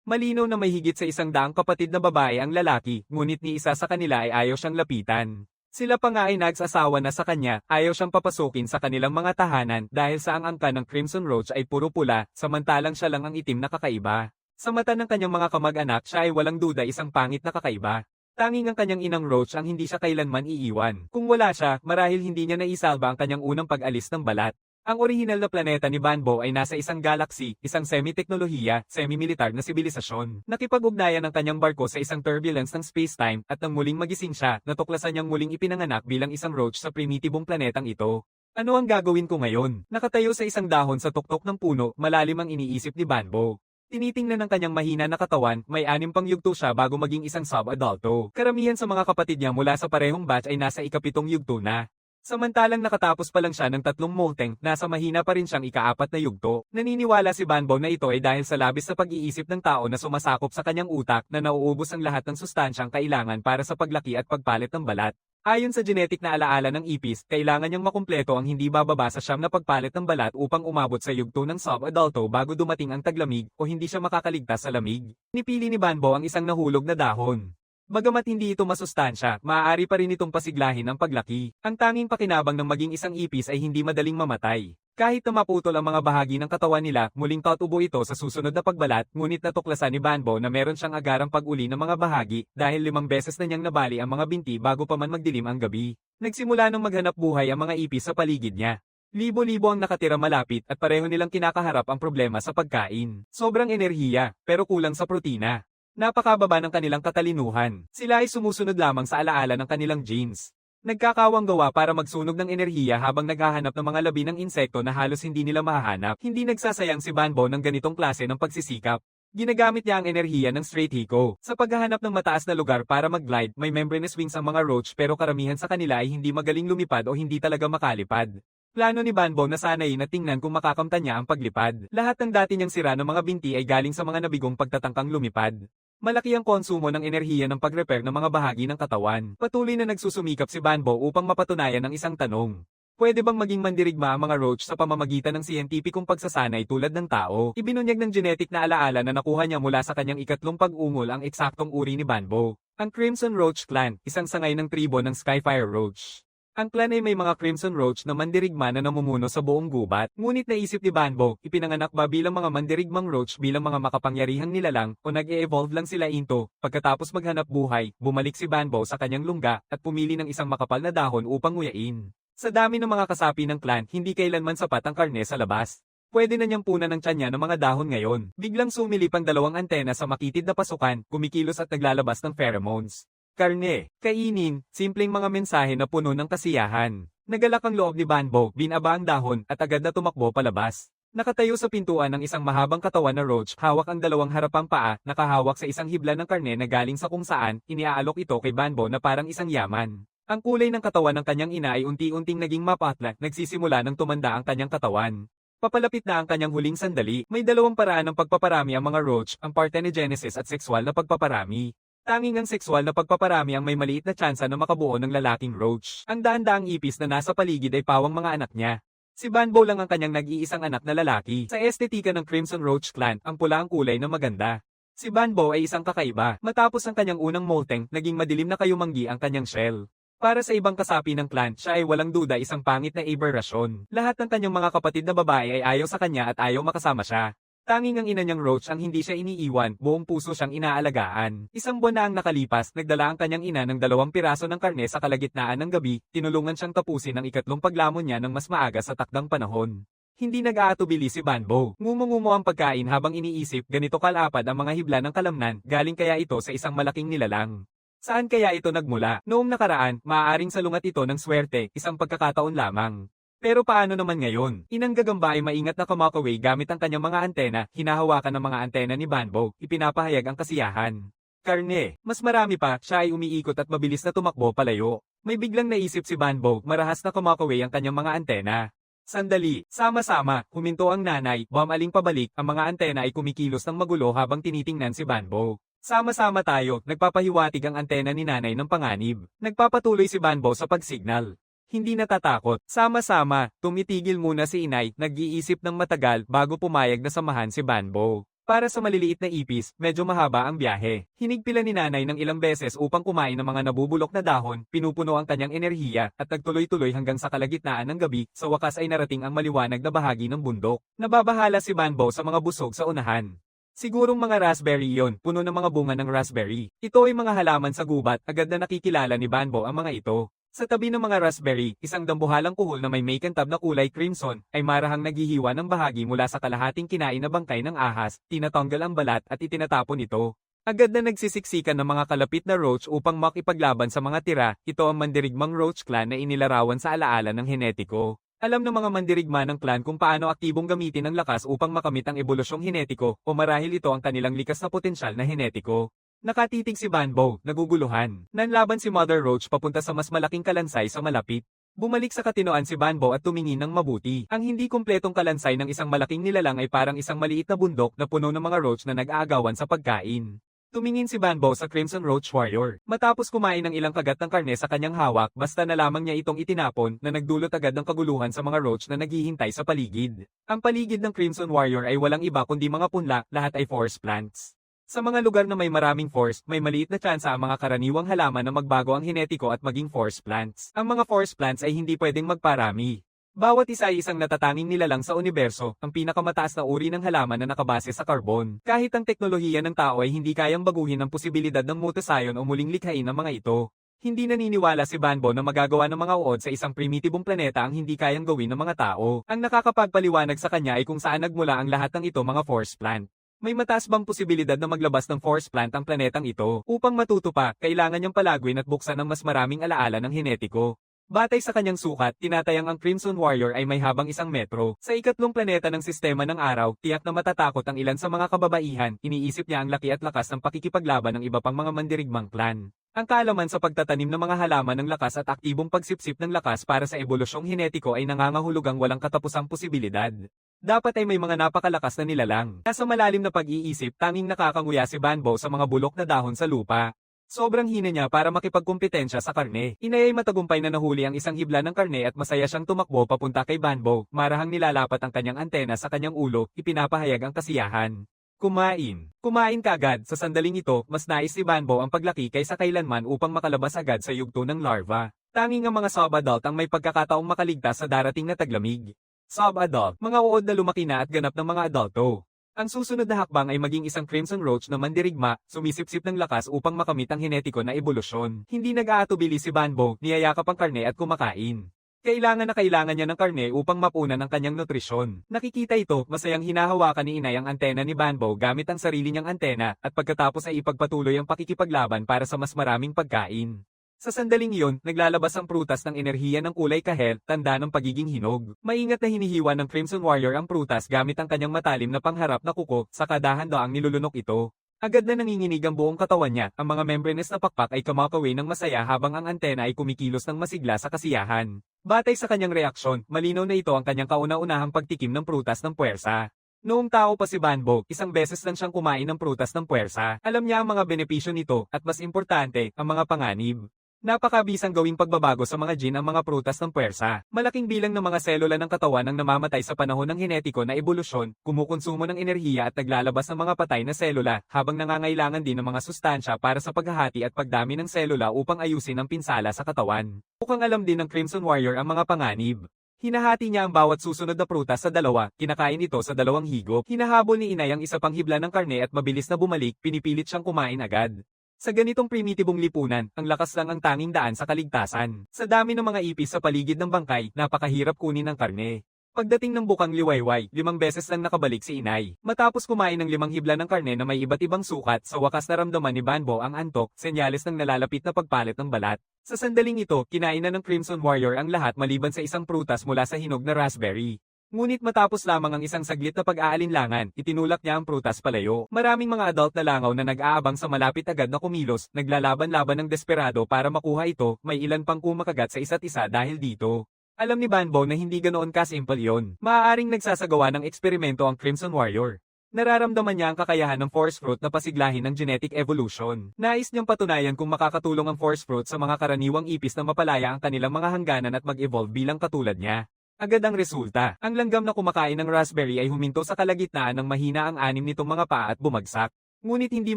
Malinaw na may higit sa 100 kapatid na babae ang lalaki, ngunit ni isa sa kanila ay ayaw siyang lapitan. Sila pa nga ay nagsasawa na sa kanya, ayaw siyang papasukin sa kanilang mga tahanan dahil sa ang angka ng Crimson Roach ay puro pula, samantalang siya lang ang itim na kakaiba. Sa mata ng kanyang mga kamag-anak siya ay walang duda isang pangit na kakaiba. Tanging ang kanyang inang Roach ang hindi siya kailanman iiwan. Kung wala siya, marahil hindi niya naisalba ang kanyang unang pag-alis ng balat. Ang orihinal na planeta ni Banbo ay nasa isang galaxy, isang semi-teknolohiya, semi-militar na sibilisasyon. Nakipag-ugnayan ang kanyang barko sa isang turbulence ng space-time at nang muling magising siya, natuklasan niyang muling ipinanganak bilang isang roach sa primitibong planetang ito. Ano ang gagawin ko ngayon? Nakatayo sa isang dahon sa tuktok ng puno, malalim ang iniisip ni Banbo. Tinitingnan ng kanyang mahina na katawan, may 6 pang yugto siya bago maging isang sub-adulto. Karamihan sa mga kapatid niya mula sa parehong batch ay nasa ika-7 yugto na. Samantalang nakatapos pa lang siya ng 3 molteng, nasa mahina pa rin siyang ika-4 na yugto. Naniniwala si Banbo na ito ay dahil sa labis na pag-iisip ng tao na sumasakop sa kanyang utak na nauubos ang lahat ng sustansyang kailangan para sa paglaki at pagpalit ng balat. Ayon sa genetic na alaala ng ipis, kailangan niyang makumpleto ang hindi bababa sa 9 na pagpalit ng balat upang umabot sa yugto ng sub-adulto bago dumating ang taglamig o hindi siya makakaligtas sa lamig. Nipili ni Banbo ang isang nahulog na dahon. Bagamat hindi ito masustansya, maaari pa rin itong pasiglahin ang paglaki. Ang tanging pakinabang ng maging isang ipis ay hindi madaling mamatay. Kahit na maputol ang mga bahagi ng katawan nila, muling tatubo ito sa susunod na pagbalat, ngunit natuklasan ni Banbo na meron siyang agarang pag-uli ng mga bahagi dahil 5 beses na niyang nabali ang mga binti bago pa man magdilim ang gabi. Nagsimula nang maghanap buhay ang mga ipis sa paligid niya. Libo-libo ang nakatira malapit at pareho nilang kinakaharap ang problema sa pagkain. Sobrang enerhiya, pero kulang sa protina. Napakababa ng kanilang katalinuhan. Sila ay sumusunod lamang sa alaala ng kanilang genes. Nagkakawang gawa para magsunog ng enerhiya habang naghahanap ng mga labi ng insekto na halos hindi nila mahahanap. Hindi nagsasayang si Banbo ng ganitong klase ng pagsisikap. Ginagamit niya ang enerhiya ng straight hiko. Sa paghahanap ng mataas na lugar para mag-glide, may membranous wings ang mga roach pero karamihan sa kanila ay hindi magaling lumipad o hindi talaga makalipad. Plano ni Banbo na sanay na tingnan kung makakamtan niya ang paglipad. Lahat ng dati niyang sira ng mga binti ay galing sa mga nabigong pagtatangkang lumipad. Malaki ang konsumo ng enerhiya ng pag-repair ng mga bahagi ng katawan. Patuloy na nagsusumikap si Banbo upang mapatunayan ang isang tanong. Pwede bang maging mandirigma ang mga roach sa pamamagitan ng siyentipikong pagsasanay tulad ng tao? Ibinunyag ng genetic na alaala na nakuha niya mula sa kanyang ikatlong pag-ungol ang eksaktong uri ni Banbo. Ang Crimson Roach Clan, isang sangay ng tribo ng Skyfire Roach. Ang clan ay may mga Crimson Roach na mandirigma na namumuno sa buong gubat, ngunit naisip ni Banbo, ipinanganak ba bilang mga mandirigmang roach bilang mga makapangyarihang nilalang o nag-e-evolve lang sila into? Pagkatapos maghanap buhay, bumalik si Banbo sa kanyang lungga at pumili ng isang makapal na dahon upang nguyain. Sa dami ng mga kasapi ng clan, hindi kailanman sapat ang karne sa labas. Pwede na niyang punan ng tiyan niya ng mga dahon ngayon. Biglang sumilip ang 2 antena sa makitid na pasukan, kumikilos at naglalabas ng pheromones. Karne, kainin, simpleng mga mensahe na puno ng kasiyahan. Nagalak ang loob ni Banbo, binaba ang dahon, at agad na tumakbo palabas. Nakatayo sa pintuan ng isang mahabang katawan na roach, hawak ang 2 harapang paa, nakahawak sa isang hibla ng karne na galing sa kung saan, iniaalok ito kay Banbo na parang isang yaman. Ang kulay ng katawan ng kanyang ina ay unti-unting naging mapatla, nagsisimula ng tumanda ang kanyang katawan. Papalapit na ang kanyang huling sandali, may 2 paraan ng pagpaparami ang mga roach, ang parthenogenesis at sexual na pagpaparami. Tanging ang sexual na pagpaparami ang may maliit na tsansa na makabuo ng lalaking roach. Ang dahan-daang ipis na nasa paligid ay pawang mga anak niya. Si Banbo lang ang kanyang nag-iisang anak na lalaki. Sa estetika ng Crimson Roach Clan, ang pula ang kulay na maganda. Si Banbo ay isang kakaiba. Matapos ang kanyang unang molteng, naging madilim na kayumanggi ang kanyang shell. Para sa ibang kasapi ng clan, siya ay walang duda isang pangit na aberrasyon. Lahat ng kanyang mga kapatid na babae ay ayaw sa kanya at ayaw makasama siya. Tanging ang ina niyang roach ang hindi siya iniiwan, buong puso siyang inaalagaan. 1 buwan na ang nakalipas, nagdala ang kanyang ina ng 2 piraso ng karne sa kalagitnaan ng gabi, tinulungan siyang tapusin ang ikatlong paglamon niya ng mas maaga sa takdang panahon. Hindi nag-aatubili si Banbo. Ngumo-ngumo ang pagkain habang iniisip ganito kalapad ang mga hibla ng kalamnan, galing kaya ito sa isang malaking nilalang. Saan kaya ito nagmula? Noong nakaraan, maaaring salungat ito ng swerte, isang pagkakataon lamang. Pero paano naman ngayon? Inang Gagamba ay maingat na kumakaway gamit ang kanyang mga antena, hinahawakan ng mga antena ni Banbo, ipinapahayag ang kasiyahan. Karne, mas marami pa, siya ay umiikot at mabilis na tumakbo palayo. May biglang naisip si Banbo, marahas na kumakaway ang kanyang mga antena. Sandali, sama-sama, huminto ang nanay, bumaling pabalik, ang mga antena ay kumikilos ng magulo habang tinitingnan si Banbo. Sama-sama tayo, nagpapahiwatig ang antena ni nanay ng panganib. Nagpapatuloy si Banbo sa pagsignal. Hindi natatakot. Sama-sama, tumitigil muna si inay, nag-iisip ng matagal bago pumayag na samahan si Banbo. Para sa maliliit na ipis, medyo mahaba ang biyahe. Hinigpila ni nanay ng ilang beses upang kumain ng mga nabubulok na dahon, pinupuno ang kanyang enerhiya, at nagtuloy-tuloy hanggang sa kalagitnaan ng gabi, sa wakas ay narating ang maliwanag na bahagi ng bundok. Nababahala si Banbo sa mga busog sa unahan. Sigurong mga raspberry yon, puno ng mga bunga ng raspberry. Ito ay mga halaman sa gubat, agad na nakikilala ni Banbo ang mga ito. Sa tabi ng mga raspberry, isang dambuhalang kuhol na may makintab na kulay crimson, ay marahang naghihiwa ng bahagi mula sa kalahating kinain na bangkay ng ahas, tinatanggal ang balat at itinatapon ito. Agad na nagsisiksikan ng mga kalapit na roach upang makipaglaban sa mga tira, ito ang mandirigmang roach clan na inilarawan sa alaala ng henetiko. Alam ng mga mandirigma ng clan kung paano aktibong gamitin ang lakas upang makamit ang ebolusyong henetiko, o marahil ito ang kanilang likas na potensyal na henetiko. Nakatitig si Banbo, naguguluhan. Nanlaban si Mother Roach papunta sa mas malaking kalansay sa malapit. Bumalik sa katinoan si Banbo at tumingin ng mabuti. Ang hindi kumpletong kalansay ng isang malaking nilalang ay parang isang maliit na bundok na puno ng mga roach na nag-aagawan sa pagkain. Tumingin si Banbo sa Crimson Roach Warrior. Matapos kumain ng ilang kagat ng karne sa kanyang hawak, basta na lamang niya itong itinapon, na nagdulot agad ng kaguluhan sa mga roach na naghihintay sa paligid. Ang paligid ng Crimson Warrior ay walang iba kundi mga punla, lahat ay forest plants. Sa mga lugar na may maraming forest, may maliit na tsansa ang mga karaniwang halaman na magbago ang henetiko at maging forest plants. Ang mga forest plants ay hindi pwedeng magparami. Bawat isa ay isang natatanging nilalang sa universo, ang pinakamataas na uri ng halaman na nakabase sa karbon. Kahit ang teknolohiya ng tao ay hindi kayang baguhin ang posibilidad ng mutasayon o muling likhain ang mga ito. Hindi naniniwala si Banbo na magagawa ng mga uod sa isang primitibong planeta ang hindi kayang gawin ng mga tao. Ang nakakapagpaliwanag sa kanya ay kung saan nagmula ang lahat ng ito mga forest plant. May mataas bang posibilidad na maglabas ng forest plant ang planetang ito? Upang matuto pa, kailangan niyang palagwin at buksan ng mas maraming alaala ng henetiko. Batay sa kanyang sukat, tinatayang ang Crimson Warrior ay may habang 1 metro. Sa ikatlong planeta ng sistema ng araw, tiyak na matatakot ang ilan sa mga kababaihan, iniisip niya ang laki at lakas ng pakikipaglaban ng iba pang mga mandirigmang clan. Ang kaalaman sa pagtatanim ng mga halaman ng lakas at aktibong pagsipsip ng lakas para sa ebolusyong henetiko ay nangangahulugang walang katapusang posibilidad. Dapat ay may mga napakalakas na nilalang. Nasa malalim na pag-iisip, tanging nakakanguya si Banbo sa mga bulok na dahon sa lupa. Sobrang hina niya para makipagkumpetensya sa karne. Inay ay matagumpay na nahuli ang isang hibla ng karne at masaya siyang tumakbo papunta kay Banbo. Marahang nilalapat ang kanyang antena sa kanyang ulo, ipinapahayag ang kasiyahan. Kumain. Kumain kagad. Sa sandaling ito, mas nais ni Banbo ang paglaki kaysa kailanman upang makalabas agad sa yugto ng larva. Tanging ang mga sub-adult ang may pagkakataong makaligtas sa darating na taglamig. Sub-adult, mga uod na lumaki na at ganap ng mga adulto. Ang susunod na hakbang ay maging isang Crimson Roach na mandirigma, sumisipsip ng lakas upang makamit ang henetiko na ebolusyon. Hindi nag-aatubili si Banbo, niyayakap ang karne at kumakain. Kailangan niya ng karne upang mapunan ang kanyang nutrisyon. Nakikita ito, masayang hinahawakan ni Inay ang antena ni Banbo gamit ang sarili niyang antena, at pagkatapos ay ipagpatuloy ang pakikipaglaban para sa mas maraming pagkain. Sa sandaling iyon, naglalabas ang prutas ng enerhiya ng kulay kahel, tanda ng pagiging hinog. Maingat na hinihiwa ng Crimson Warrior ang prutas gamit ang kanyang matalim na pangharap na kuko, saka dahan-daang nilulunok ito. Agad na nanginginig ang buong katawan niya, ang mga membranous na pakpak ay kumakaway ng masaya habang ang antena ay kumikilos ng masigla sa kasiyahan. Batay sa kanyang reaksyon, malinaw na ito ang kanyang kauna-unahang pagtikim ng prutas ng puwersa. Noong tao pa si Banbo, isang beses lang siyang kumain ng prutas ng puwersa. Alam niya ang mga benepisyo nito, at mas importante, ang mga panganib. Napakabisang gawing pagbabago sa mga gene ang mga prutas ng puwersa. Malaking bilang ng mga selula ng katawan ang namamatay sa panahon ng henetiko na ebolusyon, kumukonsumo ng enerhiya at naglalabas ng mga patay na selula, habang nangangailangan din ng mga sustansya para sa paghahati at pagdami ng selula upang ayusin ang pinsala sa katawan. Mukhang alam din ng Crimson Warrior ang mga panganib. Hinahati niya ang bawat susunod na prutas sa dalawa, kinakain ito sa 2 higop. Hinahabol ni Inay ang isa pang hibla ng karne at mabilis na bumalik, pinipilit siyang kumain agad. Sa ganitong primitibong lipunan, ang lakas lang ang tanging daan sa kaligtasan. Sa dami ng mga ipis sa paligid ng bangkay, napakahirap kunin ang karne. Pagdating ng bukang liwayway, 5 beses lang nakabalik si Inay. Matapos kumain ng 5 hibla ng karne na may iba't ibang sukat, sa wakas naramdaman ni Banbo ang antok, senyales ng nalalapit na pagpalit ng balat. Sa sandaling ito, kinain na ng Crimson Warrior ang lahat maliban sa isang prutas mula sa hinog na raspberry. Ngunit matapos lamang ang isang saglit na pag-aalinlangan, itinulak niya ang prutas palayo. Maraming mga adult na langaw na nag-aabang sa malapit agad na kumilos, naglalaban-laban ng desperado para makuha ito, may ilan pang kumakagat sa isa't isa dahil dito. Alam ni Banbo na hindi ganoon ka-simple yon. Maaaring nagsasagawa ng eksperimento ang Crimson Warrior. Nararamdaman niya ang kakayahan ng force fruit na pasiglahin ng genetic evolution. Nais niyang patunayan kung makakatulong ang force fruit sa mga karaniwang ipis na mapalaya ang kanilang mga hangganan at mag-evolve bilang katulad niya. Agad ang resulta, ang langgam na kumakain ng raspberry ay huminto sa kalagitnaan ng mahina ang anim nitong mga paa at bumagsak. Ngunit hindi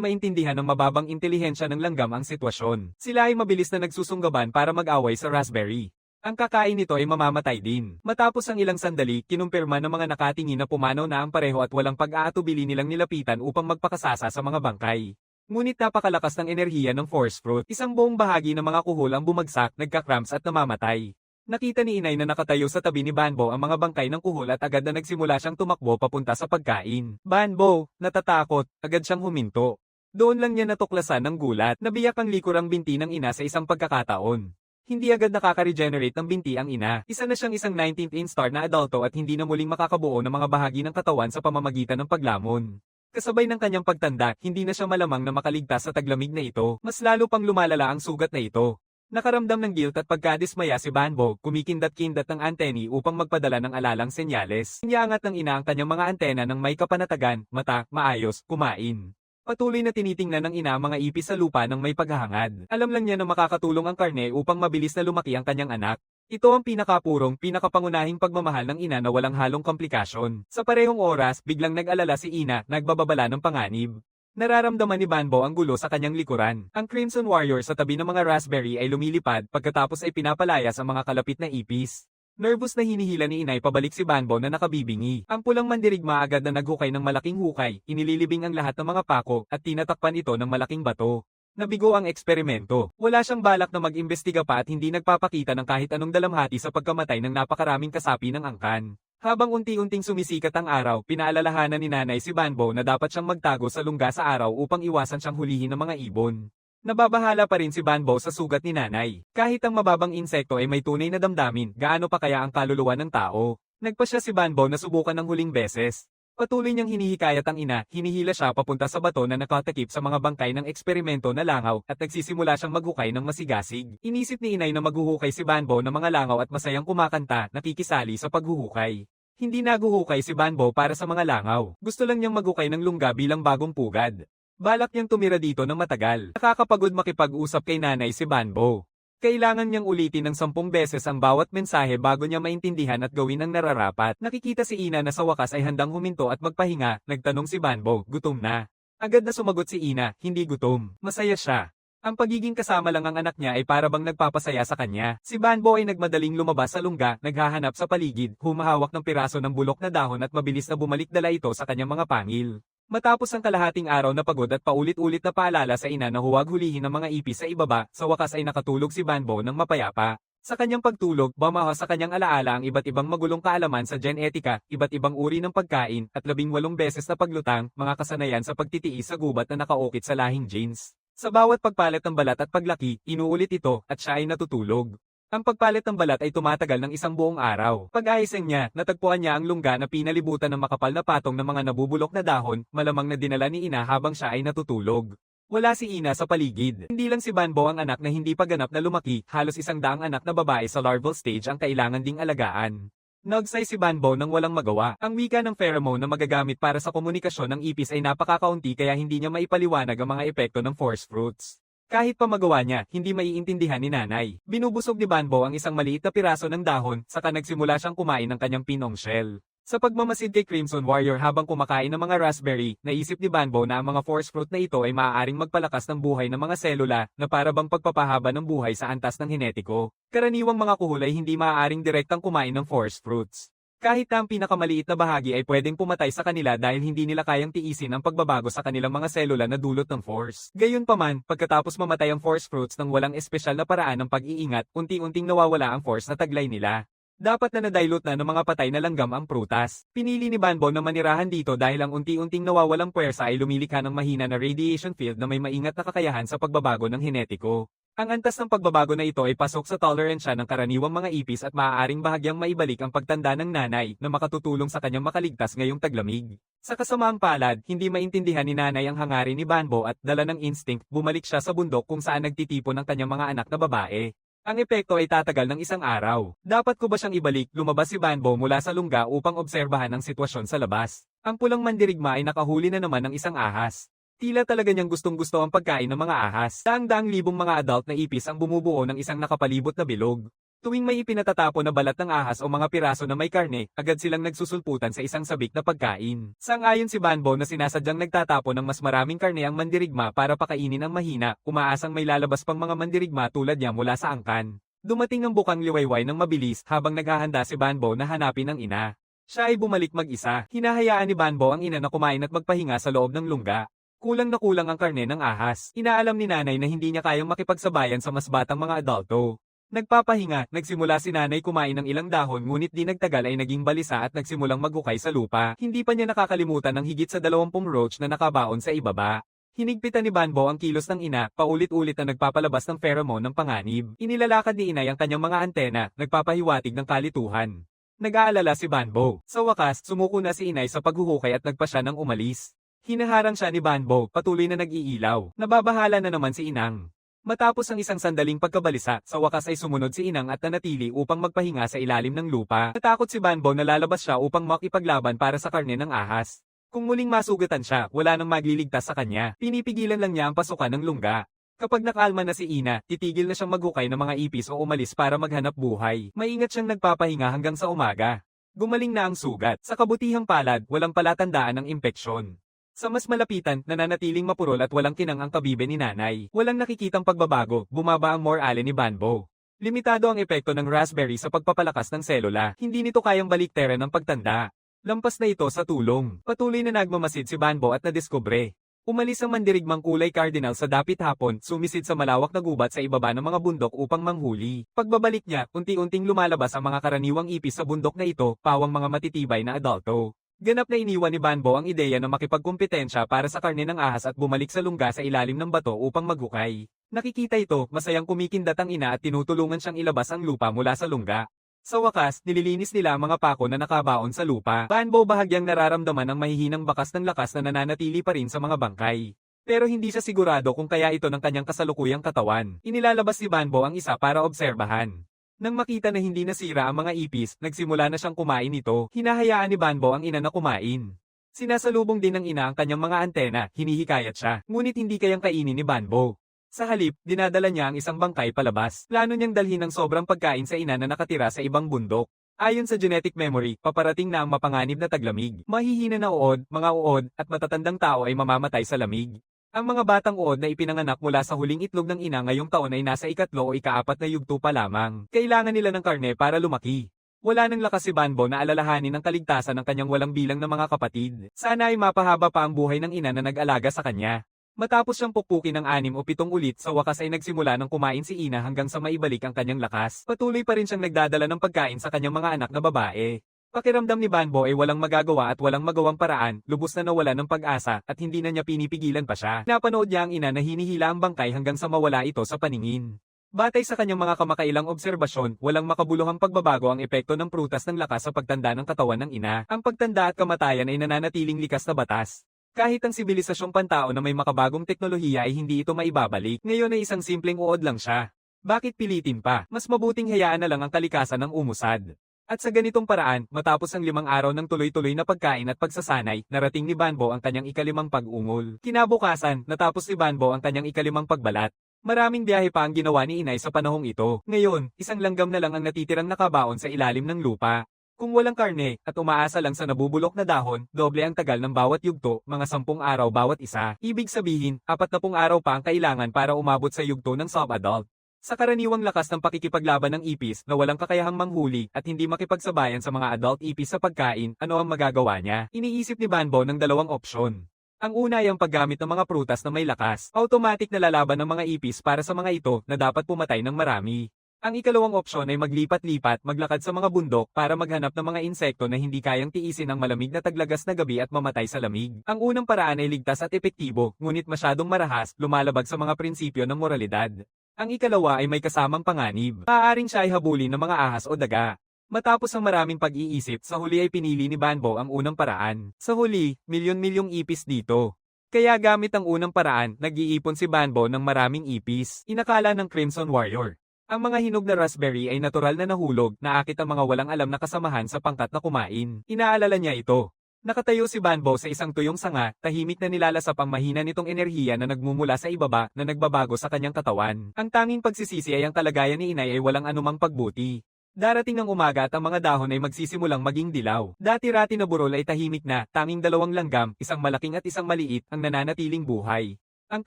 maintindihan ng mababang intelihensya ng langgam ang sitwasyon. Sila ay mabilis na nagsusunggaban para mag-away sa raspberry. Ang kakain nito ay mamamatay din. Matapos ang ilang sandali, kinumpirma ng mga nakatingin na pumanaw na ang pareho at walang pag-aatubili nilang nilapitan upang magpakasasa sa mga bangkay. Ngunit napakalakas ng enerhiya ng force fruit. Isang buong bahagi ng mga kuhol ang bumagsak, nagka-cramps at namamatay. Nakita ni inay na nakatayo sa tabi ni Banbo ang mga bangkay ng kuhol at agad na nagsimula siyang tumakbo papunta sa pagkain. Banbo, natatakot, agad siyang huminto. Doon lang niya natuklasan ng gulat, nabiyak ang likurang binti ng ina sa isang pagkakataon. Hindi agad nakaka-regenerate ng binti ang ina. Isa na siyang isang 19th instar na adulto at hindi na muling makakabuo ng mga bahagi ng katawan sa pamamagitan ng paglamon. Kasabay ng kanyang pagtanda, hindi na siya malamang na makaligtas sa taglamig na ito. Mas lalo pang lumalala ang sugat na ito. Nakaramdam ng guilt at pagkadismaya si Banbo, kumikindat-kindat ng anteni upang magpadala ng alalang senyales. Inyaangat ng ina ang kanyang mga antena ng may kapanatagan, mata, maayos, kumain. Patuloy na tinitingnan ng ina ang mga ipis sa lupa ng may paghahangad. Alam lang niya na makakatulong ang karne upang mabilis na lumaki ang kanyang anak. Ito ang pinakapangunahing pagmamahal ng ina na walang halong komplikasyon. Sa parehong oras, biglang nag-alala si ina, nagbababala ng panganib. Nararamdaman ni Banbo ang gulo sa kanyang likuran. Ang Crimson Warrior sa tabi ng mga raspberry ay lumilipad pagkatapos ay pinapalayas ang mga kalapit na ipis. Nervous na hinihila ni inay pabalik si Banbo na nakabibingi. Ang pulang mandirigma agad na naghukay ng malaking hukay, inililibing ang lahat ng mga pako, at tinatakpan ito ng malaking bato. Nabigo ang eksperimento. Wala siyang balak na mag-imbestiga pa at hindi nagpapakita ng kahit anong dalamhati sa pagkamatay ng napakaraming kasapi ng angkan. Habang unti-unting sumisikat ang araw, pinaalalahanan ni nanay si Banbo na dapat siyang magtago sa lungga sa araw upang iwasan siyang hulihin ng mga ibon. Nababahala pa rin si Banbo sa sugat ni nanay. Kahit ang mababang insekto ay may tunay na damdamin, gaano pa kaya ang kaluluwa ng tao? Nagpasya si Banbo na subukan ng huling beses. Patuloy niyang hinihikayat ang ina, hinihila siya papunta sa bato na nakatakip sa mga bangkay ng eksperimento na langaw at nagsisimula siyang maghukay ng masigasig. Inisip ni inay na maghuhukay si Banbo ng mga langaw at masayang kumakanta, nakikisali sa paghuhukay. Hindi naguhukay si Banbo para sa mga langaw. Gusto lang niyang maghukay ng lungga bilang bagong pugad. Balak niyang tumira dito ng matagal. Nakakapagod makipag-usap kay nanay si Banbo. Kailangan niyang ulitin ng 10 beses ang bawat mensahe bago niya maintindihan at gawin ang nararapat. Nakikita si Ina na sa wakas ay handang huminto at magpahinga, nagtanong si Banbo, gutom na. Agad na sumagot si Ina, hindi gutom. Masaya siya. Ang pagiging kasama lang ang anak niya ay para bang nagpapasaya sa kanya. Si Banbo ay nagmadaling lumabas sa lungga, naghahanap sa paligid, humahawak ng piraso ng bulok na dahon at mabilis na bumalik dala ito sa kanyang mga pangil. Matapos ang kalahating araw na pagod at paulit-ulit na paalala sa ina na huwag hulihin ang mga ipis sa ibaba, sa wakas ay nakatulog si Banbo ng mapayapa. Sa kanyang pagtulog, bumaha sa kanyang alaala ang iba't ibang magulong kaalaman sa genetika, iba't ibang uri ng pagkain, at 18 beses na paglutang, mga kasanayan sa pagtitiis sa gubat na nakaukit sa lahing genes. Sa bawat pagpalit ng balat at paglaki, inuulit ito, at siya ay natutulog. Ang pagpalit ng balat ay tumatagal ng isang buong araw. Pag-aising niya, natagpuan niya ang lungga na pinalibutan ng makapal na patong ng mga nabubulok na dahon, malamang na dinala ni ina habang siya ay natutulog. Wala si ina sa paligid. Hindi lang si Banbo ang anak na hindi pa ganap na lumaki, halos 100 anak na babae sa larval stage ang kailangan ding alagaan. Nagsay si Banbo nang walang magawa. Ang wika ng pheromone na magagamit para sa komunikasyon ng ipis ay napakakaunti kaya hindi niya maipaliwanag ang mga epekto ng force fruits. Kahit pa magawa niya, hindi maiintindihan ni nanay. Binubusog ni Banbo ang isang maliit na piraso ng dahon, saka nagsimula siyang kumain ng kanyang pinong shell. Sa pagmamasid kay Crimson Warrior habang kumakain ng mga raspberry, naisip ni Banbo na ang mga force fruit na ito ay maaaring magpalakas ng buhay ng mga selula na para bang pagpapahaba ng buhay sa antas ng henetiko. Karaniwang mga kuhol ay hindi maaaring direktang kumain ng force fruits. Kahit na ang pinakamaliit na bahagi ay pwedeng pumatay sa kanila dahil hindi nila kayang tiisin ang pagbabago sa kanilang mga selula na dulot ng force. Gayunpaman, pagkatapos mamatay ang force fruits ng walang espesyal na paraan ng pag-iingat, unti-unting nawawala ang force na taglay nila. Dapat na na-dilute na ng mga patay na langgam ang prutas. Pinili ni Banbo na manirahan dito dahil ang unti-unting nawawalang puwersa ay lumilikha ng mahina na radiation field na may maingat na kakayahan sa pagbabago ng henetiko. Ang antas ng pagbabago na ito ay pasok sa toleransya ng karaniwang mga ipis at maaaring bahagyang maibalik ang pagtanda ng nanay na makatutulong sa kanyang makaligtas ngayong taglamig. Sa kasamaang palad, hindi maintindihan ni nanay ang hangarin ni Banbo at dala ng instinct, bumalik siya sa bundok kung saan nagtitipon ang kanyang mga anak na babae. Ang epekto ay tatagal ng 1 araw. Dapat ko ba siyang ibalik? Lumabas si Banbo mula sa lungga upang obserbahan ang sitwasyon sa labas. Ang pulang mandirigma ay nakahuli na naman ng isang ahas. Tila talaga niyang gustong-gusto ang pagkain ng mga ahas. Daang-daang libong mga adult na ipis ang bumubuo ng isang nakapalibot na bilog. Tuwing may ipinatatapon na balat ng ahas o mga piraso na may karne, agad silang nagsusulputan sa isang sabik na pagkain. Sang-ayon si Banbo na sinasadyang nagtatapon ng mas maraming karne ang mandirigma para pakainin ang mahina, umaasang may lalabas pang mga mandirigma tulad niya mula sa angkan. Dumating ang bukang liwayway ng mabilis habang naghahanda si Banbo na hanapin ang ina. Siya ay bumalik mag-isa. Hinahayaan ni Banbo ang ina na kumain at magpahinga sa loob ng lungga. Kulang na kulang ang karne ng ahas. Inaalam ni nanay na hindi niya kayang makipagsabayan sa mas batang mga adulto. Nagpapahinga, nagsimula si nanay kumain ng ilang dahon ngunit di nagtagal ay naging balisa at nagsimulang maghukay sa lupa. Hindi pa niya nakakalimutan ng higit sa 20 roach na nakabaon sa ibaba. Hinigpitan ni Banbo ang kilos ng ina, paulit-ulit na nagpapalabas ng pheromone ng panganib. Inilalakad ni inay ang kanyang mga antena, nagpapahiwatig ng kalituhan. Nag-aalala si Banbo. Sa wakas, sumuko na si inay sa paghuhukay at nagpa siya ng umalis. Hinaharang siya ni Banbo, patuloy na nag-iilaw. Nababahala na naman si inang. Matapos ang isang sandaling pagkabalisa, sa wakas ay sumunod si inang at nanatili upang magpahinga sa ilalim ng lupa. Natakot si Banbo na lalabas siya upang makipaglaban para sa karne ng ahas. Kung muling masugatan siya, wala nang magliligtas sa kanya. Pinipigilan lang niya ang pasukan ng lungga. Kapag nakalma na si Ina, titigil na siyang maghukay ng mga ipis o umalis para maghanap buhay. Maingat siyang nagpapahinga hanggang sa umaga. Gumaling na ang sugat. Sa kabutihang palad, walang palatandaan ng impeksyon. Sa mas malapitan, nananatiling mapurol at walang kinang ang kabibe ni nanay. Walang nakikitang pagbabago, bumaba ang morale ni Banbo. Limitado ang epekto ng raspberry sa pagpapalakas ng selula. Hindi nito kayang balikteran ng pagtanda. Lampas na ito sa tulong. Patuloy na nagmamasid si Banbo at nadiskubre. Umalis ang mandirigmang kulay cardinal sa dapit hapon, sumisid sa malawak na gubat sa ibaba ng mga bundok upang manghuli. Pagbabalik niya, unti-unting lumalabas ang mga karaniwang ipis sa bundok na ito, pawang mga matitibay na adulto. Ganap na iniwan ni Banbo ang ideya na makipagkumpetensya para sa karne ng ahas at bumalik sa lungga sa ilalim ng bato upang maghukay. Nakikita ito, masayang kumikindat ang ina at tinutulungan siyang ilabas ang lupa mula sa lungga. Sa wakas, nililinis nila ang mga pako na nakabaon sa lupa. Banbo bahagyang nararamdaman ang mahihinang bakas ng lakas na nananatili pa rin sa mga bangkay. Pero hindi siya sigurado kung kaya ito ng kanyang kasalukuyang katawan. Inilalabas ni Banbo ang isa para obserbahan. Nang makita na hindi nasira ang mga ipis, nagsimula na siyang kumain ito. Hinahayaan ni Banbo ang ina na kumain. Sinasalubong din ng ina ang kanyang mga antena, hinihikayat siya, ngunit hindi kayang kainin ni Banbo. Sa halip, dinadala niya ang isang bangkay palabas. Plano niyang dalhin ang sobrang pagkain sa ina na nakatira sa ibang bundok. Ayon sa genetic memory, paparating na ang mapanganib na taglamig. Mahihina na uod, mga uod, at matatandang tao ay mamamatay sa lamig. Ang mga batang uod na ipinanganak mula sa huling itlog ng ina ngayong taon ay nasa ikatlo o ikaapat na yugto pa lamang. Kailangan nila ng karne para lumaki. Wala nang lakas si Banbo na alalahanin ang kaligtasan ng kanyang walang bilang na mga kapatid. Sana ay mapahaba pa ang buhay ng ina na nag-alaga sa kanya. Matapos siyang pukpukin ng 6 o 7 ulit, sa wakas ay nagsimula ng kumain si ina hanggang sa maibalik ang kanyang lakas. Patuloy pa rin siyang nagdadala ng pagkain sa kanyang mga anak na babae. Pakiramdam ni Banbo ay walang magagawa at walang magawang paraan, lubos na nawala ng pag-asa at hindi na niya pinipigilan pa siya. Napanood niya ang ina na hinihila ang bangkay hanggang sa mawala ito sa paningin. Batay sa kanyang mga kamakailang obserbasyon, walang makabuluhang pagbabago ang epekto ng prutas ng lakas sa pagtanda ng katawan ng ina. Ang pagtanda at kamatayan ay nananatiling likas na batas. Kahit ang sibilisasyong pantao na may makabagong teknolohiya ay hindi ito maibabalik. Ngayon ay isang simpleng uod lang siya. Bakit pilitin pa? Mas mabuting hayaan na lang ang kalikasan ng umusad. At sa ganitong paraan, matapos ang 5 araw ng tuloy-tuloy na pagkain at pagsasanay, narating ni Banbo ang kanyang ika-5 pag-ungol. Kinabukasan, natapos ni Banbo ang kanyang ika-5 pagbalat. Maraming biyahe pa ang ginawa ni inay sa panahong ito. Ngayon, isang langgam na lang ang natitirang nakabaon sa ilalim ng lupa. Kung walang karne, at umaasa lang sa nabubulok na dahon, doble ang tagal ng bawat yugto, mga 10 araw bawat isa. Ibig sabihin, 40 araw pa ang kailangan para umabot sa yugto ng sub-adult. Sa karaniwang lakas ng pakikipaglaban ng ipis na walang kakayahang manghuli at hindi makipagsabayan sa mga adult ipis sa pagkain, ano ang magagawa niya? Iniisip ni Banbo ng 2 opsyon. Ang una ay ang paggamit ng mga prutas na may lakas. Automatic na lalaban ng mga ipis para sa mga ito na dapat pumatay ng marami. Ang ikalawang opsyon ay maglipat-lipat, maglakad sa mga bundok para maghanap ng mga insekto na hindi kayang tiisin ang malamig na taglagas na gabi at mamatay sa lamig. Ang unang paraan ay ligtas at epektibo, ngunit masyadong marahas, lumalabag sa mga prinsipyo ng moralidad. Ang ikalawa ay may kasamang panganib. Maaaring siya ay habulin ng mga ahas o daga. Matapos ang maraming pag-iisip, sa huli ay pinili ni Banbo ang unang paraan. Sa huli, milyon-milyong ipis dito. Kaya gamit ang unang paraan, nag-iipon si Banbo ng maraming ipis. Inakala ng Crimson Warrior. Ang mga hinog na raspberry ay natural na nahulog, naakit ang mga walang alam na kasamahan sa pangkat na kumain. Inaalala niya ito. Nakatayo si Banbo sa isang tuyong sanga, tahimik na nilalasap ang mahina nitong enerhiya na nagmumula sa ibaba na nagbabago sa kanyang katawan. Ang tanging pagsisisi ay ang kalagayan ni inay ay walang anumang pagbuti. Darating ang umaga at ang mga dahon ay magsisimulang maging dilaw. Dati-rati na burol ay tahimik na, tanging dalawang langgam, isang malaking at isang maliit, ang nananatiling buhay. Ang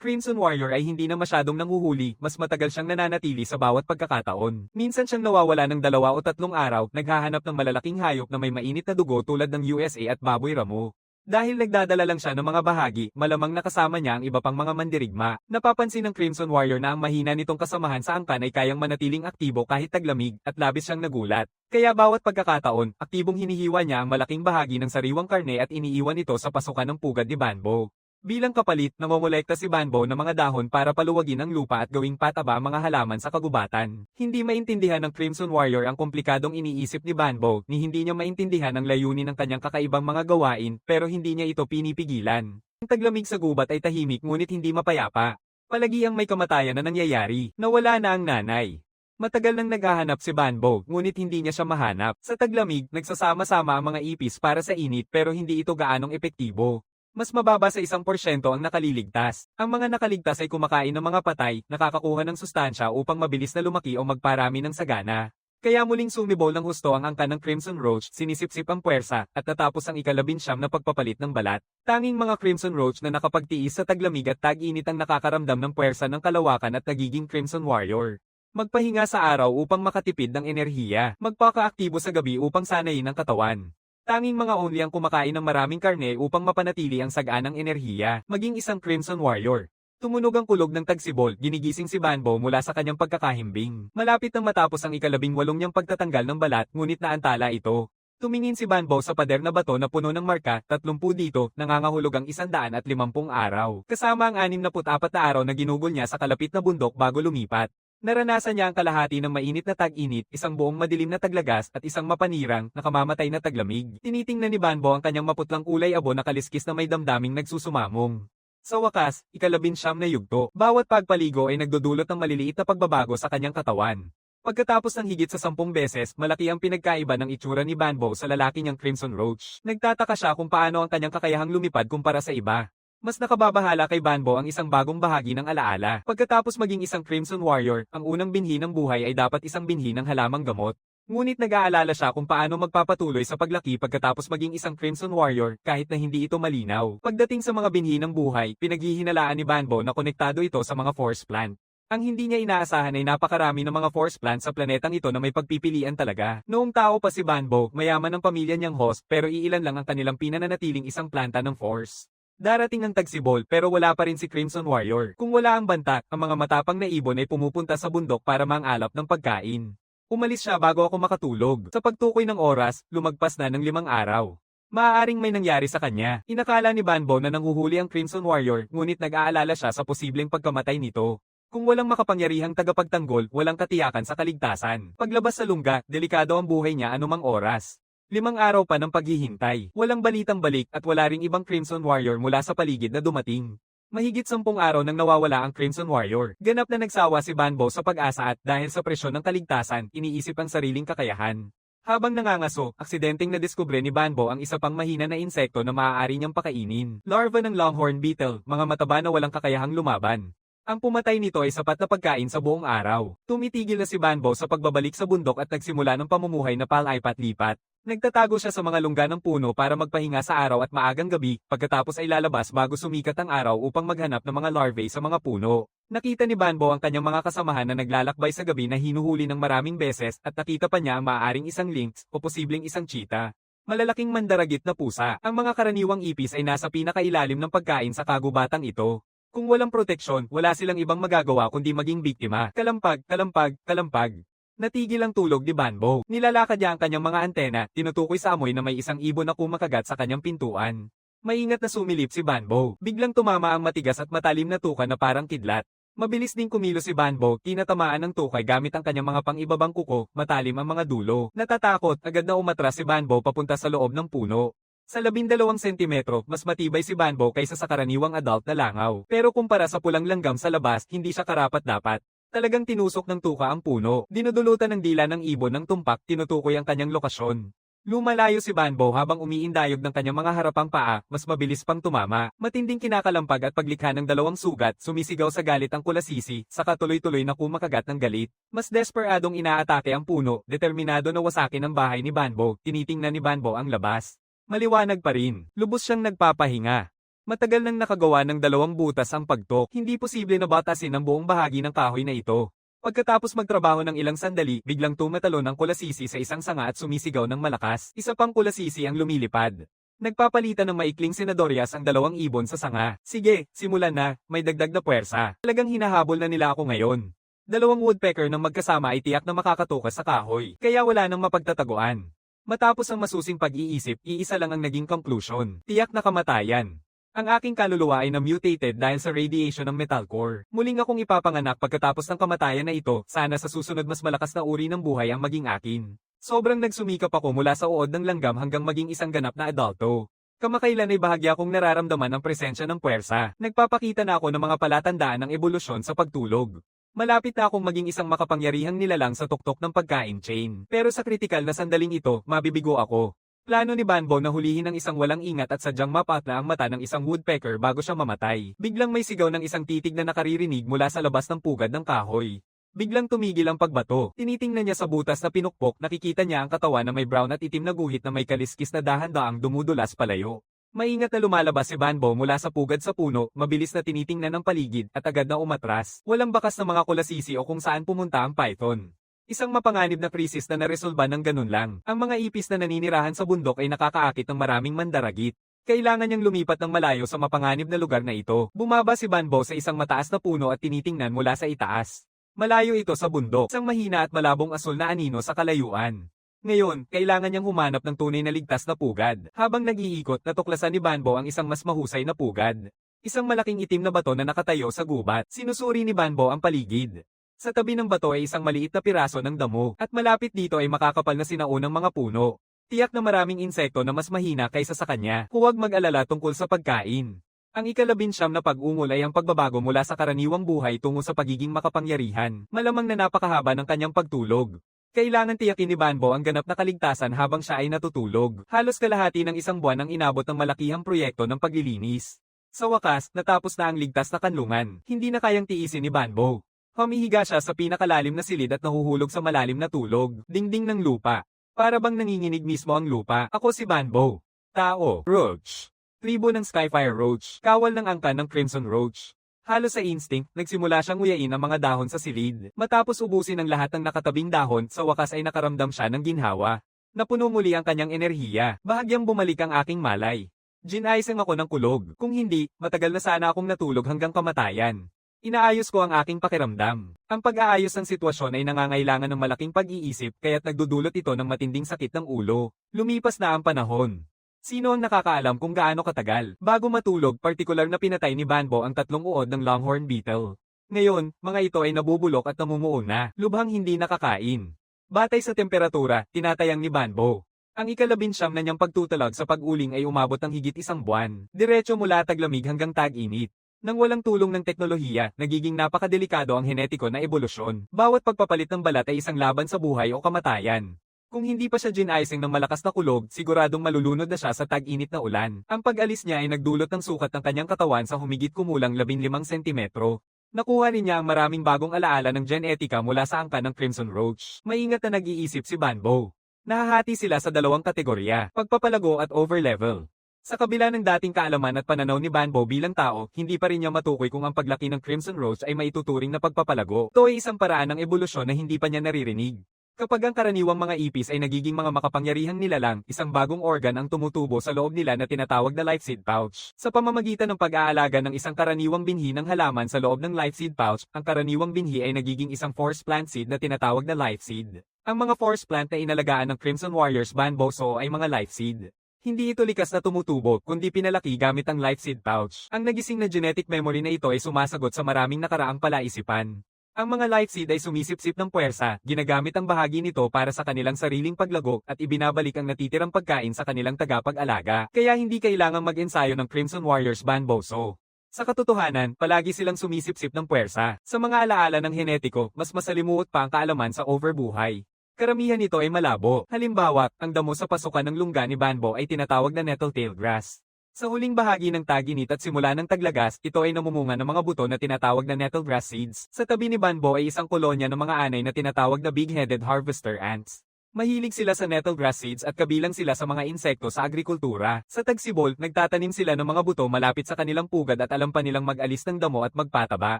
Crimson Warrior ay hindi na masyadong nanghuhuli, mas matagal siyang nananatili sa bawat pagkakataon. Minsan siyang nawawala ng 2 o 3 araw, naghahanap ng malalaking hayop na may mainit na dugo tulad ng USA at baboy ramo. Dahil nagdadala lang siya ng mga bahagi, malamang nakasama niya ang iba pang mga mandirigma. Napapansin ng Crimson Warrior na ang mahina nitong kasamahan sa angkan ay kayang manatiling aktibo kahit taglamig, at labis siyang nagulat. Kaya bawat pagkakataon, aktibong hinihiwa niya ang malaking bahagi ng sariwang karne at iniiwan ito sa pasukan ng pugad ni Banbo. Bilang kapalit, namomolekta si Banbo ng mga dahon para paluwagin ang lupa at gawing pataba ang mga halaman sa kagubatan. Hindi maintindihan ng Crimson Warrior ang komplikadong iniisip ni Banbo, ni hindi niya maintindihan ang layunin ng kanyang kakaibang mga gawain, pero hindi niya ito pinipigilan. Ang taglamig sa gubat ay tahimik ngunit hindi mapayapa. Palagi ang may kamatayan na nangyayari. Nawala na ang nanay. Matagal nang naghahanap si Banbo, ngunit hindi niya siya mahanap. Sa taglamig, nagsasama-sama ang mga ipis para sa init pero hindi ito gaanong epektibo. Mas mababa sa 1% ang nakaliligtas. Ang mga nakaligtas ay kumakain ng mga patay, nakakakuha ng sustansya upang mabilis na lumaki o magparami ng sagana. Kaya muling sumibol ng husto ang angkan ng Crimson Roach, sinisip-sip ang puwersa, at natapos ang ika-19 na pagpapalit ng balat. Tanging mga Crimson Roach na nakapagtiis sa taglamig at tag-init ang nakakaramdam ng puwersa ng kalawakan at nagiging Crimson Warrior. Magpahinga sa araw upang makatipid ng enerhiya. Magpakaaktibo sa gabi upang sanayin ang katawan. Tanging mga only ang kumakain ng maraming karne upang mapanatili ang saganang enerhiya, maging isang Crimson Warrior. Tumunog ang kulog ng tagsibol, ginigising si Banbo mula sa kanyang pagkakahimbing. Malapit nang matapos ang ika-18 niyang pagtatanggal ng balat, ngunit naantala ito. Tumingin si Banbo sa pader na bato na puno ng marka, 30 dito, nangangahulog ang 150 araw. Kasama ang 64 na araw na ginugol niya sa kalapit na bundok bago lumipat. Naranasan niya ang kalahati ng mainit na tag-init, isang buong madilim na taglagas at isang mapanirang, nakamamatay na taglamig. Tinitingnan ni Banbo ang kanyang maputlang kulay abo na kaliskis na may damdaming nagsusumamong. Sa wakas, ika-19 na yugto. Bawat pagpaligo ay nagdudulot ng maliliit na pagbabago sa kanyang katawan. Pagkatapos ng higit sa 10 beses, malaki ang pinagkaiba ng itsura ni Banbo sa lalaki niyang Crimson Roach. Nagtataka siya kung paano ang kanyang kakayahang lumipad kumpara sa iba. Mas nakababahala kay Banbo ang isang bagong bahagi ng alaala. Pagkatapos maging isang Crimson Warrior, ang unang binhi ng buhay ay dapat isang binhi ng halamang gamot. Ngunit nag-aalala siya kung paano magpapatuloy sa paglaki pagkatapos maging isang Crimson Warrior kahit na hindi ito malinaw. Pagdating sa mga binhi ng buhay, pinaghihinalaan ni Banbo na konektado ito sa mga force plant. Ang hindi niya inaasahan ay napakarami ng mga force plant sa planetang ito na may pagpipilian talaga. Noong tao pa si Banbo, mayaman ang pamilya niyang host pero iilan lang ang kanilang pinananatiling isang planta ng force. Darating ang tagsibol pero wala pa rin si Crimson Warrior. Kung wala ang banta, ang mga matapang na ibon ay pumupunta sa bundok para mangalap ng pagkain. Umalis siya bago ako makatulog. Sa pagtukoy ng oras, lumagpas na ng 5 araw. Maaaring may nangyari sa kanya. Inakala ni Banbo na nanghuhuli ang Crimson Warrior, ngunit nag-aalala siya sa posibleng pagkamatay nito. Kung walang makapangyarihang tagapagtanggol, walang katiyakan sa kaligtasan. Paglabas sa lungga, delikado ang buhay niya anumang oras. 5 araw pa ng paghihintay. Walang balitang balik at wala ring ibang Crimson Warrior mula sa paligid na dumating. Mahigit 10 araw nang nawawala ang Crimson Warrior. Ganap na nagsawa si Banbo sa pag-asa at dahil sa presyon ng kaligtasan, iniisip ang sariling kakayahan. Habang nangangaso, aksidenteng nadiskubre ni Banbo ang isa pang mahina na insekto na maaari niyang pakainin. Larva ng Longhorn Beetle, mga mataba na walang kakayahang lumaban. Ang pumatay nito ay sapat na pagkain sa buong araw. Tumitigil na si Banbo sa pagbabalik sa bundok at nagsimula ng pamumuhay na palipat-lipat. Nagtatago siya sa mga lungga ng puno para magpahinga sa araw at maagang gabi, pagkatapos ay lalabas bago sumikat ang araw upang maghanap ng mga larvae sa mga puno. Nakita ni Banbo ang kanyang mga kasamahan na naglalakbay sa gabi na hinuhuli ng maraming beses at nakita pa niya ang maaaring isang lynx o posibleng isang cheetah. Malalaking mandaragit na pusa, ang mga karaniwang ipis ay nasa pinakailalim ng pagkain sa kagubatang ito. Kung walang proteksyon, wala silang ibang magagawa kundi maging biktima. Kalampag, kalampag, kalampag. Natigil ang tulog ni Banbo. Nilalakad niya ang kanyang mga antena, tinutukoy sa amoy na may isang ibon na kumakagat sa kanyang pintuan. Maingat na sumilip si Banbo. Biglang tumama ang matigas at matalim na tuka na parang kidlat. Mabilis ding kumilos si Banbo, tinatamaan ng tukay gamit ang kanyang mga pang-ibabang kuko, matalim ang mga dulo. Natatakot, agad na umatras si Banbo papunta sa loob ng puno. Sa 12 sentimetro, mas matibay si Banbo kaysa sa karaniwang adult na langaw. Pero kumpara sa pulang langgam sa labas, hindi siya karapat-dapat. Talagang tinusok ng tuka ang puno. Dinudulutan ng dila ng ibon ng tumpak, tinutukoy ang kanyang lokasyon. Lumalayo si Banbo habang umiindayog ng kanyang mga harapang paa, mas mabilis pang tumama. Matinding kinakalampag at paglikha ng dalawang sugat, sumisigaw sa galit ang kulasisi, saka tuloy-tuloy na kumakagat ng galit. Mas desperadong inaatake ang puno, determinado na wasakin ang bahay ni Banbo. Tinitingnan ni Banbo ang labas. Maliwanag pa rin. Lubos siyang nagpapahinga. Matagal nang nakagawa ng dalawang butas ang pagtok, hindi posible na batasin ang buong bahagi ng kahoy na ito. Pagkatapos magtrabaho ng ilang sandali, biglang tumatalon ang kulasisi sa isang sanga at sumisigaw ng malakas. Isa pang kulasisi ang lumilipad. Nagpapalitan ng maikling senadoryas ang dalawang ibon sa sanga. Sige, simulan na, may dagdag na puwersa. Talagang hinahabol na nila ako ngayon. Dalawang woodpecker ng magkasama ay tiyak na makakatukas sa kahoy, kaya wala nang mapagtataguan. Matapos ang masusing pag-iisip, iisa lang ang naging conclusion. Tiyak na kamatayan. Ang aking kaluluwa ay na-mutated dahil sa radiation ng metal core. Muling akong ipapanganak pagkatapos ng kamatayan na ito, sana sa susunod mas malakas na uri ng buhay ang maging akin. Sobrang nagsumikap ako mula sa uod ng langgam hanggang maging isang ganap na adulto. Kamakailan ay bahagya kong nararamdaman ang presensya ng puwersa. Nagpapakita na ako ng mga palatandaan ng ebolusyon sa pagtulog. Malapit na akong maging isang makapangyarihang nilalang sa tuktok ng pagkain chain. Pero sa kritikal na sandaling ito, mabibigo ako. Plano ni Banbo na hulihin ang isang walang ingat at sadyang mapatna ang mata ng isang woodpecker bago siya mamatay. Biglang may sigaw ng isang titig na nakaririnig mula sa labas ng pugad ng kahoy. Biglang tumigil ang pagbato. Tinitingnan niya sa butas na pinukpok, nakikita niya ang katawan na may brown at itim na guhit na may kaliskis na dahan-daang dumudulas palayo. Maingat na lumalabas si Banbo mula sa pugad sa puno, mabilis na tinitingnan ang paligid at agad na umatras. Walang bakas na mga kulasisi o kung saan pumunta ang python. Isang mapanganib na krisis na naresolba ng ganun lang. Ang mga ipis na naninirahan sa bundok ay nakakaakit ng maraming mandaragit. Kailangan niyang lumipat ng malayo sa mapanganib na lugar na ito. Bumaba si Banbo sa isang mataas na puno at tinitingnan mula sa itaas. Malayo ito sa bundok, isang mahina at malabong asul na anino sa kalayuan. Ngayon, kailangan niyang humanap ng tunay na ligtas na pugad. Habang nag-iikot, natuklasan ni Banbo ang isang mas mahusay na pugad. Isang malaking itim na bato na nakatayo sa gubat. Sinusuri ni Banbo ang paligid. Sa tabi ng bato ay isang maliit na piraso ng damo, at malapit dito ay makakapal na sinaunang mga puno. Tiyak na maraming insekto na mas mahina kaysa sa kanya. Huwag mag-alala tungkol sa pagkain. Ang ika-19 na pag-ungol ay ang pagbabago mula sa karaniwang buhay tungo sa pagiging makapangyarihan. Malamang na napakahaba ng kanyang pagtulog. Kailangan tiyakin ni Banbo ang ganap na kaligtasan habang siya ay natutulog. Halos kalahati ng isang buwan ang inabot ng malakihang proyekto ng paglilinis. Sa wakas, natapos na ang ligtas na kanlungan. Hindi na kayang tiisin ni Banbo. Humihiga siya sa pinakalalim na silid at nahuhulog sa malalim na tulog, dingding ng lupa. Para bang nanginginig mismo ang lupa. Ako si Banbo. Tao. Roach. Tribo ng Skyfire Roach. Kawal ng angkan ng Crimson Roach. Halos sa instinct, nagsimula siyang nguyain ang mga dahon sa silid. Matapos ubusin ang lahat ng nakatabing dahon, sa wakas ay nakaramdam siya ng ginhawa. Napuno muli ang kanyang enerhiya. Bahagyang bumalik ang aking malay. Ginaisang ako ng kulog. Kung hindi, matagal na sana akong natulog hanggang kamatayan. Inaayos ko ang aking pakiramdam. Ang pag-aayos ng sitwasyon ay nangangailangan ng malaking pag-iisip kaya't nagdudulot ito ng matinding sakit ng ulo. Lumipas na ang panahon. Sino ang nakakaalam kung gaano katagal? Bago matulog, partikular na pinatay ni Banbo ang 3 uod ng longhorn beetle. Ngayon, mga ito ay nabubulok at namumuo na, lubhang hindi nakakain. Batay sa temperatura, tinatayang ni Banbo. Ang ika-19 na niyang pagtutulag sa pag-uling ay umabot ng higit 1 buwan, diretso mula taglamig hanggang tag-init. Nang walang tulong ng teknolohiya, nagiging napakadelikado ang henetiko na ebolusyon. Bawat pagpapalit ng balat ay isang laban sa buhay o kamatayan. Kung hindi pa siya gin-icing ng malakas na kulog, siguradong malulunod na siya sa tag-init na ulan. Ang pag-alis niya ay nagdulot ng sukat ng kanyang katawan sa humigit kumulang 15 sentimetro. Nakuha rin niya ang maraming bagong alaala ng genetika mula sa angkan ng Crimson Roach. Maingat na nag-iisip si Banbo. Nahahati sila sa 2 kategorya, pagpapalago at overlevel. Sa kabila ng dating kaalaman at pananaw ni Banbo bilang tao, hindi pa rin niya matukoy kung ang paglaki ng Crimson Roach ay maituturing na pagpapalago. Ito ay isang paraan ng ebolusyon na hindi pa niya naririnig. Kapag ang karaniwang mga ipis ay nagiging mga makapangyarihang nilalang, isang bagong organ ang tumutubo sa loob nila na tinatawag na life seed pouch. Sa pamamagitan ng pag-aalaga ng isang karaniwang binhi ng halaman sa loob ng life seed pouch, ang karaniwang binhi ay nagiging isang force plant seed na tinatawag na life seed. Ang mga force plant na inalagaan ng Crimson Warriors Banbo So ay mga life seed. Hindi ito likas na tumutubo, kundi pinalaki gamit ang life seed pouch. Ang nagising na genetic memory na ito ay sumasagot sa maraming nakaraang palaisipan. Ang mga life seed ay sumisipsip ng puwersa, ginagamit ang bahagi nito para sa kanilang sariling paglago at ibinabalik ang natitirang pagkain sa kanilang tagapag-alaga. Kaya hindi kailangang mag-ensayo ng Crimson Warriors Banbo So. Sa katotohanan, palagi silang sumisipsip ng puwersa. Sa mga alaala ng henetiko, mas masalimuot pa ang kaalaman sa overbuhay. Karamihan nito ay malabo. Halimbawa, ang damo sa pasukan ng lungga ni Banbo ay tinatawag na nettle-tail grass. Sa huling bahagi ng taginit at simula ng taglagas, ito ay namumunga ng mga buto na tinatawag na nettle grass seeds. Sa tabi ni Banbo ay isang kolonya ng mga anay na tinatawag na big-headed harvester ants. Mahilig sila sa nettle grass seeds at kabilang sila sa mga insekto sa agrikultura. Sa Tagsibol, nagtatanim sila ng mga buto malapit sa kanilang pugad at alam pa nilang mag-alis ng damo at magpataba.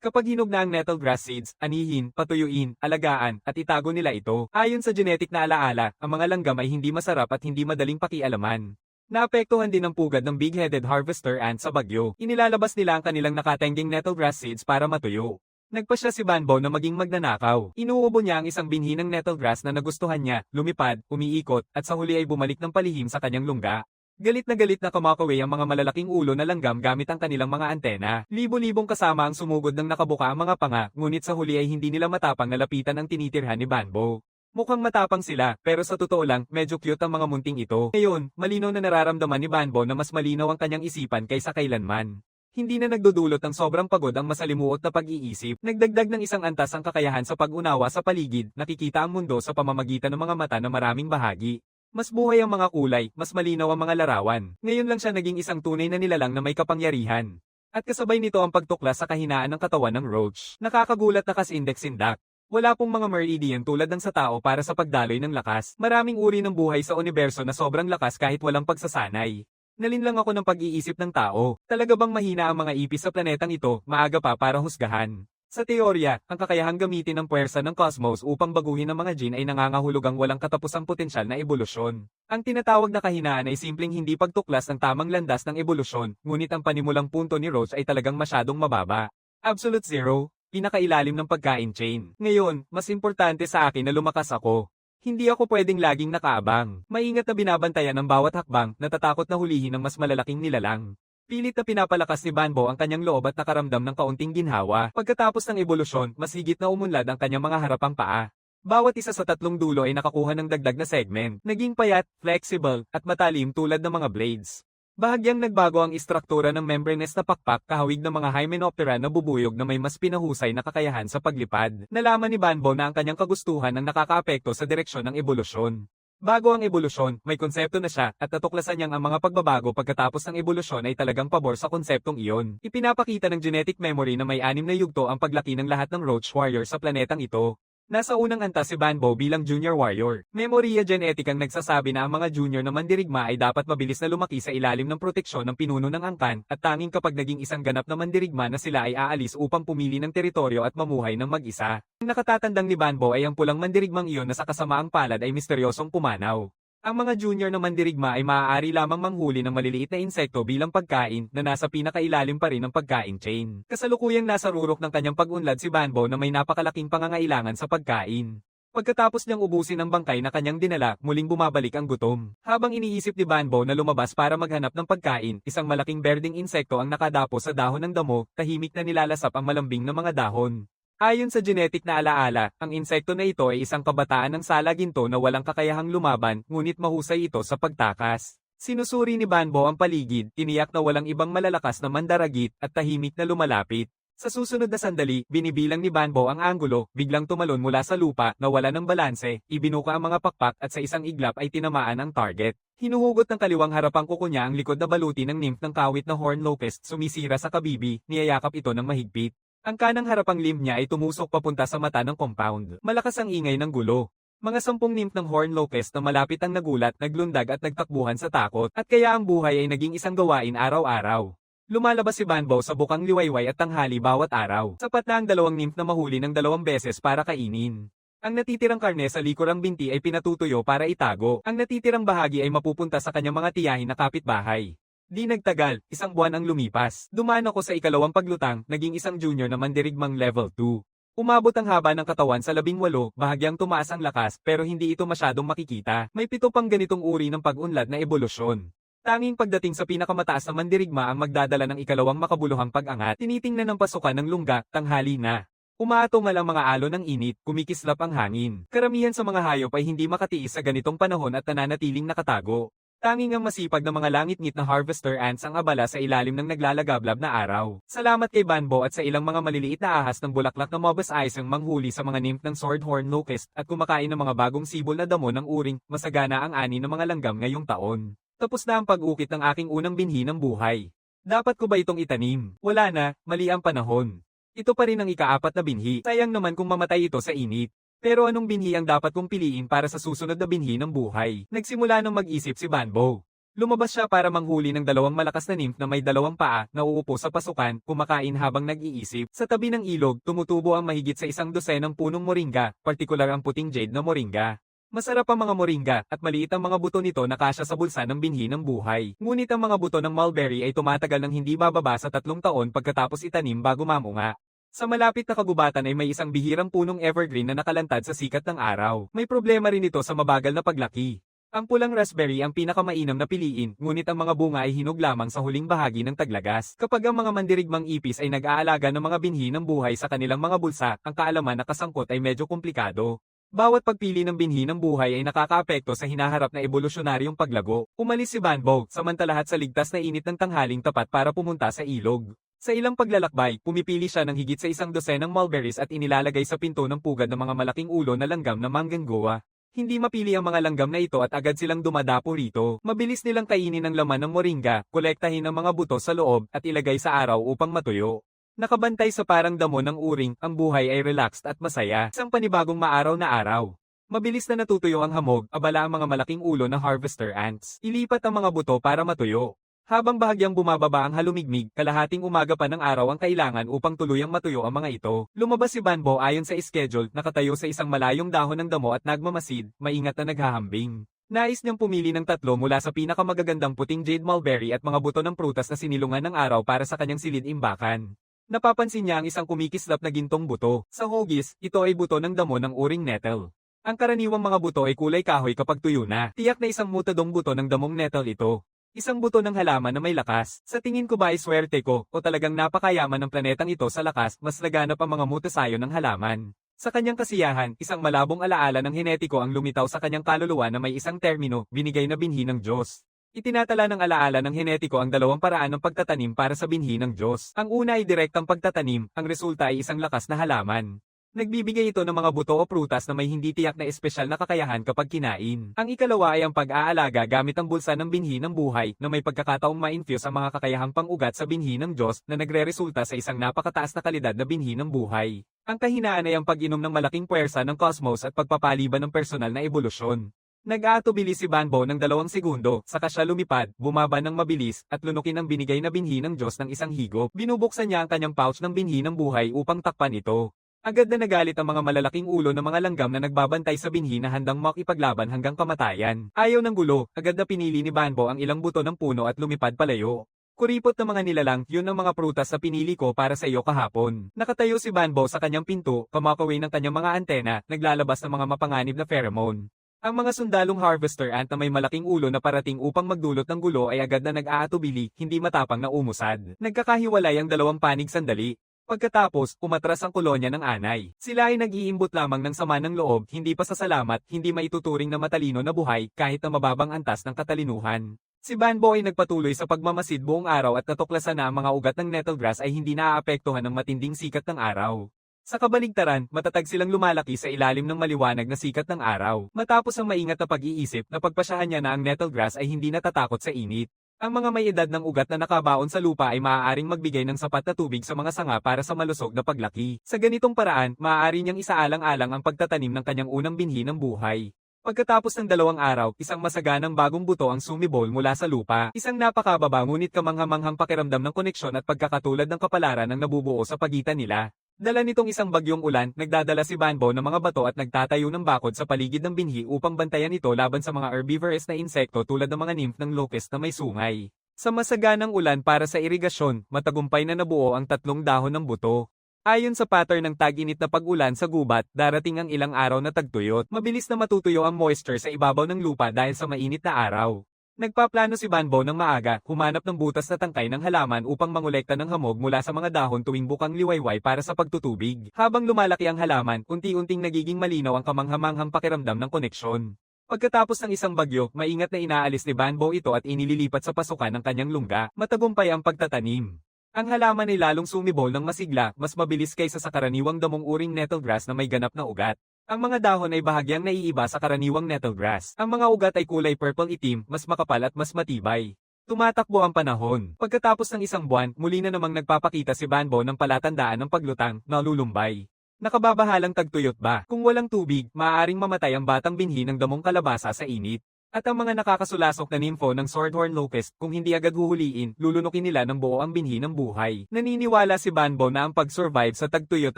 Kapag hinog na ang nettle grass seeds, anihin, patuyuin, alagaan, at itago nila ito. Ayon sa genetic na alaala, ang mga langgam ay hindi masarap at hindi madaling pakialaman. Naapektuhan din ang pugad ng big-headed harvester ant sa bagyo. Inilalabas nila ang kanilang nakatengging nettle grass seeds para matuyo. Nagpasya si Banbo na maging magnanakaw. Inuubo niya ang isang binhi ng nettle grass na nagustuhan niya, lumipad, umiikot, at sa huli ay bumalik ng palihim sa kanyang lungga. Galit na kumakaway ang mga malalaking ulo na langgam gamit ang kanilang mga antena. Libo-libong kasama ang sumugod ng nakabuka ang mga panga, ngunit sa huli ay hindi nila matapang na lapitan ang tinitirhan ni Banbo. Mukhang matapang sila, pero sa totoo lang, medyo cute ang mga munting ito. Ngayon, malinaw na nararamdaman ni Banbo na mas malinaw ang kanyang isipan kaysa kailanman. Hindi na nagdudulot ng sobrang pagod ang masalimuot na pag-iisip, nagdagdag ng isang antas ang kakayahan sa pag-unawa sa paligid, nakikita ang mundo sa pamamagitan ng mga mata na maraming bahagi. Mas buhay ang mga kulay, mas malinaw ang mga larawan. Ngayon lang siya naging isang tunay na nilalang na may kapangyarihan. At kasabay nito ang pagtuklas sa kahinaan ng katawan ng roach. Nakakagulat na kas-index-sindak. Wala pong mga meridian tulad ng sa tao para sa pagdaloy ng lakas. Maraming uri ng buhay sa universo na sobrang lakas kahit walang pagsasanay. Nalinlang ako ng pag-iisip ng tao. Talaga bang mahina ang mga ipis sa planetang ito, maaga pa para husgahan? Sa teorya, ang kakayahang gamitin ng puwersa ng cosmos upang baguhin ang mga gene ay nangangahulugang walang katapusang potensyal na ebolusyon. Ang tinatawag na kahinaan ay simpleng hindi pagtuklas ng tamang landas ng ebolusyon, ngunit ang panimulang punto ni Roach ay talagang masyadong mababa. Absolute zero, pinakailalim ng pagkain chain. Ngayon, mas importante sa akin na lumakas ako. Hindi ako pwedeng laging nakaabang. Maingat na binabantayan ang bawat hakbang, natatakot na hulihin ng mas malalaking nilalang. Pilit na pinapalakas ni Banbo ang kanyang loob at nakaramdam ng kaunting ginhawa. Pagkatapos ng ebolusyon, mas higit na umunlad ang kanyang mga harapang paa. Bawat isa sa tatlong dulo ay nakakuha ng dagdag na segment, naging payat, flexible, at matalim tulad ng mga blades. Bahagyang nagbago ang istruktura ng membranous na pakpak kahawig ng mga Hymenoptera na bubuyog na may mas pinahusay na kakayahan sa paglipad. Nalaman ni Banbo na ang kanyang kagustuhan ang nakakaapekto sa direksyon ng ebolusyon. Bago ang ebolusyon, may konsepto na siya at natuklasan niyang ang mga pagbabago pagkatapos ng ebolusyon ay talagang pabor sa konseptong iyon. Ipinapakita ng genetic memory na may 6 na yugto ang paglaki ng lahat ng Roach Warrior sa planetang ito. Nasa unang antas si Banbo bilang Junior Warrior. Memorya genetic ang nagsasabi na ang mga junior na mandirigma ay dapat mabilis na lumaki sa ilalim ng proteksyon ng pinuno ng angkan at tanging kapag naging isang ganap na mandirigma na sila ay aalis upang pumili ng teritoryo at mamuhay ng mag-isa. Ang nakatatandang ni Banbo ay ang pulang mandirigmang iyon na sa kasamaang palad ay misteryosong pumanaw. Ang mga junior na mandirigma ay maaari lamang manghuli ng maliliit na insekto bilang pagkain na nasa pinakailalim pa rin ng pagkain chain. Kasalukuyang nasa rurok ng kanyang pag-unlad si Banbo na may napakalaking pangangailangan sa pagkain. Pagkatapos niyang ubusin ang bangkay na kanyang dinala, muling bumabalik ang gutom. Habang iniisip ni Banbo na lumabas para maghanap ng pagkain, isang malaking berdeng insekto ang nakadapo sa dahon ng damo, tahimik na nilalasap ang malambing na mga dahon. Ayon sa genetic na alaala, ang insekto na ito ay isang kabataan ng salaginto na walang kakayahang lumaban, ngunit mahusay ito sa pagtakas. Sinusuri ni Banbo ang paligid, tiniyak na walang ibang malalakas na mandaragit, at tahimik na lumalapit. Sa susunod na sandali, binibilang ni Banbo ang anggulo, biglang tumalon mula sa lupa, nawala ng balanse, ibinuka ang mga pakpak at sa isang iglap ay tinamaan ang target. Hinuhugot ng kaliwang harapang kuko niya ang likod na baluti ng nymph ng kawit na horn locust, sumisira sa kabibi, niyayakap ito ng mahigpit. Ang kanang harapang limb niya ay tumusok papunta sa mata ng compound. Malakas ang ingay ng gulo. Mga 10 nymph ng horn locust na malapit ang nagulat, naglundag at nagtakbuhan sa takot, at kaya ang buhay ay naging isang gawain araw-araw. Lumalabas si Banbo sa bukang liwayway at tanghali bawat araw. Sapat na ang 2 nymph na mahuli ng 2 beses para kainin. Ang natitirang karne sa likurang binti ay pinatutuyo para itago. Ang natitirang bahagi ay mapupunta sa kanyang mga tiyahin na kapitbahay. Di nagtagal, 1 buwan ang lumipas. Dumaan ako sa ikalawang paglutang, naging isang junior na mandirigmang level 2. Umabot ang haba ng katawan sa 18, bahagyang tumaas ang lakas pero hindi ito masyadong makikita. May 7 pang ganitong uri ng pag-unlad na ebolusyon. Tanging pagdating sa pinakamataas na mandirigma ang magdadala ng ikalawang makabuluhang pag-angat. Tinitingnan ng pasukan ng lungga, tanghali na. Umaatongal ang mga alon ng init, kumikislap ang hangin. Karamihan sa mga hayop ay hindi makatiis sa ganitong panahon at nananatiling nakatago. Tanging ang masipag na mga langit-ngit na harvester ants ang abala sa ilalim ng naglalagablab na araw. Salamat kay Banbo at sa ilang mga maliliit na ahas ng bulaklak na Mobus Ice ang manghuli sa mga nymph ng Swordhorn Locust at kumakain ng mga bagong sibol na damo ng uring, masagana ang ani ng mga langgam ngayong taon. Tapos na ang pag-ukit ng aking unang binhi ng buhay. Dapat ko ba itong itanim? Wala na, mali ang panahon. Ito pa rin ang ika-4 na binhi. Sayang naman kung mamatay ito sa init. Pero anong binhi ang dapat kong piliin para sa susunod na binhi ng buhay? Nagsimula nang mag-isip si Banbo. Lumabas siya para manghuli ng 2 malakas na nymph na may 2 paa na uupo sa pasukan, kumakain habang nag-iisip. Sa tabi ng ilog, tumutubo ang mahigit sa 100 punong moringa, partikular ang puting jade na moringa. Masarap ang mga moringa, at maliit ang mga buto nito na kasya sa bulsa ng binhi ng buhay. Ngunit ang mga buto ng mulberry ay tumatagal ng hindi bababa sa 3 taon pagkatapos itanim bago mamunga. Sa malapit na kagubatan ay may isang bihirang punong evergreen na nakalantad sa sikat ng araw. May problema rin ito sa mabagal na paglaki. Ang pulang raspberry ang pinakamainam na piliin, ngunit ang mga bunga ay hinog lamang sa huling bahagi ng taglagas. Kapag ang mga mandirigmang ipis ay nag-aalaga ng mga binhi ng buhay sa kanilang mga bulsa, ang kaalaman na kasangkot ay medyo komplikado. Bawat pagpili ng binhi ng buhay ay nakakaapekto sa hinaharap na evolusyonaryong paglago. Umalis si Banbo, samantalahat sa ligtas na init ng tanghaling tapat para pumunta sa ilog. Sa ilang paglalakbay, pumipili siya ng higit sa 100 ng mulberries at inilalagay sa pinto ng pugad ng mga malaking ulo na langgam na manggangoa. Hindi mapili ang mga langgam na ito at agad silang dumadapo rito. Mabilis nilang kainin ang laman ng moringa, kolektahin ang mga buto sa loob at ilagay sa araw upang matuyo. Nakabantay sa parang damo ng uring, ang buhay ay relaxed at masaya. Isang panibagong maaraw na araw. Mabilis na natutuyo ang hamog, abala ang mga malaking ulo ng harvester ants. Ilipat ang mga buto para matuyo. Habang bahagyang bumababa ang halumigmig, kalahating umaga pa ng araw ang kailangan upang tuluyang matuyo ang mga ito. Lumabas si Banbo ayon sa schedule, nakatayo sa isang malayong dahon ng damo at nagmamasid, maingat na naghahambing. Nais niyang pumili ng 3 mula sa pinakamagagandang puting jade mulberry at mga buto ng prutas na sinilungan ng araw para sa kanyang silid-imbakan. Napapansin niya ang isang kumikislap na gintong buto. Sa hugis, ito ay buto ng damo ng uring nettle. Ang karaniwang mga buto ay kulay kahoy kapag tuyo na. Tiyak na isang mutadong buto ng damong nettle ito. Isang buto ng halaman na may lakas. Sa tingin ko ba ay swerte ko, o talagang napakayaman ng planetang ito sa lakas, mas laganap ang mga mutasayo ng halaman. Sa kanyang kasiyahan, isang malabong alaala ng henetiko ang lumitaw sa kanyang kaluluwa na may isang termino, binigay na binhi ng Diyos. Itinatala ng alaala ng henetiko ang 2 paraan ng pagtatanim para sa binhi ng Diyos. Ang una ay direktang pagtatanim, ang resulta ay isang lakas na halaman. Nagbibigay ito ng mga buto o prutas na may hindi tiyak na espesyal na kakayahan kapag kinain. Ang ikalawa ay ang pag-aalaga gamit ang bulsa ng binhi ng buhay na may pagkakataong ma-infuse ang mga kakayahang pang-ugat sa binhi ng Diyos na nagre-resulta sa isang napakataas na kalidad na binhi ng buhay. Ang kahinaan ay ang pag-inom ng malaking puwersa ng cosmos at pagpapaliban ng personal na ebolusyon. Nag-aatubili si Banbo ng 2 segundo, saka siya lumipad, bumaba ng mabilis, at lunukin ang binigay na binhi ng Diyos ng isang higop. Binubuksan niya ang kanyang pouch ng binhi ng buhay upang takpan ito. Agad na nagalit ang mga malalaking ulo ng mga langgam na nagbabantay sa binhi na handang makipaglaban hanggang kamatayan. Ayaw ng gulo, agad na pinili ni Banbo ang ilang buto ng puno at lumipad palayo. Kuripot na mga nilalang, yun ang mga prutas na pinili ko para sa iyo kahapon. Nakatayo si Banbo sa kanyang pinto, kamakaway ng kanyang mga antena, naglalabas ng mga mapanganib na pheromone. Ang mga sundalong harvester ant na may malaking ulo na parating upang magdulot ng gulo ay agad na nag-aatubili, hindi matapang na umusad. Nagkakahiwalay ang 2 panig sandali. Pagkatapos, umatras ang kolonya ng anay. Sila ay nag-iimbot lamang ng sama ng loob, hindi pa sa salamat, hindi maituturing na matalino na buhay, kahit na mababang antas ng katalinuhan. Si Banbo ay nagpatuloy sa pagmamasid buong araw at natuklasan na ang mga ugat ng nettlegrass ay hindi naaapektuhan ng matinding sikat ng araw. Sa kabaligtaran, matatag silang lumalaki sa ilalim ng maliwanag na sikat ng araw. Matapos ang maingat na pag-iisip, napagpasyahan niya na ang nettlegrass ay hindi natatakot sa init. Ang mga may edad ng ugat na nakabaon sa lupa ay maaaring magbigay ng sapat na tubig sa mga sanga para sa malusog na paglaki. Sa ganitong paraan, maaari niyang isaalang-alang ang pagtatanim ng kanyang unang binhi ng buhay. Pagkatapos ng 2 araw, isang masaganang bagong buto ang sumibol mula sa lupa. Isang napakababa ngunit kamangha-manghang pakiramdam ng koneksyon at pagkakatulad ng kapalaran ang nabubuo sa pagitan nila. Dala nitong isang bagyong ulan, nagdadala si Banbo ng mga bato at nagtatayo ng bakod sa paligid ng binhi upang bantayan ito laban sa mga herbivorous na insekto tulad ng mga nymph ng locust na may sungay. Sa masaganang ulan para sa irigasyon, matagumpay na nabuo ang 3 dahon ng buto. Ayon sa pattern ng tag-init na pag-ulan sa gubat, darating ang ilang araw na tagtuyot. Mabilis na matutuyo ang moisture sa ibabaw ng lupa dahil sa mainit na araw. Nagpaplano si Banbo ng maaga, humanap ng butas na tangkay ng halaman upang mangolekta ng hamog mula sa mga dahon tuwing bukang liwayway para sa pagtutubig. Habang lumalaki ang halaman, unti-unting nagiging malinaw ang kamanghamanghang pakiramdam ng koneksyon. Pagkatapos ng isang bagyo, maingat na inaalis ni Banbo ito at inililipat sa pasukan ng kanyang lungga, matagumpay ang pagtatanim. Ang halaman ay lalong sumibol ng masigla, mas mabilis kaysa sa karaniwang damong uring nettlegrass na may ganap na ugat. Ang mga dahon ay bahagyang naiiba sa karaniwang nettlegrass. Ang mga ugat ay kulay purple-itim, mas makapal at mas matibay. Tumatakbo ang panahon. Pagkatapos ng isang buwan, muli na namang nagpapakita si Banbo ng palatandaan ng paglutang, nalulumbay. Nakababahalang tagtuyot ba? Kung walang tubig, maaaring mamatay ang batang binhi ng damong kalabasa sa init. At ang mga nakakasulasok na nimfo ng swordhorn locust, kung hindi agad huhuliin, lulunukin nila ng buo ang binhi ng buhay. Naniniwala si Banbo na ang pag-survive sa tagtuyot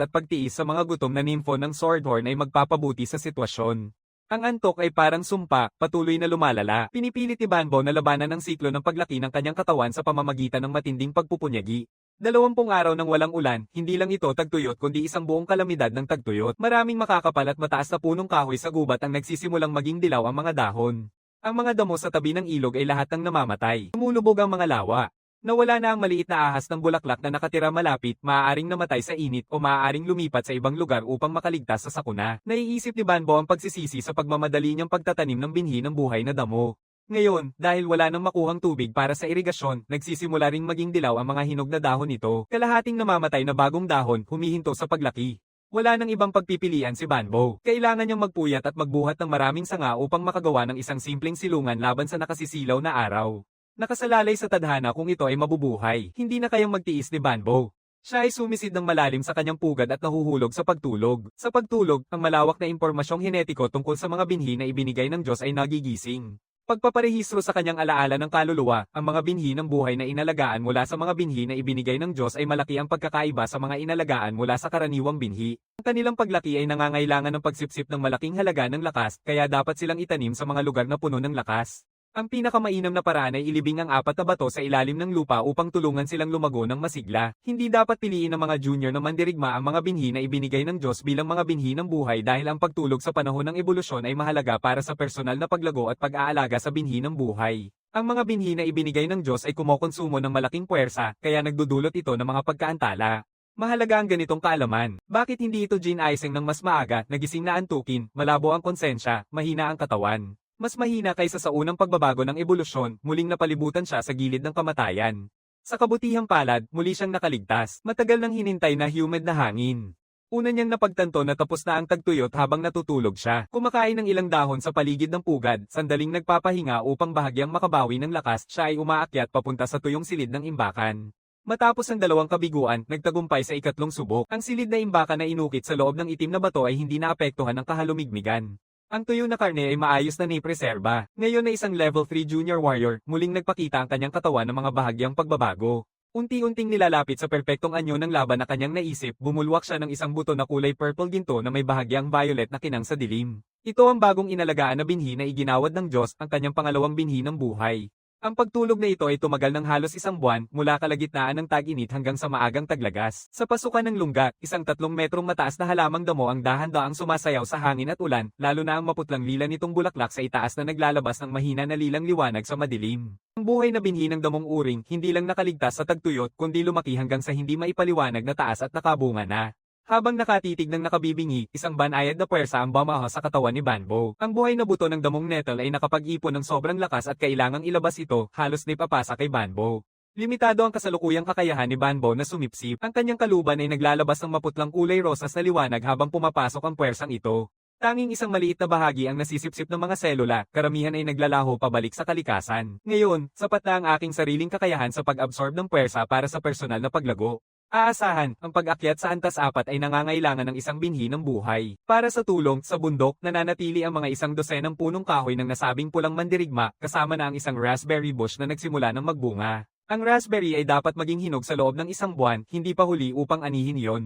at pagtiis sa mga gutom na nimfo ng swordhorn ay magpapabuti sa sitwasyon. Ang antok ay parang sumpa, patuloy na lumalala. Pinipilit ni Banbo na labanan ang siklo ng paglaki ng kanyang katawan sa pamamagitan ng matinding pagpupunyagi. 20 araw ng walang ulan, hindi lang ito tagtuyot kundi isang buong kalamidad ng tagtuyot. Maraming makakapal at mataas na punong kahoy sa gubat ang nagsisimulang maging dilaw ang mga dahon. Ang mga damo sa tabi ng ilog ay lahat ng namamatay. Lumulubog ang mga lawa. Nawala na ang maliit na ahas ng bulaklak na nakatira malapit, maaaring namatay sa init o maaaring lumipat sa ibang lugar upang makaligtas sa sakuna. Naiisip ni Banbo ang pagsisisi sa pagmamadali niyang pagtatanim ng binhi ng buhay na damo. Ngayon, dahil wala nang makuhang tubig para sa irigasyon, nagsisimula ring maging dilaw ang mga hinog na dahon nito. Kalahating namamatay na bagong dahon, humihinto sa paglaki. Wala nang ibang pagpipilian si Banbo. Kailangan niyang magpuyat at magbuhat ng maraming sanga upang makagawa ng isang simpleng silungan laban sa nakasisilaw na araw. Nakasalalay sa tadhana kung ito ay mabubuhay. Hindi na kayang magtiis ni Banbo. Siya ay sumisid ng malalim sa kanyang pugad at nahuhulog sa pagtulog. Sa pagtulog, ang malawak na impormasyong henetiko tungkol sa mga binhi na ibinigay ng Diyos ay nagigising. Pagpaparehistro sa kanyang alaala ng kaluluwa, ang mga binhi ng buhay na inalagaan mula sa mga binhi na ibinigay ng Diyos ay malaki ang pagkakaiba sa mga inalagaan mula sa karaniwang binhi. Ang kanilang paglaki ay nangangailangan ng pagsipsip ng malaking halaga ng lakas, kaya dapat silang itanim sa mga lugar na puno ng lakas. Ang pinakamainam na paraan ay ilibing ang 4 na bato sa ilalim ng lupa upang tulungan silang lumago ng masigla. Hindi dapat piliin ng mga junior na mandirigma ang mga binhi na ibinigay ng Diyos bilang mga binhi ng buhay dahil ang pagtulog sa panahon ng ebolusyon ay mahalaga para sa personal na paglago at pag-aalaga sa binhi ng buhay. Ang mga binhi na ibinigay ng Diyos ay kumokonsumo ng malaking puwersa, kaya nagdudulot ito ng mga pagkaantala. Mahalaga ang ganitong kaalaman. Bakit hindi ito ginising ng mas maaga, nagising na antukin, malabo ang konsensya, mahina ang katawan? Mas mahina kaysa sa unang pagbabago ng ebolusyon, muling napalibutan siya sa gilid ng kamatayan. Sa kabutihang palad, muli siyang nakaligtas. Matagal nang hinintay na humid na hangin. Una niyang napagtanto na tapos na ang tagtuyot habang natutulog siya. Kumakain ng ilang dahon sa paligid ng pugad, sandaling nagpapahinga upang bahagyang makabawi ng lakas, siya ay umaakyat papunta sa tuyong silid ng imbakan. Matapos ang 2 kabiguan, nagtagumpay sa 3 subok. Ang silid na imbakan na inukit sa loob ng itim na bato ay hindi naapektuhan ng kahalumigmigan. Ang tuyo na karne ay maayos na ni-preserba. Ngayon na isang level 3 junior warrior, muling nagpakita ang kanyang katawan ng mga bahagyang pagbabago. Unti-unting nilalapit sa perpektong anyo ng laban na kanyang naisip, bumulwak siya ng isang buto na kulay purple ginto na may bahagyang violet na kinang sa dilim. Ito ang bagong inalagaan na binhi na iginawad ng Diyos, ang kanyang pangalawang binhi ng buhay. Ang pagtulog na ito ay tumagal ng halos 1 buwan, mula kalagitnaan ng tag-init hanggang sa maagang taglagas. Sa pasukan ng lungga, isang 3 metrong mataas na halamang damo ang dahan-daang sumasayaw sa hangin at ulan, lalo na ang maputlang lila nitong bulaklak sa itaas na naglalabas ng mahina na lilang liwanag sa madilim. Ang buhay na binhi ng damong uring, hindi lang nakaligtas sa tagtuyot, kundi lumaki hanggang sa hindi maipaliwanag na taas at nakabunga na. Habang nakatitig ng nakabibingi, isang banayad na puwersa ang bumaha sa katawan ni Banbo. Ang buhay na buto ng damong nettle ay nakapag-ipon ng sobrang lakas at kailangang ilabas ito, halos nipapasa kay Banbo. Limitado ang kasalukuyang kakayahan ni Banbo na sumipsip. Ang kanyang kaluban ay naglalabas ng maputlang kulay rosas na liwanag habang pumapasok ang puwersang ito. Tanging isang maliit na bahagi ang nasisipsip ng mga selula, karamihan ay naglalaho pabalik sa kalikasan. Ngayon, sapat na ang aking sariling kakayahan sa pag-absorb ng puwersa para sa personal na paglago. Aasahan, ang pag-akyat sa antas 4 ay nangangailangan ng isang binhi ng buhay. Para sa tulong, sa bundok, nananatili ang mga 100 punong kahoy ng nasabing pulang mandirigma, kasama na ang isang raspberry bush na nagsimula ng magbunga. Ang raspberry ay dapat maging hinog sa loob ng 1 buwan, hindi pa huli upang anihin yon.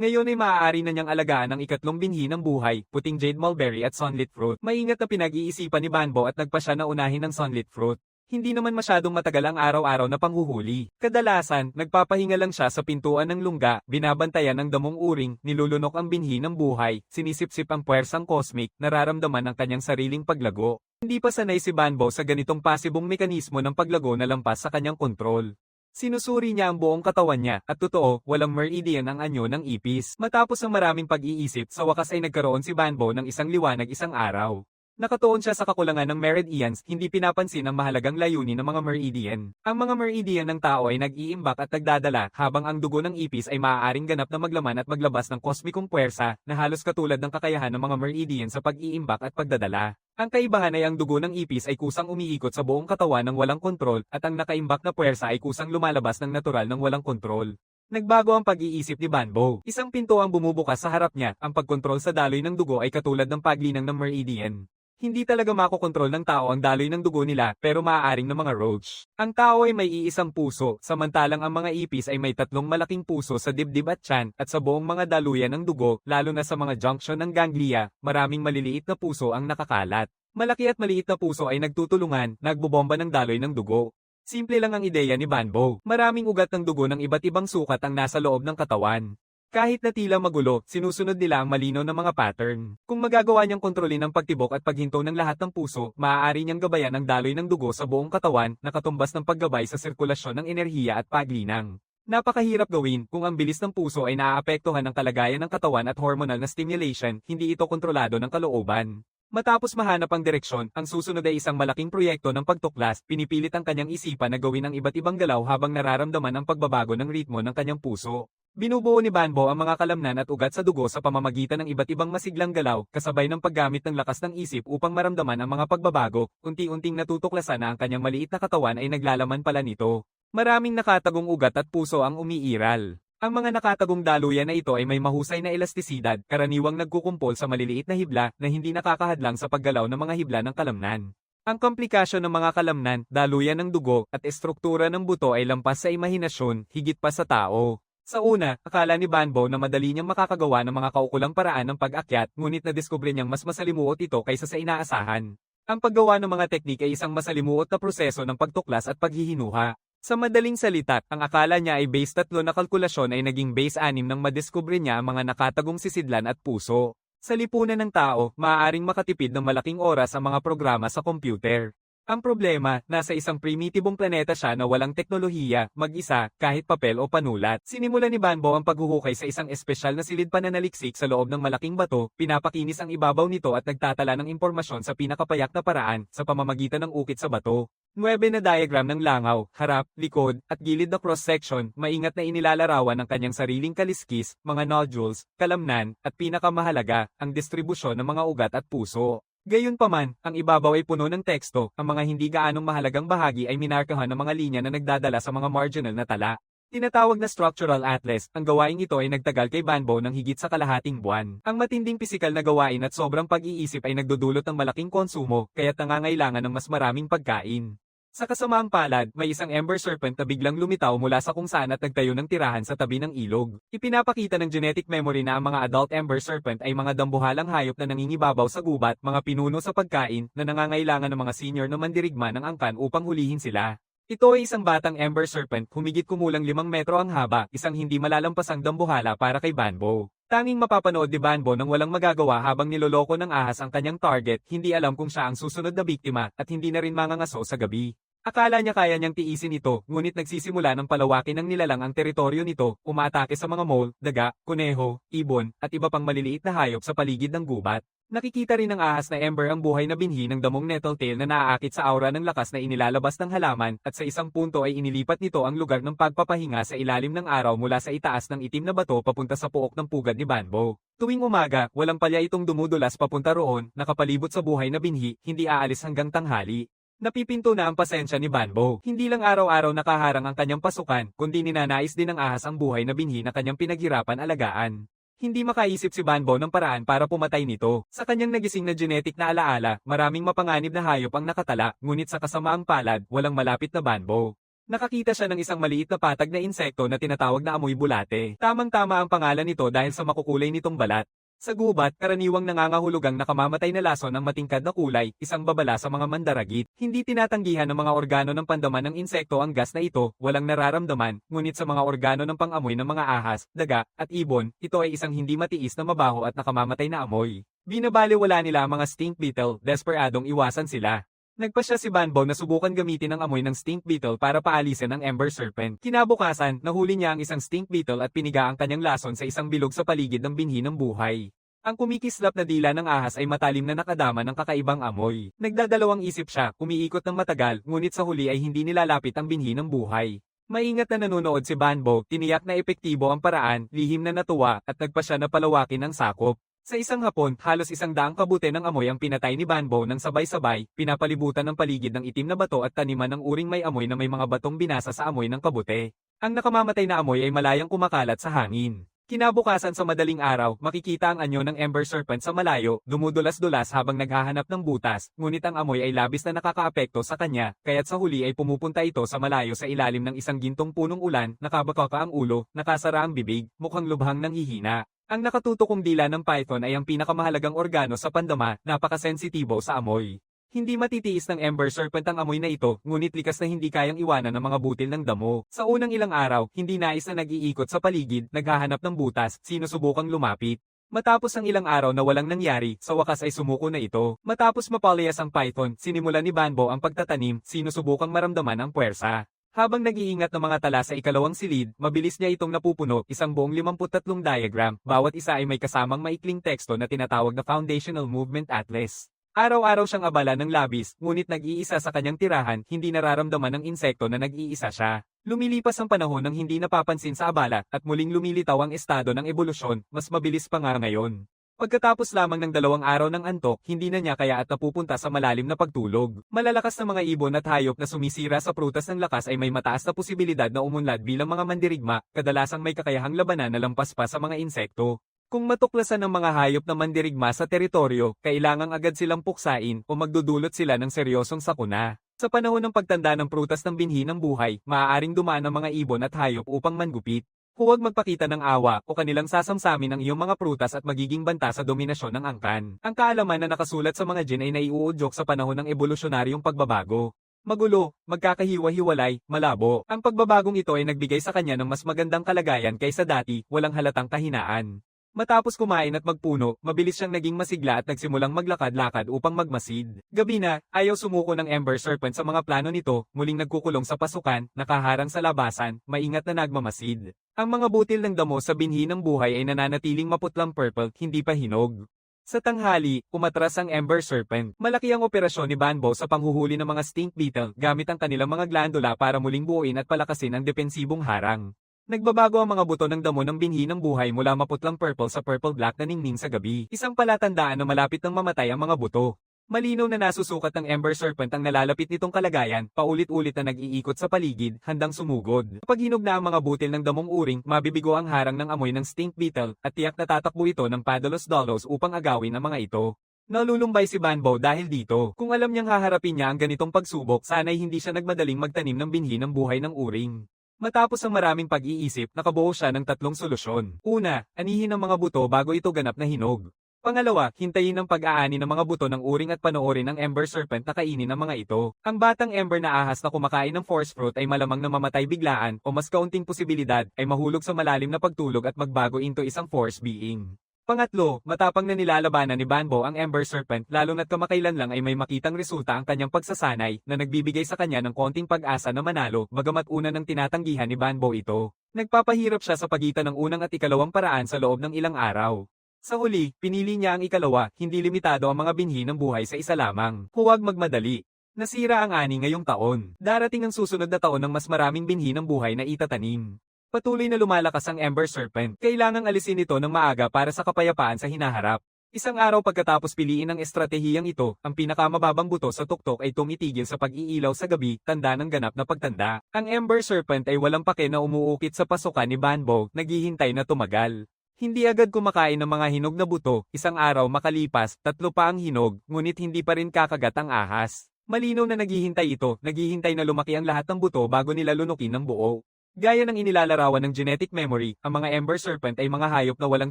Ngayon ay maaari na niyang alagaan ang 3 binhi ng buhay, puting jade mulberry at sunlit fruit. Maingat na pinag-iisipan ni Banbo at nagpa siya na unahin ng sunlit fruit. Hindi naman masyadong matagal ang araw-araw na panghuhuli. Kadalasan, nagpapahinga lang siya sa pintuan ng lungga, binabantayan ng damong uring, nilulunok ang binhi ng buhay, sinisipsip ang puwersang cosmic, nararamdaman ang kanyang sariling paglago. Hindi pa sanay si Banbo sa ganitong pasibong mekanismo ng paglago na lampas sa kanyang kontrol. Sinusuri niya ang buong katawan niya, at totoo, walang meridian ang anyo ng ipis. Matapos ang maraming pag-iisip, sa wakas ay nagkaroon si Banbo ng isang liwanag isang araw. Nakatuon siya sa kakulangan ng meridians, hindi pinapansin ang mahalagang layunin ng mga meridian. Ang mga meridian ng tao ay nag-iimbak at nagdadala, habang ang dugo ng ipis ay maaaring ganap na maglaman at maglabas ng kosmikong puwersa, na halos katulad ng kakayahan ng mga meridian sa pag-iimbak at pagdadala. Ang kaibahan ay ang dugo ng ipis ay kusang umiikot sa buong katawan ng walang kontrol, at ang nakaimbak na puwersa ay kusang lumalabas ng natural ng walang kontrol. Nagbago ang pag-iisip ni Banbo. Isang pinto ang bumubukas sa harap niya, ang pagkontrol sa daloy ng dugo ay katulad ng paglinang ng meridian. Hindi talaga makokontrol ng tao ang daloy ng dugo nila, pero maaaring ng mga roach. Ang tao ay may iisang puso, samantalang ang mga ipis ay may tatlong malaking puso sa dibdib at tiyan, at sa buong mga daluyan ng dugo, lalo na sa mga junction ng ganglia, maraming maliliit na puso ang nakakalat. Malaki at maliit na puso ay nagtutulungan, nagbobomba ng daloy ng dugo. Simple lang ang ideya ni Banbo. Maraming ugat ng dugo ng iba't ibang sukat ang nasa loob ng katawan. Kahit na tila magulo, sinusunod nila ang malinaw na mga pattern. Kung magagawa niyang kontrolin ang pagtibok at paghinto ng lahat ng puso, maaari niyang gabayan ang daloy ng dugo sa buong katawan, na katumbas ng paggabay sa sirkulasyon ng enerhiya at paglinang. Napakahirap gawin kung ang bilis ng puso ay naaapektuhan ng kalagayan ng katawan at hormonal na stimulation, hindi ito kontrolado ng kalooban. Matapos mahanap ang direksyon, ang susunod ay isang malaking proyekto ng pagtuklas, pinipilit ang kanyang isipan na gawin ang iba't ibang galaw habang nararamdaman ang pagbabago ng ritmo ng kanyang puso. Binubuo ni Banbo ang mga kalamnan at ugat sa dugo sa pamamagitan ng iba't ibang masiglang galaw, kasabay ng paggamit ng lakas ng isip upang maramdaman ang mga pagbabago, unti-unting natutuklasan na ang kanyang maliit na katawan ay naglalaman pala nito. Maraming nakatagong ugat at puso ang umiiral. Ang mga nakatagong daluyan na ito ay may mahusay na elastisidad, karaniwang nagkukumpol sa maliliit na hibla na hindi nakakahadlang sa paggalaw ng mga hibla ng kalamnan. Ang komplikasyon ng mga kalamnan, daluyan ng dugo, at estruktura ng buto ay lampas sa imahinasyon, higit pa sa tao. Sa una, akala ni Banbo na madali niyang makakagawa ng mga kaukulang paraan ng pag-akyat, ngunit nadiskubre niyang mas masalimuot ito kaysa sa inaasahan. Ang paggawa ng mga teknik ay isang masalimuot na proseso ng pagtuklas at paghihinuha. Sa madaling salita, ang akala niya ay base 3 na kalkulasyon ay naging base 6 nang madiskubre niya ang mga nakatagong sisidlan at puso. Sa lipunan ng tao, maaaring makatipid ng malaking oras ang mga programa sa computer. Ang problema, nasa isang primitibong planeta siya na walang teknolohiya, mag-isa, kahit papel o panulat. Sinimulan ni Banbo ang paghuhukay sa isang espesyal na silid pananaliksik sa loob ng malaking bato, pinapakinis ang ibabaw nito at nagtatala ng impormasyon sa pinakapayak na paraan, sa pamamagitan ng ukit sa bato. 9 na diagram ng langaw, harap, likod, at gilid na cross-section, maingat na inilalarawan ng kanyang sariling kaliskis, mga nodules, kalamnan, at pinakamahalaga, ang distribusyon ng mga ugat at puso. Gayunpaman, ang ibabaw ay puno ng teksto, ang mga hindi gaanong mahalagang bahagi ay minarkahan ng mga linya na nagdadala sa mga marginal na tala. Tinatawag na structural atlas, ang gawaing ito ay nagtagal kay Banbo ng higit sa kalahating buwan. Ang matinding pisikal na gawain at sobrang pag-iisip ay nagdudulot ng malaking konsumo, kaya't nangangailangan ng mas maraming pagkain. Sa kasamaang palad, may isang ember serpent na biglang lumitaw mula sa kung saan at nagtayo ng tirahan sa tabi ng ilog. Ipinapakita ng genetic memory na ang mga adult ember serpent ay mga dambuhalang hayop na nangingibabaw sa gubat, mga pinuno sa pagkain, na nangangailangan ng mga senior na mandirigma ng angkan upang hulihin sila. Ito ay isang batang ember serpent, humigit kumulang 5 metro ang haba, isang hindi malalampasang dambuhala para kay Banbo. Tanging mapapanood ni Banbo nang walang magagawa habang niloloko ng ahas ang kanyang target, hindi alam kung siya ang susunod na biktima, at hindi na rin mangangaso sa gabi. Akala niya kaya niyang tiisin ito, ngunit nagsisimula ng palawakin ng nilalang ang teritoryo nito, umaatake sa mga mole, daga, kuneho, ibon, at iba pang maliliit na hayop sa paligid ng gubat. Nakikita rin ng ahas na Ember ang buhay na binhi ng damong nettletail na naaakit sa aura ng lakas na inilalabas ng halaman, at sa isang punto ay inilipat nito ang lugar ng pagpapahinga sa ilalim ng araw mula sa itaas ng itim na bato papunta sa puok ng pugad ni Banbo. Tuwing umaga, walang palya itong dumudulas papunta roon, nakapalibot sa buhay na binhi, hindi aalis hanggang tanghali. Napipinto na ang pasensya ni Banbo. Hindi lang araw-araw nakaharang ang kanyang pasukan, kundi ninanais din ng ahas ang buhay na binhi na kanyang pinaghirapan alagaan. Hindi makaisip si Banbo ng paraan para pumatay nito. Sa kanyang nagising na genetic na alaala, maraming mapanganib na hayop ang nakatala, ngunit sa kasamaang palad, walang malapit na Banbo. Nakakita siya ng isang maliit na patag na insekto na tinatawag na amoy bulate. Tamang-tama ang pangalan nito dahil sa makukulay nitong balat. Sa gubat, karaniwang nangangahulugang nakamamatay na lason ang matingkad na kulay, isang babala sa mga mandaragit. Hindi tinatanggihan ng mga organo ng pandaman ng insekto ang gas na ito, walang nararamdaman, ngunit sa mga organo ng pangamoy ng mga ahas, daga, at ibon, ito ay isang hindi matiis na mabaho at nakamamatay na amoy. Binabaliwala nila ang mga stink beetle, desperadong iwasan sila. Nagpasya si Banbo na subukan gamitin ang amoy ng stink beetle para paalisin ang ember serpent. Kinabukasan, nahuli niya ang isang stink beetle at piniga ang kanyang lason sa isang bilog sa paligid ng binhi ng buhay. Ang kumikislap na dila ng ahas ay matalim na nakadama ng kakaibang amoy. Nagdadalawang isip siya, umiikot ng matagal, ngunit sa huli ay hindi nilalapit ang binhi ng buhay. Maingat na nanonood si Banbo, tiniyak na epektibo ang paraan, lihim na natuwa, at nagpa siya na palawakin ang sakop. Sa isang hapon, halos 100 kabute ng amoy ang pinatay ni Banbo nang sabay-sabay, pinapalibutan ng paligid ng itim na bato at taniman ng uring may amoy na may mga batong binasa sa amoy ng kabute. Ang nakamamatay na amoy ay malayang kumakalat sa hangin. Kinabukasan sa madaling araw, makikita ang anyo ng Ember Serpent sa malayo, dumudulas-dulas habang naghahanap ng butas, ngunit ang amoy ay labis na nakakaapekto sa kanya, kaya't sa huli ay pumupunta ito sa malayo sa ilalim ng isang gintong punong ulan, nakabakaka ang ulo, nakasara ang bibig, mukhang lubhang nanghihina. Ang nakatutukong dila ng python ay ang pinakamahalagang organo sa pandama, napakasensitibo sa amoy. Hindi matitiis ng Ember Serpent ang amoy na ito, ngunit likas na hindi kayang iwanan ng mga butil ng damo. Sa unang ilang araw, hindi nais na nag-iikot sa paligid, naghahanap ng butas, sinusubukang lumapit. Matapos ang ilang araw na walang nangyari, sa wakas ay sumuko na ito. Matapos mapalayas ang python, sinimulan ni Banbo ang pagtatanim, sinusubukang maramdaman ang puwersa. Habang nag-iingat ng mga tala sa ikalawang silid, mabilis niya itong napupuno, isang buong 53 diagram, bawat isa ay may kasamang maikling teksto na tinatawag na Foundational Movement Atlas. Araw-araw siyang abala ng labis, ngunit nag-iisa sa kanyang tirahan, hindi nararamdaman ng insekto na nag-iisa siya. Lumilipas ang panahon ng hindi napapansin sa abala, at muling lumilitaw ang estado ng ebolusyon, mas mabilis pa nga ngayon. Pagkatapos lamang ng 2 araw ng antok, hindi na niya kaya at napupunta sa malalim na pagtulog. Malalakas na mga ibon at hayop na sumisira sa prutas ng lakas ay may mataas na posibilidad na umunlad bilang mga mandirigma, kadalasang may kakayahang labanan na lampas pa sa mga insekto. Kung matuklasan ng mga hayop na mandirigma sa teritoryo, kailangang agad silang puksain o magdudulot sila ng seryosong sakuna. Sa panahon ng pagtanda ng prutas ng binhi ng buhay, maaaring dumaan ang mga ibon at hayop upang mangupit. Huwag magpakita ng awa o kanilang sasamsamin ang iyong mga prutas at magiging banta sa dominasyon ng angkan. Ang kaalaman na nakasulat sa mga gene ay naiuudyok sa panahon ng evolusyonaryong pagbabago. Magulo, magkakahiwa-hiwalay, malabo. Ang pagbabagong ito ay nagbigay sa kanya ng mas magandang kalagayan kaysa dati, walang halatang kahinaan. Matapos kumain at magpuno, mabilis siyang naging masigla at nagsimulang maglakad-lakad upang magmasid. Gabi na, ayaw sumuko ng Ember Serpent sa mga plano nito, muling nagkukulong sa pasukan, nakaharang sa labasan, maingat na nagmamasid. Ang mga butil ng damo sa binhi ng buhay ay nananatiling maputlang purple, hindi pa hinog. Sa tanghali, umatras ang Ember Serpent. Malaki ang operasyon ni Banbo sa panghuhuli ng mga stink beetle gamit ang kanilang mga glandula para muling buuin at palakasin ang depensibong harang. Nagbabago ang mga buto ng damo ng binhi ng buhay mula maputlang purple sa purple-black na ningning sa gabi. Isang palatandaan na malapit nang mamatay ang mga buto. Malinaw na nasusukat ng Ember Serpent ang nalalapit nitong kalagayan, paulit-ulit na nag-iikot sa paligid, handang sumugod. Kapag hinog na ang mga butil ng damong uring, mabibigo ang harang ng amoy ng stink beetle, at tiyak na tatakbo ito ng padalos-dalos upang agawin ang mga ito. Nalulumbay si Banbo dahil dito. Kung alam niyang haharapin niya ang ganitong pagsubok, sana'y hindi siya nagmadaling magtanim ng binhi ng buhay ng uring. Matapos ang maraming pag-iisip, nakabuo siya ng 3 solusyon. Una, anihin ang mga buto bago ito ganap na hinog. Pangalawa, hintayin ang pag-aani ng mga buto ng uring at panoorin ng Ember Serpent na kainin ng mga ito. Ang batang Ember na ahas na kumakain ng force fruit ay malamang na mamatay biglaan o mas kaunting posibilidad ay mahulog sa malalim na pagtulog at magbago into isang force being. Pangatlo, matapang na nilalabanan ni Banbo ang Ember Serpent lalo na't kamakailan lang ay may makitang resulta ang kanyang pagsasanay na nagbibigay sa kanya ng konting pag-asa na manalo bagamat una ng tinatanggihan ni Banbo ito. Nagpapahirap siya sa pagitan ng unang at ikalawang paraan sa loob ng ilang araw. Sa huli, pinili niya ang ikalawa, hindi limitado ang mga binhi ng buhay sa isa lamang. Huwag magmadali. Nasira ang ani ngayong taon. Darating ang susunod na taon ng mas maraming binhi ng buhay na itatanim. Patuloy na lumalakas ang Ember Serpent. Kailangang alisin ito ng maaga para sa kapayapaan sa hinaharap. Isang araw pagkatapos piliin ang estratehiyang ito, ang pinakamababang buto sa tuktok ay tumitigil sa pag-iilaw sa gabi, tanda ng ganap na pagtanda. Ang Ember Serpent ay walang pake na umuukit sa pasukan ni Banbo, naghihintay na tumagal. Hindi agad kumakain ng mga hinog na buto, isang araw makalipas, 3 pa ang hinog, ngunit hindi pa rin kakagat ang ahas. Malinaw na naghihintay ito, naghihintay na lumaki ang lahat ng buto bago nila lunukin ng buo. Gaya ng inilalarawan ng genetic memory, ang mga Ember Serpent ay mga hayop na walang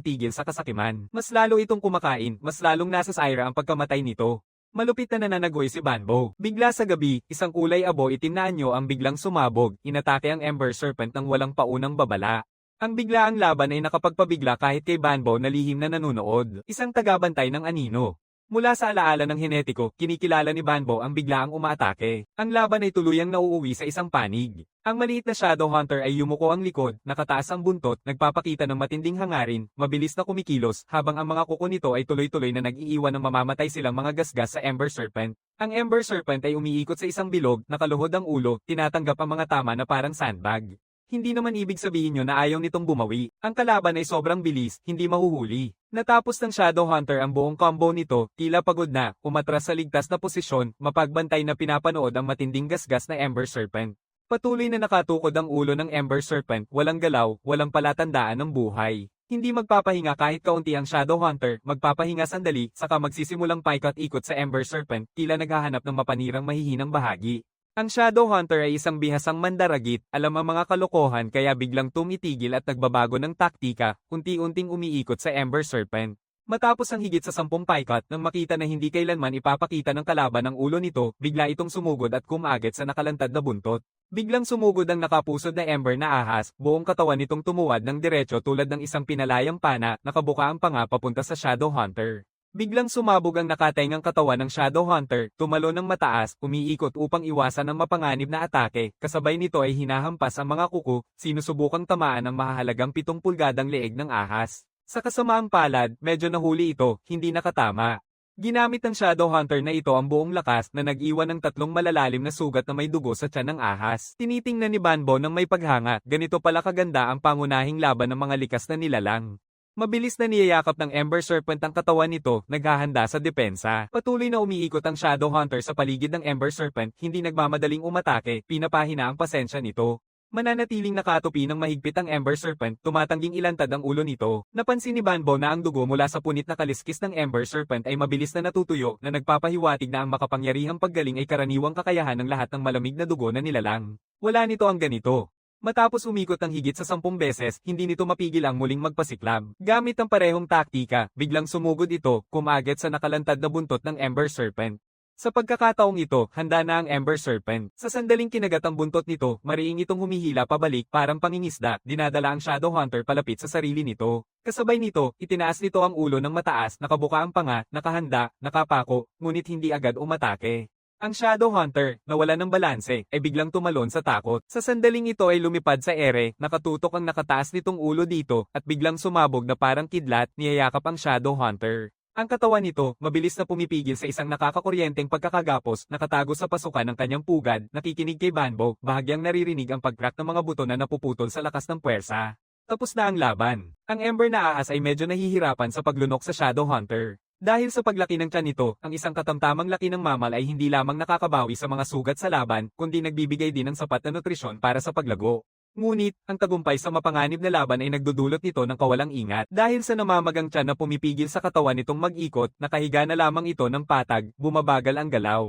tigil sa kasakiman. Mas lalo itong kumakain, mas lalong nasa saira ang pagkamatay nito. Malupit na nananagoy si Banbo. Bigla sa gabi, isang kulay abo itim na anyo ang biglang sumabog, inatake ang Ember Serpent ng walang paunang babala. Ang biglaang laban ay nakapagpabigla kahit kay Banbo na lihim na nanunood, isang tagabantay ng anino. Mula sa alaala ng henetiko, kinikilala ni Banbo ang biglaang umaatake. Ang laban ay tuluyang nauuwi sa isang panig. Ang maliit na Shadow Hunter ay yumuko ang likod, nakataas ang buntot, nagpapakita ng matinding hangarin, mabilis na kumikilos, habang ang mga kuko nito ay tuloy-tuloy na nag-iiwan ng mamamatay silang mga gasgas sa Ember Serpent. Ang Ember Serpent ay umiikot sa isang bilog, nakaluhod ang ulo, tinatanggap ang mga tama na parang sandbag. Hindi naman ibig sabihin nyo na ayaw nitong bumawi. Ang kalaban ay sobrang bilis, hindi mahuhuli. Natapos ng Shadow Hunter ang buong combo nito, tila pagod na, umatras sa ligtas na posisyon, mapagbantay na pinapanood ang matinding gasgas na Ember Serpent. Patuloy na nakatukod ang ulo ng Ember Serpent, walang galaw, walang palatandaan ng buhay. Hindi magpapahinga kahit kaunti ang Shadow Hunter, magpapahinga sandali, saka magsisimulang paikot-ikot sa Ember Serpent, tila naghahanap ng mapanirang mahihinang bahagi. Ang Shadow Hunter ay isang bihasang mandaragit, alam ang mga kalokohan kaya biglang tumitigil at nagbabago ng taktika, unti-unting umiikot sa Ember Serpent. Matapos ang higit sa 10 paikot nang makita na hindi kailanman ipapakita ng kalaban ang ulo nito, bigla itong sumugod at kumagit sa nakalantad na buntot. Biglang sumugod ang nakapusod na Ember na ahas, buong katawan nitong tumuwad ng diretso tulad ng isang pinalayang pana, nakabuka ang panga papunta sa Shadow Hunter. Biglang sumabog ang nakatengang katawan ng Shadow Hunter, tumalo ng mataas, umiikot upang iwasan ang mapanganib na atake, kasabay nito ay hinahampas ang mga kuko, sinusubukang tamaan ang mahahalagang 7 pulgadang leeg ng ahas. Sa kasamaang palad, medyo nahuli ito, hindi nakatama. Ginamit ng Shadow Hunter na ito ang buong lakas na nag-iwan ng 3 malalalim na sugat na may dugo sa tiyan ng ahas. Tinitingnan ni Banbo ng may paghanga, ganito pala kaganda ang pangunahing laban ng mga likas na nilalang. Mabilis na niyayakap ng Ember Serpent ang katawan nito, naghahanda sa depensa. Patuloy na umiikot ang Shadow Hunter sa paligid ng Ember Serpent, hindi nagmamadaling umatake, pinapahina ang pasensya nito. Mananatiling nakatupi ng mahigpit ang Ember Serpent, tumatangging ilantad ang ulo nito. Napansin ni Banbo na ang dugo mula sa punit na kaliskis ng Ember Serpent ay mabilis na natutuyo, na nagpapahiwatig na ang makapangyarihang paggaling ay karaniwang kakayahan ng lahat ng malamig na dugo na nilalang. Wala nito ang ganito. Matapos umikot ng higit sa 10 beses, hindi nito mapigil ang muling magpasiklab. Gamit ang parehong taktika, biglang sumugod ito, kumagat sa nakalantad na buntot ng Ember Serpent. Sa pagkakataong ito, handa na ang Ember Serpent. Sa sandaling kinagat ang buntot nito, mariing itong humihila pabalik parang pangingisda, dinadala ang Shadow Hunter palapit sa sarili nito. Kasabay nito, itinaas nito ang ulo ng mataas, nakabuka ang panga, nakahanda, nakapako, ngunit hindi agad umatake. Ang Shadow Hunter, nawala ng balanse, ay biglang tumalon sa takot. Sa sandaling ito ay lumipad sa ere, nakatutok ang nakataas nitong ulo dito, at biglang sumabog na parang kidlat, niyayakap ang Shadow Hunter. Ang katawan nito, mabilis na pumipigil sa isang nakakakuryenteng pagkakagapos, nakatago sa pasukan ng kanyang pugad, nakikinig kay Banbo, bahagyang naririnig ang pag-crack ng mga buto na napuputol sa lakas ng puwersa. Tapos na ang laban. Ang Ember na ahas ay medyo nahihirapan sa paglunok sa Shadow Hunter. Dahil sa paglaki ng tiyan nito, ang isang katamtamang laki ng mamal ay hindi lamang nakakabawi sa mga sugat sa laban, kundi nagbibigay din ng sapat na nutrisyon para sa paglago. Ngunit, ang tagumpay sa mapanganib na laban ay nagdudulot nito ng kawalang ingat. Dahil sa namamagang tiyan na pumipigil sa katawan nitong mag-ikot, nakahiga na lamang ito ng patag, bumabagal ang galaw.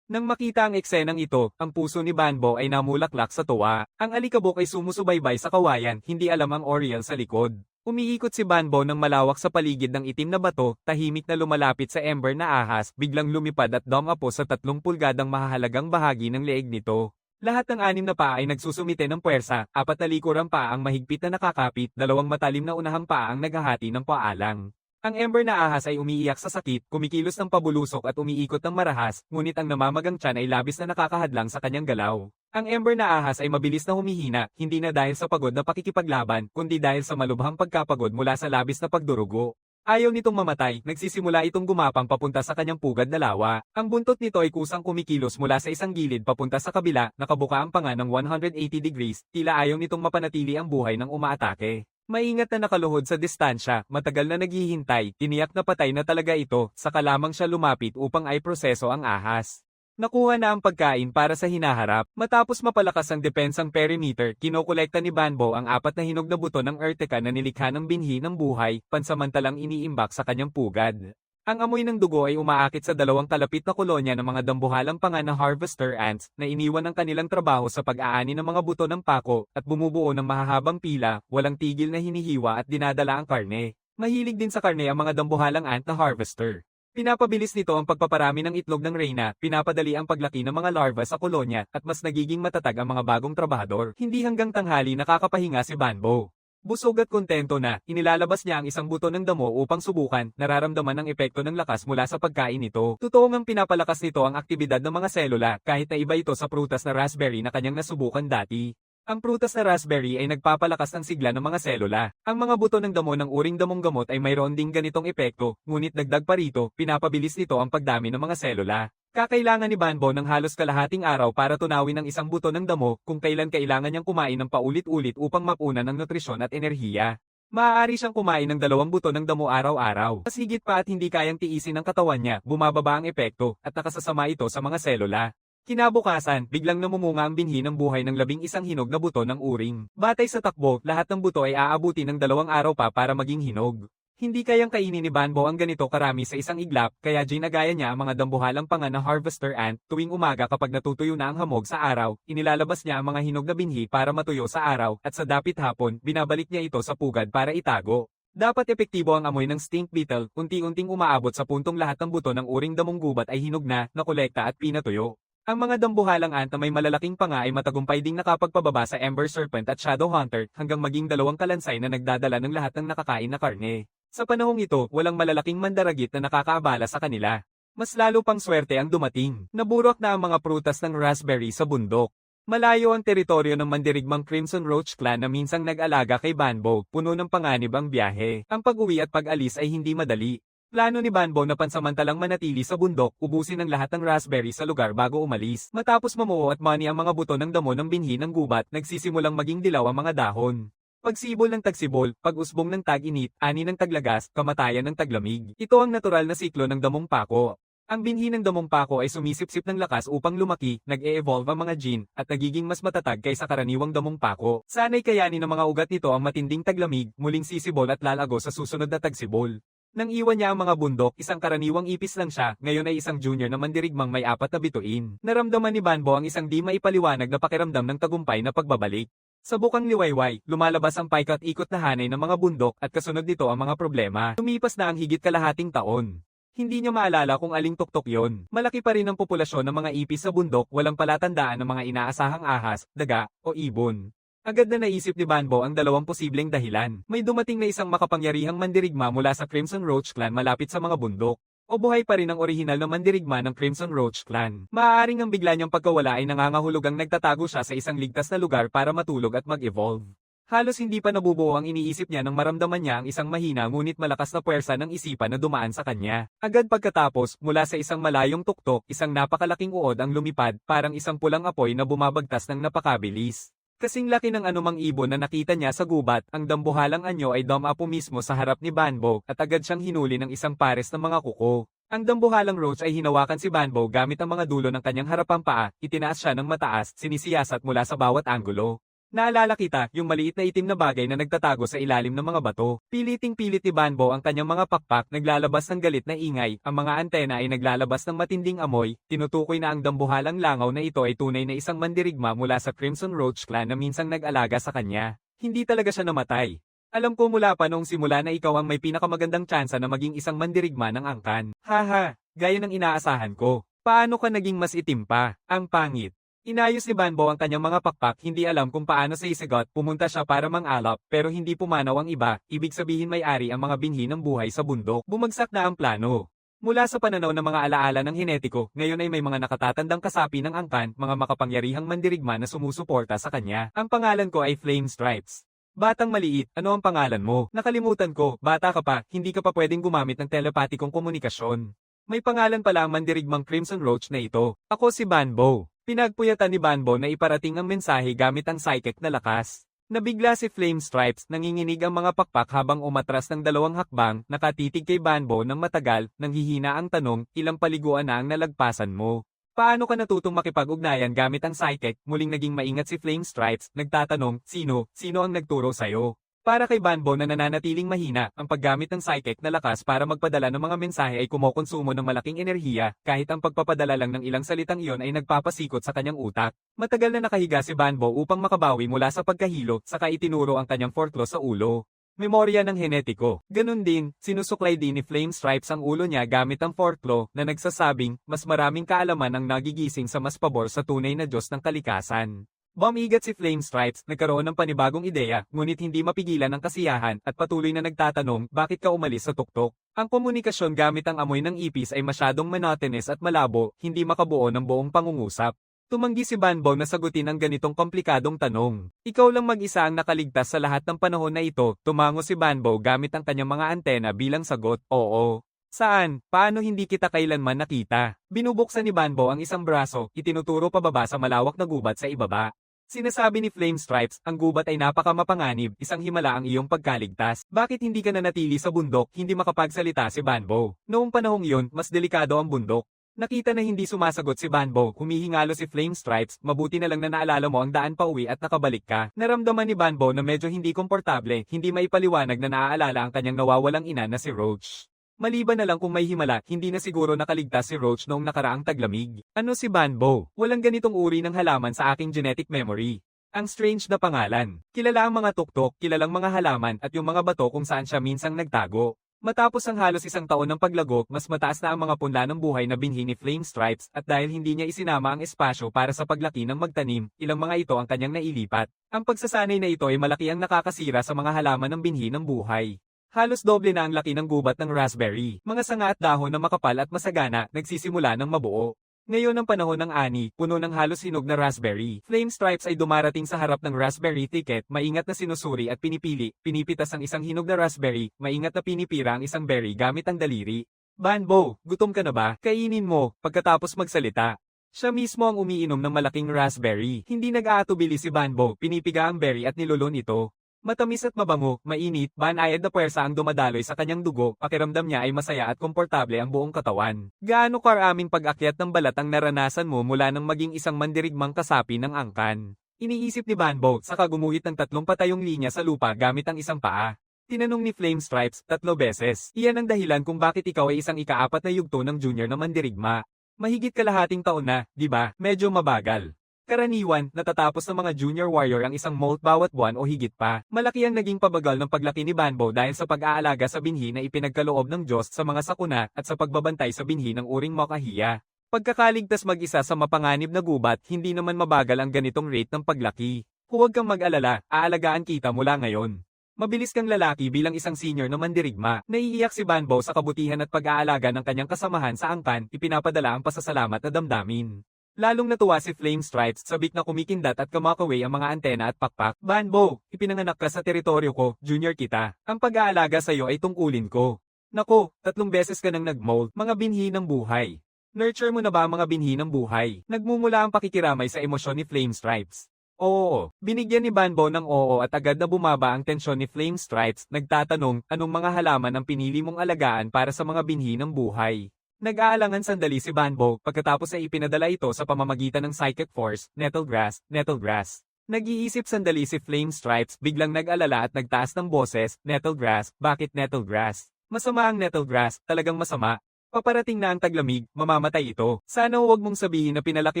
Nang makita ang eksenang ito, ang puso ni Banbo ay namulaklak sa tuwa. Ang alikabok ay sumusubaybay sa kawayan, hindi alam ang Oriel sa likod. Umiikot si Banbo ng malawak sa paligid ng itim na bato, tahimik na lumalapit sa Ember na ahas, biglang lumipad at dumapo sa 3 pulgadang mahahalagang bahagi ng leeg nito. Lahat ng 6 na paa ay nagsusumite ng puwersa, 4 na likurang paa ang mahigpit na nakakapit, 2 matalim na unahang paa ang naghahati ng paalang. Ang Ember na ahas ay umiiyak sa sakit, kumikilos ng pabulusok at umiikot ng marahas, ngunit ang namamagang tiyan ay labis na nakakahadlang sa kanyang galaw. Ang Ember na ahas ay mabilis na humihina, hindi na dahil sa pagod na pakikipaglaban, kundi dahil sa malubhang pagkapagod mula sa labis na pagdurugo. Ayaw nitong mamatay, nagsisimula itong gumapang papunta sa kanyang pugad na lawa. Ang buntot nito ay kusang kumikilos mula sa isang gilid papunta sa kabila, nakabuka ang panga ng 180 degrees, tila ayaw nitong mapanatili ang buhay ng umaatake. Maingat na nakaluhod sa distansya, matagal na naghihintay, tiniyak na patay na talaga ito, saka lamang siya lumapit upang ay proseso ang ahas. Nakuha na ang pagkain para sa hinaharap. Matapos mapalakas ang depensang perimeter, kinokolekta ni Banbo ang 4 na hinog na buto ng Urteca na nilikha ng binhi ng buhay, pansamantalang iniimbak sa kanyang pugad. Ang amoy ng dugo ay umaakit sa 2 kalapit na kolonya ng mga dambuhalang panga na harvester ants na iniwan ang kanilang trabaho sa pag-aani ng mga buto ng pako at bumubuo ng mahahabang pila, walang tigil na hinihiwa at dinadala ang karne. Mahilig din sa karne ang mga dambuhalang ant na harvester. Pinapabilis nito ang pagpaparami ng itlog ng reyna, pinapadali ang paglaki ng mga larva sa kolonya, at mas nagiging matatag ang mga bagong trabahador. Hindi hanggang tanghali nakakapahinga si Banbo. Busog at kontento na, inilalabas niya ang isang buto ng damo upang subukan, nararamdaman ang epekto ng lakas mula sa pagkain nito. Totoo ngang pinapalakas nito ang aktibidad ng mga selula, kahit na iba ito sa prutas na raspberry na kanyang nasubukan dati. Ang prutas na raspberry ay nagpapalakas ng sigla ng mga selula. Ang mga buto ng damo ng uring damong gamot ay mayroon ding ganitong epekto, ngunit dagdag pa rito, pinapabilis nito ang pagdami ng mga selula. Kakailangan ni Banbo ng halos kalahating araw para tunawin ang isang buto ng damo kung kailan kailangan niyang kumain ng paulit-ulit upang mapunan ng nutrisyon at enerhiya. Maaari siyang kumain ng 2 buto ng damo araw-araw. Mas higit pa at hindi kayang tiisin ng katawan niya, bumababa ang epekto at nakasasama ito sa mga selula. Kinabukasan, biglang namumunga ang binhi ng buhay ng 11 hinog na buto ng uring. Batay sa takbo, lahat ng buto ay aabuti ng 2 araw pa para maging hinog. Hindi kayang kainin ni Banbo ang ganito karami sa isang iglap, kaya ginagaya niya ang mga dambuhalang panga na harvester ant. Tuwing umaga kapag natutuyo na ang hamog sa araw, inilalabas niya ang mga hinog na binhi para matuyo sa araw, at sa dapit hapon, binabalik niya ito sa pugad para itago. Dapat epektibo ang amoy ng stink beetle, unti-unting umaabot sa puntong lahat ng buto ng uring damong gubat ay hinog na, nakolekta at pinatuyo. Ang mga dambuhalang ant na may malalaking panga ay matagumpay ding nakapagpababa sa Ember Serpent at Shadow Hunter hanggang maging 2 kalansay na nagdadala ng lahat ng nakakain na karne. Sa panahong ito, walang malalaking mandaragit na nakakaabala sa kanila. Mas lalo pang swerte ang dumating. Naburok na ang mga prutas ng raspberry sa bundok. Malayo ang teritoryo ng mandirigmang Crimson Roach Clan na minsang nag-alaga kay Banbo, puno ng panganib ang biyahe. Ang pag-uwi at pag-alis ay hindi madali. Plano ni Banbo na pansamantalang manatili sa bundok, ubusin ang lahat ng raspberry sa lugar bago umalis. Matapos mamuo at mani ang mga buto ng damo ng binhi ng gubat, nagsisimulang maging dilaw ang mga dahon. Pagsibol ng tagsibol, pag-usbong ng tag-init, ani ng taglagas, kamatayan ng taglamig. Ito ang natural na siklo ng damong pako. Ang binhi ng damong pako ay sumisipsip ng lakas upang lumaki, nag-e-evolve ang mga gene, at nagiging mas matatag kaysa karaniwang damong pako. Sana'y kayanin ng mga ugat nito ang matinding taglamig, muling sisibol at lalago sa susunod na tagsibol. Nang iwan niya ang mga bundok, isang karaniwang ipis lang siya, ngayon ay isang junior na mandirigmang may 4 na bituin. Naramdaman ni Banbo ang isang di maipaliwanag na pakiramdam ng tagumpay na pagbabalik. Sa bukang liwayway, lumalabas ang paikat-ikot na hanay ng mga bundok at kasunod nito ang mga problema. Lumipas na ang higit kalahating taon. Hindi niya maalala kung aling tuktok yon. Malaki pa rin ang populasyon ng mga ipis sa bundok, walang palatandaan ng mga inaasahang ahas, daga, o ibon. Agad na naisip ni Banbo ang 2 posibleng dahilan. May dumating na isang makapangyarihang mandirigma mula sa Crimson Roach Clan malapit sa mga bundok. O buhay pa rin ang orihinal na mandirigma ng Crimson Roach Clan. Maaaring ang bigla niyang pagkawala ay nangangahulugang nagtatago siya sa isang ligtas na lugar para matulog at mag-evolve. Halos hindi pa nabubuo ang iniisip niya nang maramdaman niya ang isang mahina ngunit malakas na puwersa ng isipan na dumaan sa kanya. Agad pagkatapos, mula sa isang malayong tuktok, isang napakalaking uod ang lumipad, parang isang pulang apoy na bumabagtas ng napakabilis. Kasing laki ng anumang ibon na nakita niya sa gubat, ang dambuhalang anyo ay dumapo mismo sa harap ni Banbo at agad siyang hinuli ng isang pares ng mga kuko. Ang dambuhalang roach ay hinawakan si Banbo gamit ang mga dulo ng kanyang harapang paa, itinaas siya ng mataas, sinisiyasat mula sa bawat anggulo. Naalala kita, yung maliit na itim na bagay na nagtatago sa ilalim ng mga bato. Piliting-pilit ni Banbo ang kanyang mga pakpak, naglalabas ng galit na ingay, ang mga antena ay naglalabas ng matinding amoy, tinutukoy na ang dambuhalang langaw na ito ay tunay na isang mandirigma mula sa Crimson Roach Clan na minsang nag-alaga sa kanya. Hindi talaga siya namatay. Alam ko mula pa noong simula na ikaw ang may pinakamagandang tsansa na maging isang mandirigma ng angkan. Haha, gaya ng inaasahan ko. Paano ka naging mas itim pa? Ang pangit. Inayos ni Banbo ang kanyang mga pakpak, hindi alam kung paano sa isigot, pumunta siya para mang-alap, pero hindi pumanaw ang iba, ibig sabihin may-ari ang mga binhi ng buhay sa bundok. Bumagsak na ang plano. Mula sa pananaw ng mga alaala ng henetiko, ngayon ay may mga nakatatandang kasapi ng angkan, mga makapangyarihang mandirigma na sumusuporta sa kanya. Ang pangalan ko ay Flame Stripes. Batang maliit, ano ang pangalan mo? Nakalimutan ko, bata ka pa, hindi ka pa pwedeng gumamit ng telepatikong komunikasyon. May pangalan pala ang mandirigmang Crimson Roach na ito. Ako si Banbo. Pinagpuyatan ni Banbo na iparating ang mensahe gamit ang psychic na lakas. Nabigla si Flame Stripes, nanginginig ang mga pakpak habang umatras ng 2 hakbang, nakatitig kay Banbo ng matagal, nang hihina ang tanong, ilang paliguan na ang nalagpasan mo? Paano ka natutong makipag-ugnayan gamit ang psychic? Muling naging maingat si Flame Stripes, nagtatanong, sino ang nagturo sa'yo? Para kay Banbo na nananatiling mahina, ang paggamit ng psychic na lakas para magpadala ng mga mensahe ay kumokonsumo ng malaking enerhiya, kahit ang pagpapadala lang ng ilang salitang iyon ay nagpapasikot sa kanyang utak. Matagal na nakahiga si Banbo upang makabawi mula sa pagkahilo, saka itinuro ang kanyang forklo sa ulo. Memorya ng henetiko. Ganun din, sinusuklay din ni Flame Stripes ang ulo niya gamit ang forklo na nagsasabing, mas maraming kaalaman ang nagigising sa mas pabor sa tunay na Diyos ng kalikasan. Bumigat si Flame Stripes, nagkaroon ng panibagong ideya, ngunit hindi mapigilan ang kasiyahan at patuloy na nagtatanong, bakit ka umalis sa tuktok? Ang komunikasyon gamit ang amoy ng ipis ay masyadong monotonous at malabo, hindi makabuo ng buong pangungusap. Tumanggi si Banbo na sagutin ang ganitong komplikadong tanong. Ikaw lang mag-isa ang nakaligtas sa lahat ng panahon na ito, tumango si Banbo gamit ang kanyang mga antena bilang sagot, oo. Saan? Paano hindi kita kailanman nakita? Binubuksan ni Banbo ang isang braso, itinuturo pababa sa malawak na gubat sa ibaba. Sinasabi ni Flame Stripes, ang gubat ay napakamapanganib, isang himala ang iyong pagkaligtas. Bakit hindi ka nanatili sa bundok, hindi makapagsalita si Banbo? Noong panahong iyon, mas delikado ang bundok. Nakita na hindi sumasagot si Banbo, humihingalo si Flame Stripes, mabuti na lang na naalala mo ang daan pauwi at nakabalik ka. Naramdaman ni Banbo na medyo hindi komportable, hindi maipaliwanag na naaalala ang kanyang nawawalang ina na si Roach. Maliban na lang kung may himala, hindi na siguro nakaligtas si Roach noong nakaraang taglamig. Ano si Banbo? Walang ganitong uri ng halaman sa aking genetic memory. Ang strange na pangalan. Kilala ang mga tuktok, kilalang mga halaman at yung mga bato kung saan siya minsang nagtago. Matapos ang halos isang taon ng paglago, mas mataas na ang mga punla ng buhay na binhi ni Flame Stripes at dahil hindi niya isinama ang espasyo para sa paglaki ng magtanim, ilang mga ito ang kanyang nailipat. Ang pagsasanay na ito ay malaki ang nakakasira sa mga halaman ng binhi ng buhay. Halos doble na ang laki ng gubat ng raspberry. Mga sanga at dahon na makapal at masagana, nagsisimula ng mabuo. Ngayon ang panahon ng ani, puno ng halos hinog na raspberry. Flame Stripes ay dumarating sa harap ng raspberry thicket, maingat na sinusuri at pinipili, pinipitas ang isang hinog na raspberry, maingat na pinipira ang isang berry gamit ang daliri. Banbo, gutom ka na ba? Kainin mo, pagkatapos magsalita. Siya mismo ang umiinom ng malaking raspberry. Hindi nag-aatubili si Banbo, pinipiga ang berry at nilulon ito. Matamis at mabango, mainit, banayad na puwersa ang dumadaloy sa kanyang dugo, pakiramdam niya ay masaya at komportable ang buong katawan. Gaano karaming pag-akyat ng balat ang naranasan mo mula nang maging isang mandirigmang kasapi ng angkan? Iniisip ni Banbo, saka gumuhit ng 3 patayong linya sa lupa gamit ang isang paa. Tinanong ni Flame Stripes 3 beses. Iyan ang dahilan kung bakit ikaw ay isang ika-4 na yugto ng junior na mandirigma. Mahigit kalahating taon na, di ba? Medyo mabagal. Karaniwan, natatapos ng mga junior warrior ang isang molt bawat buwan o higit pa. Malaki ang naging pabagal ng paglaki ni Banbo dahil sa pag-aalaga sa binhi na ipinagkaloob ng Diyos sa mga sakuna at sa pagbabantay sa binhi ng uring Mokahiya. Pagkakaligtas mag-isa sa mapanganib na gubat, hindi naman mabagal ang ganitong rate ng paglaki. Huwag kang mag-alala, aalagaan kita mula ngayon. Mabilis kang lalaki bilang isang senior na mandirigma. Naiiyak si Banbo sa kabutihan at pag-aalaga ng kanyang kasamahan sa angkan, ipinapadala ang pasasalamat na damdamin. Lalong natuwa si Flame Stripes, sabik na kumikindat at kamakaway ang mga antena at pakpak. Banbo, ipinanganak ka sa teritoryo ko, junior kita. Ang pag-aalaga sa iyo ay tungkulin ko. Nako, 3 beses ka nang nag-mold, mga binhi ng buhay. Nurture mo na ba ang mga binhi ng buhay? Nagmumula ang pakikiramay sa emosyon ni Flame Stripes. Oo, binigyan ni Banbo ng oo at agad na bumaba ang tensyon ni Flame Stripes, nagtatanong, anong mga halaman ang pinili mong alagaan para sa mga binhi ng buhay? Nag-aalangan sandali si Banbo, pagkatapos ay ipinadala ito sa pamamagitan ng Psychic Force, Nettlegrass, Nettlegrass. Nag-iisip sandali si Flame Stripes, biglang nag-alala at nagtaas ng boses, Nettlegrass, bakit Nettlegrass? Masama ang Nettlegrass, talagang masama. Paparating na ang taglamig, mamamatay ito. Sana huwag mong sabihin na pinalaki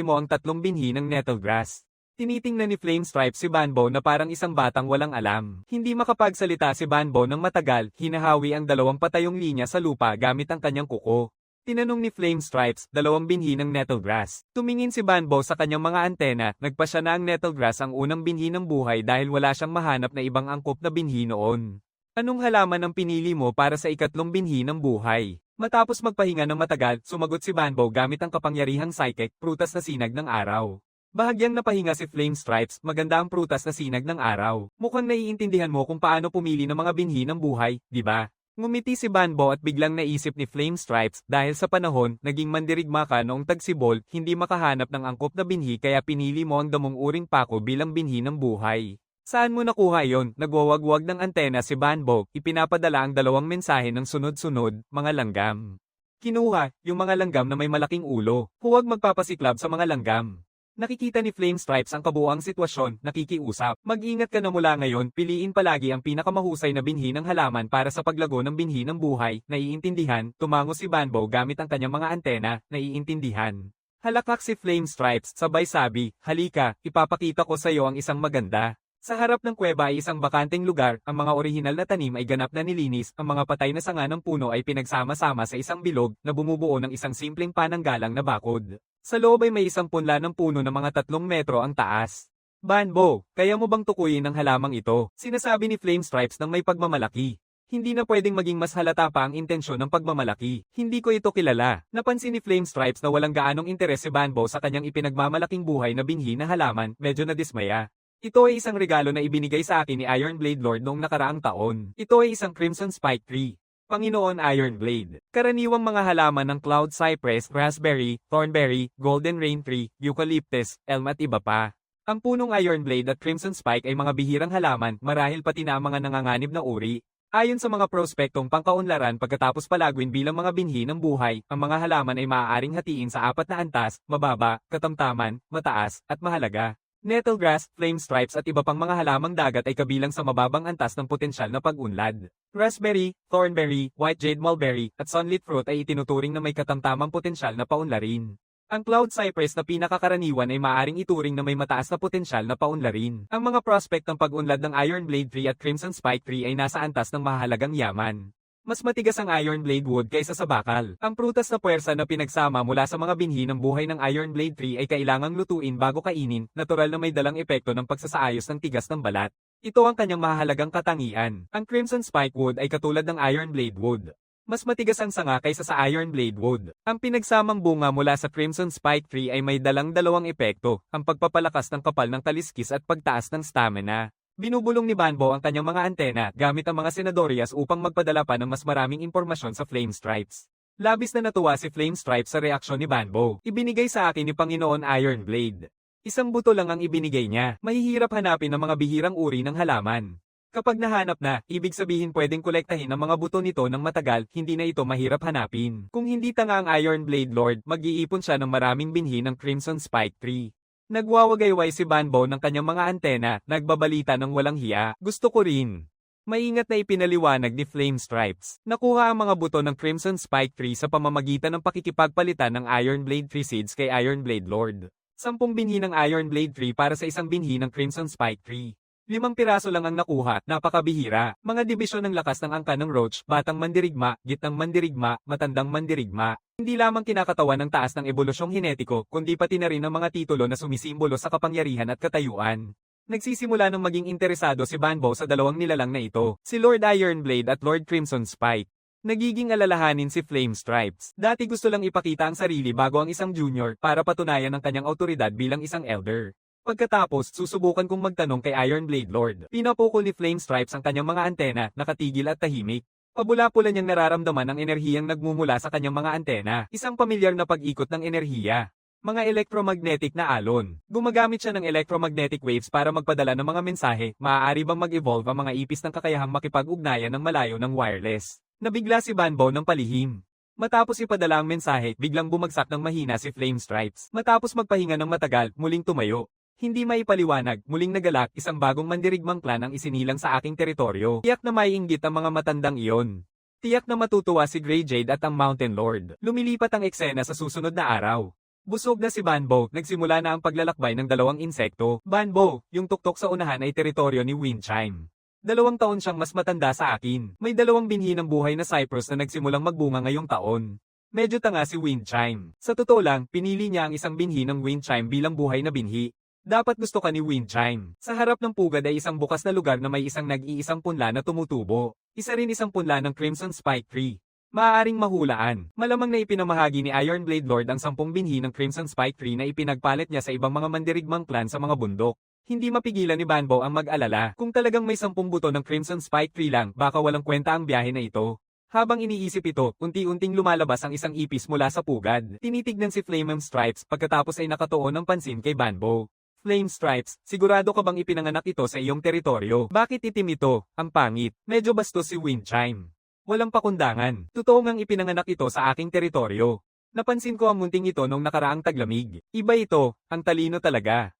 mo ang 3 binhi ng Nettlegrass. Tinitingnan ni Flame Stripes si Banbo na parang isang batang walang alam. Hindi makapagsalita si Banbo ng matagal, hinahawi ang 2 patayong linya sa lupa gamit ang kanyang kuko. Tinanong ni Flame Stripes, 2 binhi ng Nettlegrass. Tumingin si Banbo sa kanyang mga antena, nagpa siya na ang Nettlegrass ang unang binhi ng buhay dahil wala siyang mahanap na ibang angkop na binhi noon. Anong halaman ang pinili mo para sa 3 binhi ng buhay? Matapos magpahinga ng matagal, sumagot si Banbo gamit ang kapangyarihang psychic, prutas na sinag ng araw. Bahagyang napahinga si Flame Stripes, maganda ang prutas na sinag ng araw. Mukhang naiintindihan mo kung paano pumili ng mga binhi ng buhay, di ba? Ngumiti si Banbo at biglang naisip ni Flame Stripes, dahil sa panahon, naging mandirigma ka noong tagsibol, hindi makahanap ng angkop na binhi kaya pinili mo ang damong uring pako bilang binhi ng buhay. Saan mo nakuha yon? Nagwawagwag ng antena si Banbo, ipinapadala ang 2 mensahe ng sunod-sunod, mga langgam. Kinuha, yung mga langgam na may malaking ulo. Huwag magpapasiklab sa mga langgam. Nakikita ni Flame Stripes ang kabuuang sitwasyon, nakikiusap. Mag-ingat ka na mula ngayon, piliin palagi ang pinakamahusay na binhi ng halaman para sa paglago ng binhi ng buhay, naiintindihan, tumango si Banbo gamit ang kanyang mga antena, naiintindihan. Halakhak si Flame Stripes, sabay sabi, halika, ipapakita ko sa iyo ang isang maganda. Sa harap ng kuweba ay isang bakanteng lugar, ang mga orihinal na tanim ay ganap na nilinis, ang mga patay na sanga ng puno ay pinagsama-sama sa isang bilog na bumubuo ng isang simpleng pananggalang na bakod. Sa loob ay may isang punla ng puno na mga 3 metro ang taas. Banbo, kaya mo bang tukuyin ang halamang ito? Sinasabi ni Flame Stripes ng may pagmamalaki. Hindi na pwedeng maging mas halata pa ang intensyon ng pagmamalaki. Hindi ko ito kilala. Napansin ni Flame Stripes na walang gaanong interes si Banbo sa kanyang ipinagmamalaking buhay na binhi na halaman, medyo nadismaya. Ito ay isang regalo na ibinigay sa akin ni Iron Blade Lord noong nakaraang taon. Ito ay isang Crimson Spike Tree. Panginoon Iron Blade. Karaniwang mga halaman ng Cloud Cypress, Raspberry, Thornberry, Golden Rain Tree, Eucalyptus, Elm at iba pa. Ang punong Iron Blade at Crimson Spike ay mga bihirang halaman, marahil pati na ang mga nanganganib na uri. Ayon sa mga prospektong pangkaunlaran pagkatapos palagwin bilang mga binhi ng buhay, ang mga halaman ay maaaring hatiin sa 4 na antas, mababa, katamtaman, mataas, at mahalaga. Nettlegrass, flame stripes at iba pang mga halamang dagat ay kabilang sa mababang antas ng potensyal na pag-unlad. Raspberry, thornberry, white jade mulberry, at sunlit fruit ay itinuturing na may katamtamang potensyal na paunlarin. Ang cloud cypress na pinakakaraniwan ay maaaring ituring na may mataas na potensyal na paunlarin. Ang mga prospect ng pag-unlad ng Iron Blade Tree at Crimson Spike Tree ay nasa antas ng mahalagang yaman. Mas matigas ang Iron Blade Wood kaysa sa bakal. Ang prutas na puwersa na pinagsama mula sa mga binhi ng buhay ng Iron Blade Tree ay kailangang lutuin bago kainin, natural na may dalang epekto ng pagsasaayos ng tigas ng balat. Ito ang kanyang mahalagang katangian. Ang Crimson Spike Wood ay katulad ng Iron Blade Wood. Mas matigas ang sanga kaysa sa Iron Blade Wood. Ang pinagsamang bunga mula sa Crimson Spike Tree ay may dalawang epekto, ang pagpapalakas ng kapal ng taliskis at pagtaas ng stamina. Binubulong ni Banbo ang kanyang mga antena gamit ang mga senadorias upang magpadala pa ng mas maraming impormasyon sa Flame Stripes. Labis na natuwa si Flame Stripes sa reaksyon ni Banbo. Ibinigay sa akin ni Panginoon Iron Blade. Isang buto lang ang ibinigay niya. Mahihirap hanapin ang mga bihirang uri ng halaman. Kapag nahanap na, ibig sabihin pwedeng kolektahin ang mga buto nito ng matagal, hindi na ito mahirap hanapin. Kung hindi tanga ang Iron Blade Lord, mag-iipon siya ng maraming binhi ng Crimson Spike Tree. Nagwawagayway si Banbo ng kanyang mga antena, nagbabalita ng walang hiya. Gusto ko rin. Maingat na ipinaliwanag ni Flame Stripes. Nakuha ang mga buto ng Crimson Spike Tree sa pamamagitan ng pakikipagpalitan ng Iron Blade Tree seeds kay Iron Blade Lord. 10 binhi ng Iron Blade Tree para sa isang binhi ng Crimson Spike Tree. 5 piraso lang ang nakuha, napakabihira. Mga dibisyon ng lakas ng angka ng Roach, batang mandirigma, gitnang mandirigma, matandang mandirigma. Hindi lamang kinakatawan ng taas ng ebolusyong henetiko, kundi pati na rin ang mga titulo na sumisimbolo sa kapangyarihan at katayuan. Nagsisimula ng maging interesado si Banbo sa dalawang nilalang na ito, si Lord Ironblade at Lord Crimson Spike. Nagiging alalahanin si Flame Stripes. Dati gusto lang ipakita ang sarili bago ang isang junior para patunayan ang kanyang autoridad bilang isang elder. Pagkatapos, susubukan kong magtanong kay Iron Blade Lord. Pinapukol ni Flame Stripes ang kanyang mga antena, nakatigil at tahimik. Pabula-pula niyang nararamdaman ang enerhiyang nagmumula sa kanyang mga antena, isang pamilyar na pag-ikot ng enerhiya. Mga electromagnetic na alon. Gumagamit siya ng electromagnetic waves para magpadala ng mga mensahe, maaari bang mag-evolve ang mga ipis ng kakayahang makipag-ugnayan ng malayo ng wireless. Nabigla si Banbo ng palihim. Matapos ipadala ang mensahe, biglang bumagsak ng mahina si Flame Stripes. Matapos magpahinga ng matagal, muling tumayo. Hindi maipaliwanag, muling nagalak, isang bagong mandirigmang clan ang isinilang sa aking teritoryo. Tiyak na maiinggit ang mga matandang iyon. Tiyak na matutuwa si Grey Jade at ang Mountain Lord. Lumilipat ang eksena sa susunod na araw. Busog na si Banbo, nagsimula na ang paglalakbay ng dalawang insekto. Banbo, yung tuktok sa unahan ay teritoryo ni Windchime. 2 taon siyang mas matanda sa akin. May 2 binhi ng buhay na cypress na nagsimulang magbunga ngayong taon. Medyo tanga si Windchime. Sa totoo lang, pinili niya ang isang binhi ng Windchime bilang buhay na binhi. Dapat gusto ka ni Windchime. Sa harap ng pugad ay isang bukas na lugar na may isang nag-iisang punla na tumutubo. Isa rin isang punla ng Crimson Spike Tree. Maaaring mahulaan. Malamang na ipinamahagi ni Iron Blade Lord ang 10 binhi ng Crimson Spike Tree na ipinagpalit niya sa ibang mga mandirigmang clan sa mga bundok. Hindi mapigilan ni Banbo ang mag-alala. Kung talagang may 10 buto ng Crimson Spike Tree lang, baka walang kwenta ang biyahe na ito. Habang iniisip ito, unti-unting lumalabas ang isang ipis mula sa pugad. Tinitignan si Flame Stripes pagkatapos ay nakatuon ng pansin kay Banbo. Flame Stripes, sigurado ka bang ipinanganak ito sa iyong teritoryo? Bakit itim ito? Ang pangit. Medyo bastos si Windchime. Walang pakundangan. Totoo ngang ipinanganak ito sa aking teritoryo. Napansin ko ang munting ito nung nakaraang taglamig. Iba ito, ang talino talaga.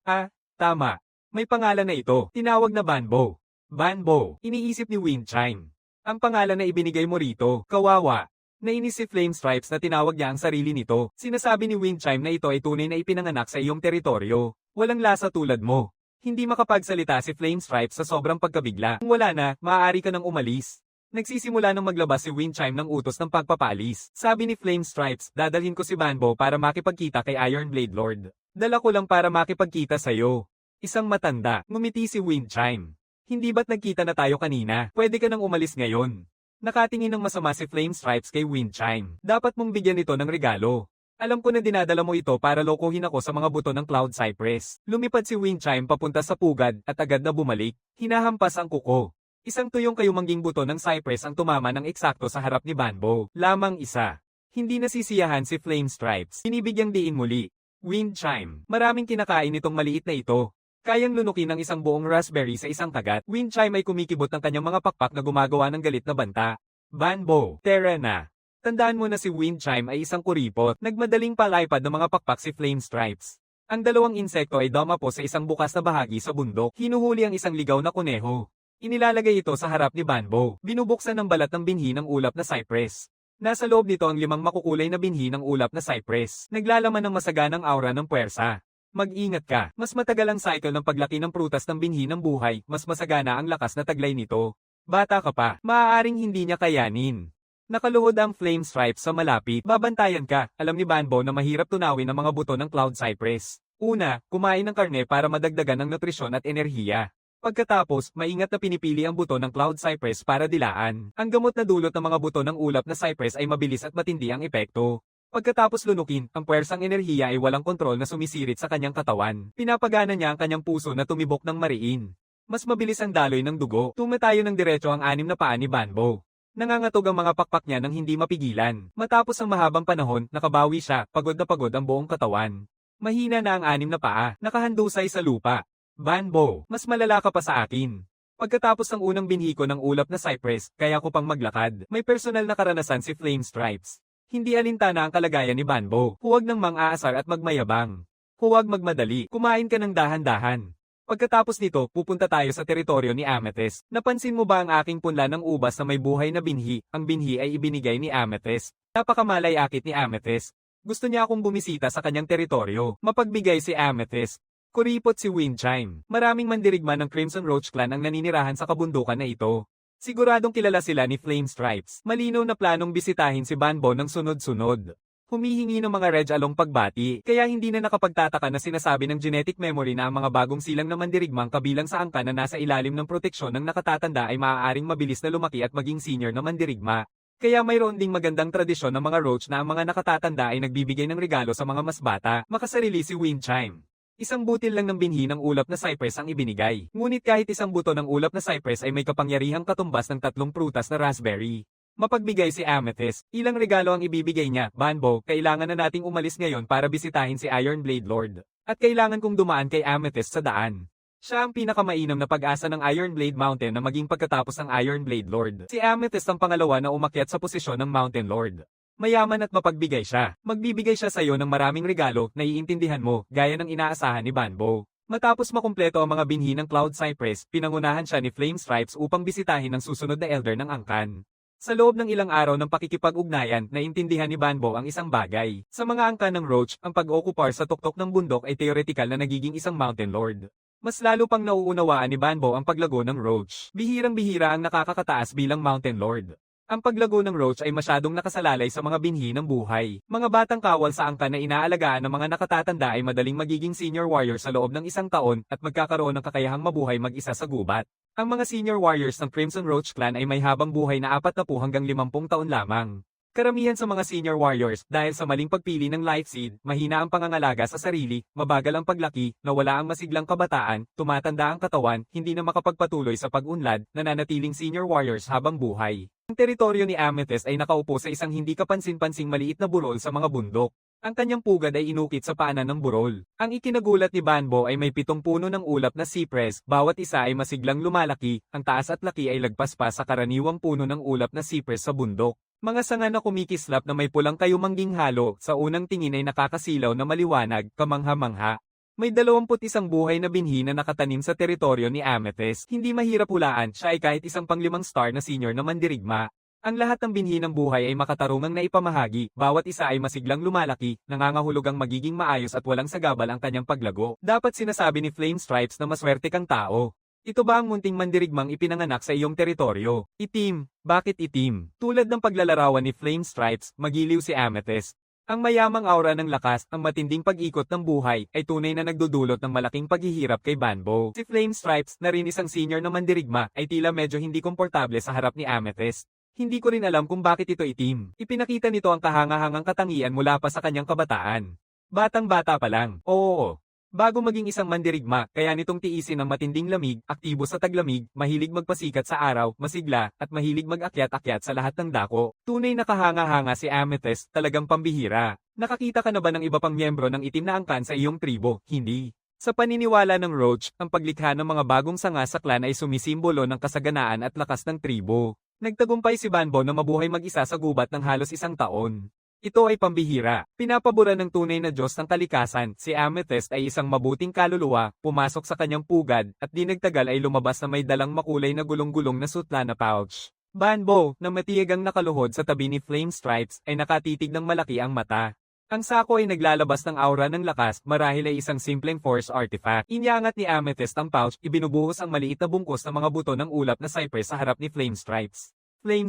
Tama. May pangalan na ito. Tinawag na Banbo. Banbo, iniisip ni Windchime. Ang pangalan na ibinigay mo rito, kawawa. Nainis si Flame Stripes na tinawag niya ang sarili nito. Sinasabi ni Windchime na ito ay tunay na ipinanganak sa iyong teritoryo. Walang lasa tulad mo. Hindi makapagsalita si Flame Stripes sa sobrang pagkabigla. Kung wala na, maaari ka nang umalis. Nagsisimula nang maglabas si Windchime ng utos ng pagpapalis. Sabi ni Flame Stripes, dadalhin ko si Banbo para makipagkita kay Iron Blade Lord. Dala ko lang para makipagkita sa'yo. Isang matanda, ngumiti si Wind Chime. Hindi ba't nagkita na tayo kanina? Pwede ka nang umalis ngayon. Nakatingin ng masama si Flame Stripes kay Wind Chime. Dapat mong bigyan ito ng regalo. Alam ko na dinadala mo ito para lokohin ako sa mga buto ng Cloud Cypress. Lumipad si Wind Chime papunta sa pugad at agad na bumalik. Hinahampas ang kuko. Isang tuyong kayumangging buto ng Cypress ang tumama ng eksakto sa harap ni Banbo. Lamang isa. Hindi nasisiyahan si Flame Stripes. Binibigyang diin muli. Wind Chime. Maraming kinakain itong maliit na ito. Kayang lunukin ng isang buong raspberry sa isang kagat. Wind Chime ay kumikibot ng kanyang mga pakpak na gumagawa ng galit na banta. Banbo. Tara na. Tandaan mo na si Wind Chime ay isang kuripot. Nagmadaling palaypad ng mga pakpak si Flame Stripes. Ang dalawang insekto ay dumapo sa isang bukas na bahagi sa bundok. Hinuhuli ang isang ligaw na kuneho. Inilalagay ito sa harap ni Banbo. Binubuksan ng balat ng binhi ng ulap na cypress. Nasa loob nito ang 5 makukulay na binhi ng ulap na cypress. Naglalaman ng masaganang aura ng puwersa. Mag-ingat ka. Mas matagal ang cycle ng paglaki ng prutas ng binhi ng buhay, mas masagana ang lakas na taglay nito. Bata ka pa, maaaring hindi niya kayanin. Nakaluhod ang Flame Stripes sa malapit. Babantayan ka. Alam ni Banbo na mahirap tunawin ang mga buto ng Cloud Cypress. Una, kumain ng karne para madagdagan ang nutrisyon at enerhiya. Pagkatapos, maingat na pinipili ang buto ng Cloud Cypress para dilaan. Ang gamot na dulot ng mga buto ng ulap na cypress ay mabilis at matindi ang epekto. Pagkatapos lunukin, ang puwersang enerhiya ay walang kontrol na sumisirit sa kanyang katawan. Pinapagana niya ang kanyang puso na tumibok ng mariin. Mas mabilis ang daloy ng dugo. Tumatayo ng diretso ang 6 na paa ni Banbo. Nangangatog ang mga pakpak niya nang hindi mapigilan. Matapos ang mahabang panahon, nakabawi siya, pagod na pagod ang buong katawan. Mahina na ang 6 na paa, nakahandusay sa lupa. Banbo, mas malala ka pa sa akin. Pagkatapos ng unang binhi ko ng ulap na cypress, kaya ko pang maglakad. May personal na karanasan si Flame Stripes. Hindi alintana ang kalagayan ni Banbo. Huwag nang mang-aasar at magmayabang. Huwag magmadali, kumain ka ng dahan-dahan. Pagkatapos nito, pupunta tayo sa teritoryo ni Amethyst. Napansin mo ba ang aking punla ng ubas na may buhay na binhi? Ang binhi ay ibinigay ni Amethyst. Napakamalay-akit ni Amethyst. Gusto niya akong bumisita sa kanyang teritoryo. Mapagbigay si Amethyst. Kuripot si Wind Chime. Maraming mandirigma ng Crimson Roach Clan ang naninirahan sa kabundukan na ito. Siguradong kilala sila ni Flame Stripes. Malinaw na planong bisitahin si Banbo ng sunod-sunod. Humihingi ng mga Reg Along pagbati, kaya hindi na nakapagtataka na sinasabi ng genetic memory na ang mga bagong silang na mandirigmang kabilang sa angka na nasa ilalim ng proteksyon ng nakatatanda ay maaaring mabilis na lumaki at maging senior na mandirigma. Kaya mayroon ding magandang tradisyon ng mga Roach na ang mga nakatatanda ay nagbibigay ng regalo sa mga mas bata. Makasarili si Wind Chime. Isang butil lang ng binhi ng ulap na cypress ang ibinigay. Ngunit kahit isang buto ng ulap na cypress ay may kapangyarihang katumbas ng 3 prutas na raspberry. Mapagbigay si Amethyst. Ilang regalo ang ibibigay niya. Banbo, kailangan na nating umalis ngayon para bisitahin si Iron Blade Lord. At kailangan kong dumaan kay Amethyst sa daan. Siya ang pinakamainam na pag-asa ng Iron Blade Mountain na maging pagkatapos ng Iron Blade Lord. Si Amethyst ang pangalawa na umakyat sa posisyon ng Mountain Lord. Mayaman at mapagbigay siya. Magbibigay siya sa iyo ng maraming regalo, naiintindihan mo, gaya ng inaasahan ni Banbo. Matapos makumpleto ang mga binhi ng Cloud Cypress, pinangunahan siya ni Flame Stripes upang bisitahin ang susunod na Elder ng Angkan. Sa loob ng ilang araw ng pakikipag-ugnayan, naintindihan ni Banbo ang isang bagay. Sa mga angka ng Roach, ang pag-okupar sa tuktok ng bundok ay teoretikal na nagiging isang Mountain Lord. Mas lalo pang nauunawaan ni Banbo ang paglago ng Roach. Bihirang-bihira ang nakakakataas bilang Mountain Lord. Ang paglago ng Roach ay masyadong nakasalalay sa mga binhi ng buhay. Mga batang kawal sa angka na inaalagaan ng mga nakatatanda ay madaling magiging senior warrior sa loob ng 1 taon at magkakaroon ng kakayahang mabuhay mag-isa sa gubat. Ang mga senior warriors ng Crimson Roach Clan ay may habang buhay na 40 hanggang 50 taon lamang. Karamihan sa mga senior warriors, dahil sa maling pagpili ng life seed, mahina ang pangangalaga sa sarili, mabagal ang paglaki, nawala ang masiglang kabataan, tumatanda ang katawan, hindi na makapagpatuloy sa pag-unlad, nananatiling senior warriors habang buhay. Ang teritoryo ni Amethyst ay nakaupo sa isang hindi kapansin-pansing maliit na burol sa mga bundok. Ang kanyang pugad ay inukit sa paanan ng burol. Ang ikinagulat ni Banbo ay may 7 puno ng ulap na cypress, bawat isa ay masiglang lumalaki, ang taas at laki ay lagpas pa sa karaniwang puno ng ulap na cypress sa bundok. Mga sanga na kumikislap na may pulang kayumangging halo, sa unang tingin ay nakakasilaw na maliwanag, kamangha-mangha. May 21 buhay na binhi na nakatanim sa teritoryo ni Amethyst. Hindi mahirap hulaan, siya ay kahit isang pang-5 star na senior na mandirigma. Ang lahat ng binhi ng buhay ay makatarungang naipamahagi, bawat isa ay masiglang lumalaki, nangangahulugang magiging maayos at walang sagabal ang kanyang paglago. Dapat sinasabi ni Flame Stripes na maswerte kang tao. Ito ba ang munting mandirigmang ipinanganak sa iyong teritoryo? Itim. Bakit itim? Tulad ng paglalarawan ni Flame Stripes, magiliw si Amethyst. Ang mayamang aura ng lakas, ang matinding pag-ikot ng buhay, ay tunay na nagdudulot ng malaking paghihirap kay Banbo. Si Flame Stripes, na rin isang senior na mandirigma, ay tila medyo hindi komportable sa harap ni Amethyst. Hindi ko rin alam kung bakit ito itim. Ipinakita nito ang kahangahangang katangian mula pa sa kanyang kabataan. Batang-bata pa lang. Oo. Bago maging isang mandirigma, kaya nitong tiisin ang matinding lamig, aktibo sa taglamig, mahilig magpasikat sa araw, masigla, at mahilig mag-akyat-akyat sa lahat ng dako. Tunay na kahanga-hanga si Amethyst, talagang pambihira. Nakakita ka na ba ng iba pang miyembro ng itim na angkan sa iyong tribo? Hindi. Sa paniniwala ng Roach, ang paglikha ng mga bagong sanga sa clan ay sumisimbolo ng kasaganaan at lakas ng tribo. Nagtagumpay si Banbo na mabuhay mag-isa sa gubat ng halos 1 taon. Ito ay pambihira. Pinapabura ng tunay na Diyos ng kalikasan, si Amethyst ay isang mabuting kaluluwa, pumasok sa kanyang pugad, at di nagtagal ay lumabas na may dalang makulay na gulong-gulong na sutla na pouch. Banbo, na matiyagang nakaluhod sa tabi ni Flame Stripes, ay nakatitig ng malaki ang mata. Ang sako ay naglalabas ng aura ng lakas, marahil ay isang simpleng force artifact. Inyangat ni Amethyst ang pouch, ibinubuhos ang maliit na bungkos ng mga buto ng ulap na cypress sa harap ni Flame Stripes. Flame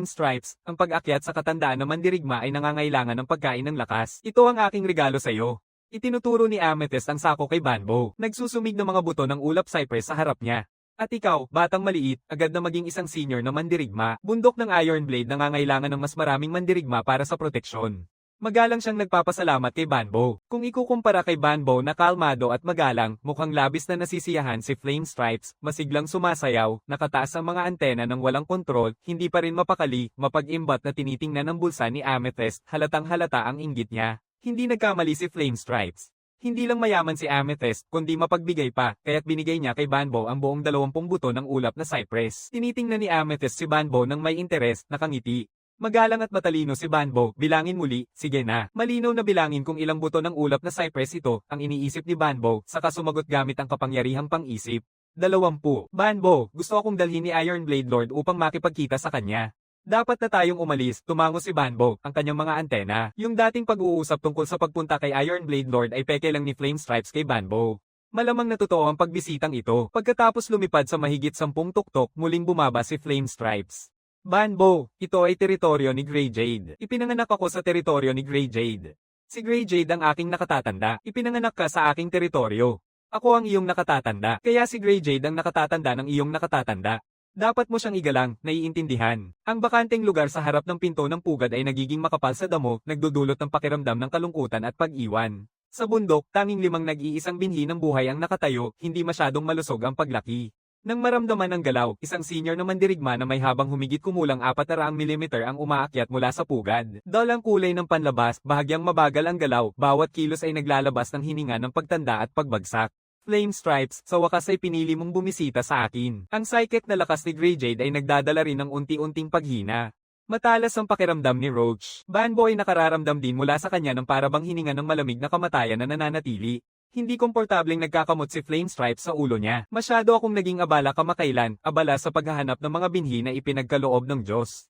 Stripes, ang pag-akyat sa katandaan ng mandirigma ay nangangailangan ng pagkain ng lakas. Ito ang aking regalo sa iyo. Itinuturo ni Amethyst ang sako kay Banbo. Nagsusumig ng mga buto ng ulap cypress sa harap niya. At ikaw, batang maliit, agad na maging isang senior na mandirigma. Bundok ng Iron Blade nangangailangan ng mas maraming mandirigma para sa proteksyon. Magalang siyang nagpapasalamat kay Banbo. Kung ikukumpara kay Banbo na kalmado at magalang, mukhang labis na nasisiyahan si Flame Stripes, masiglang sumasayaw, nakataas ang mga antena ng walang kontrol, hindi pa rin mapakali, mapag-imbat na tinitingnan ng bulsa ni Amethyst, halatang halata ang inggit niya. Hindi nagkamali si Flame Stripes. Hindi lang mayaman si Amethyst, kundi mapagbigay pa, kaya't binigay niya kay Banbo ang buong 20 buto ng ulap na cypress. Tinitingnan ni Amethyst si Banbo ng may interes, nakangiti. Magalang at matalino si Banbo, bilangin muli, sige na. Malinaw na bilangin kung ilang buto ng ulap na cypress ito, ang iniisip ni Banbo, saka sumagot gamit ang kapangyarihang pang-isip. 20. Banbo, gusto akong dalhin ni Iron Blade Lord upang makipagkita sa kanya. Dapat na tayong umalis, tumango si Banbo, ang kanyang mga antena. Yung dating pag-uusap tungkol sa pagpunta kay Iron Blade Lord ay peke lang ni Flame Stripes kay Banbo. Malamang na totoo ang pagbisitang ito. Pagkatapos lumipad sa mahigit 10 tuktok, muling bumaba si Flame Stripes. Banbo, ito ay teritoryo ni Grey Jade. Ipinanganak ako sa teritoryo ni Grey Jade. Si Grey Jade ang aking nakatatanda. Ipinanganak ka sa aking teritoryo. Ako ang iyong nakatatanda. Kaya si Grey Jade ang nakatatanda ng iyong nakatatanda. Dapat mo siyang igalang, naiintindihan. Ang bakanteng lugar sa harap ng pinto ng pugad ay nagiging makapal sa damo, nagdudulot ng pakiramdam ng kalungkutan at pag-iwan. Sa bundok, tanging 5 nag-iisang binhi ng buhay ang nakatayo, hindi masyadong malusog ang paglaki. Nang maramdaman ng galaw, isang senior na mandirigma na may habang humigit kumulang 400 mm ang umaakyat mula sa pugad. Dalang kulay ng panlabas, bahagyang mabagal ang galaw, bawat kilos ay naglalabas ng hininga ng pagtanda at pagbagsak. Flame Stripes, sa wakas ay pinili mong bumisita sa akin. Ang psychic na lakas ni Grey Jade ay nagdadala rin ng unti-unting paghina. Matalas ang pakiramdam ni Roach. Banbo ay nakararamdam din mula sa kanya ng parabang hininga ng malamig na kamatayan na nananatili. Hindi komportableng nagkakamot si Flame Stripes sa ulo niya. Masyado akong naging abala kamakailan, abala sa paghahanap ng mga binhi na ipinagkaloob ng Diyos.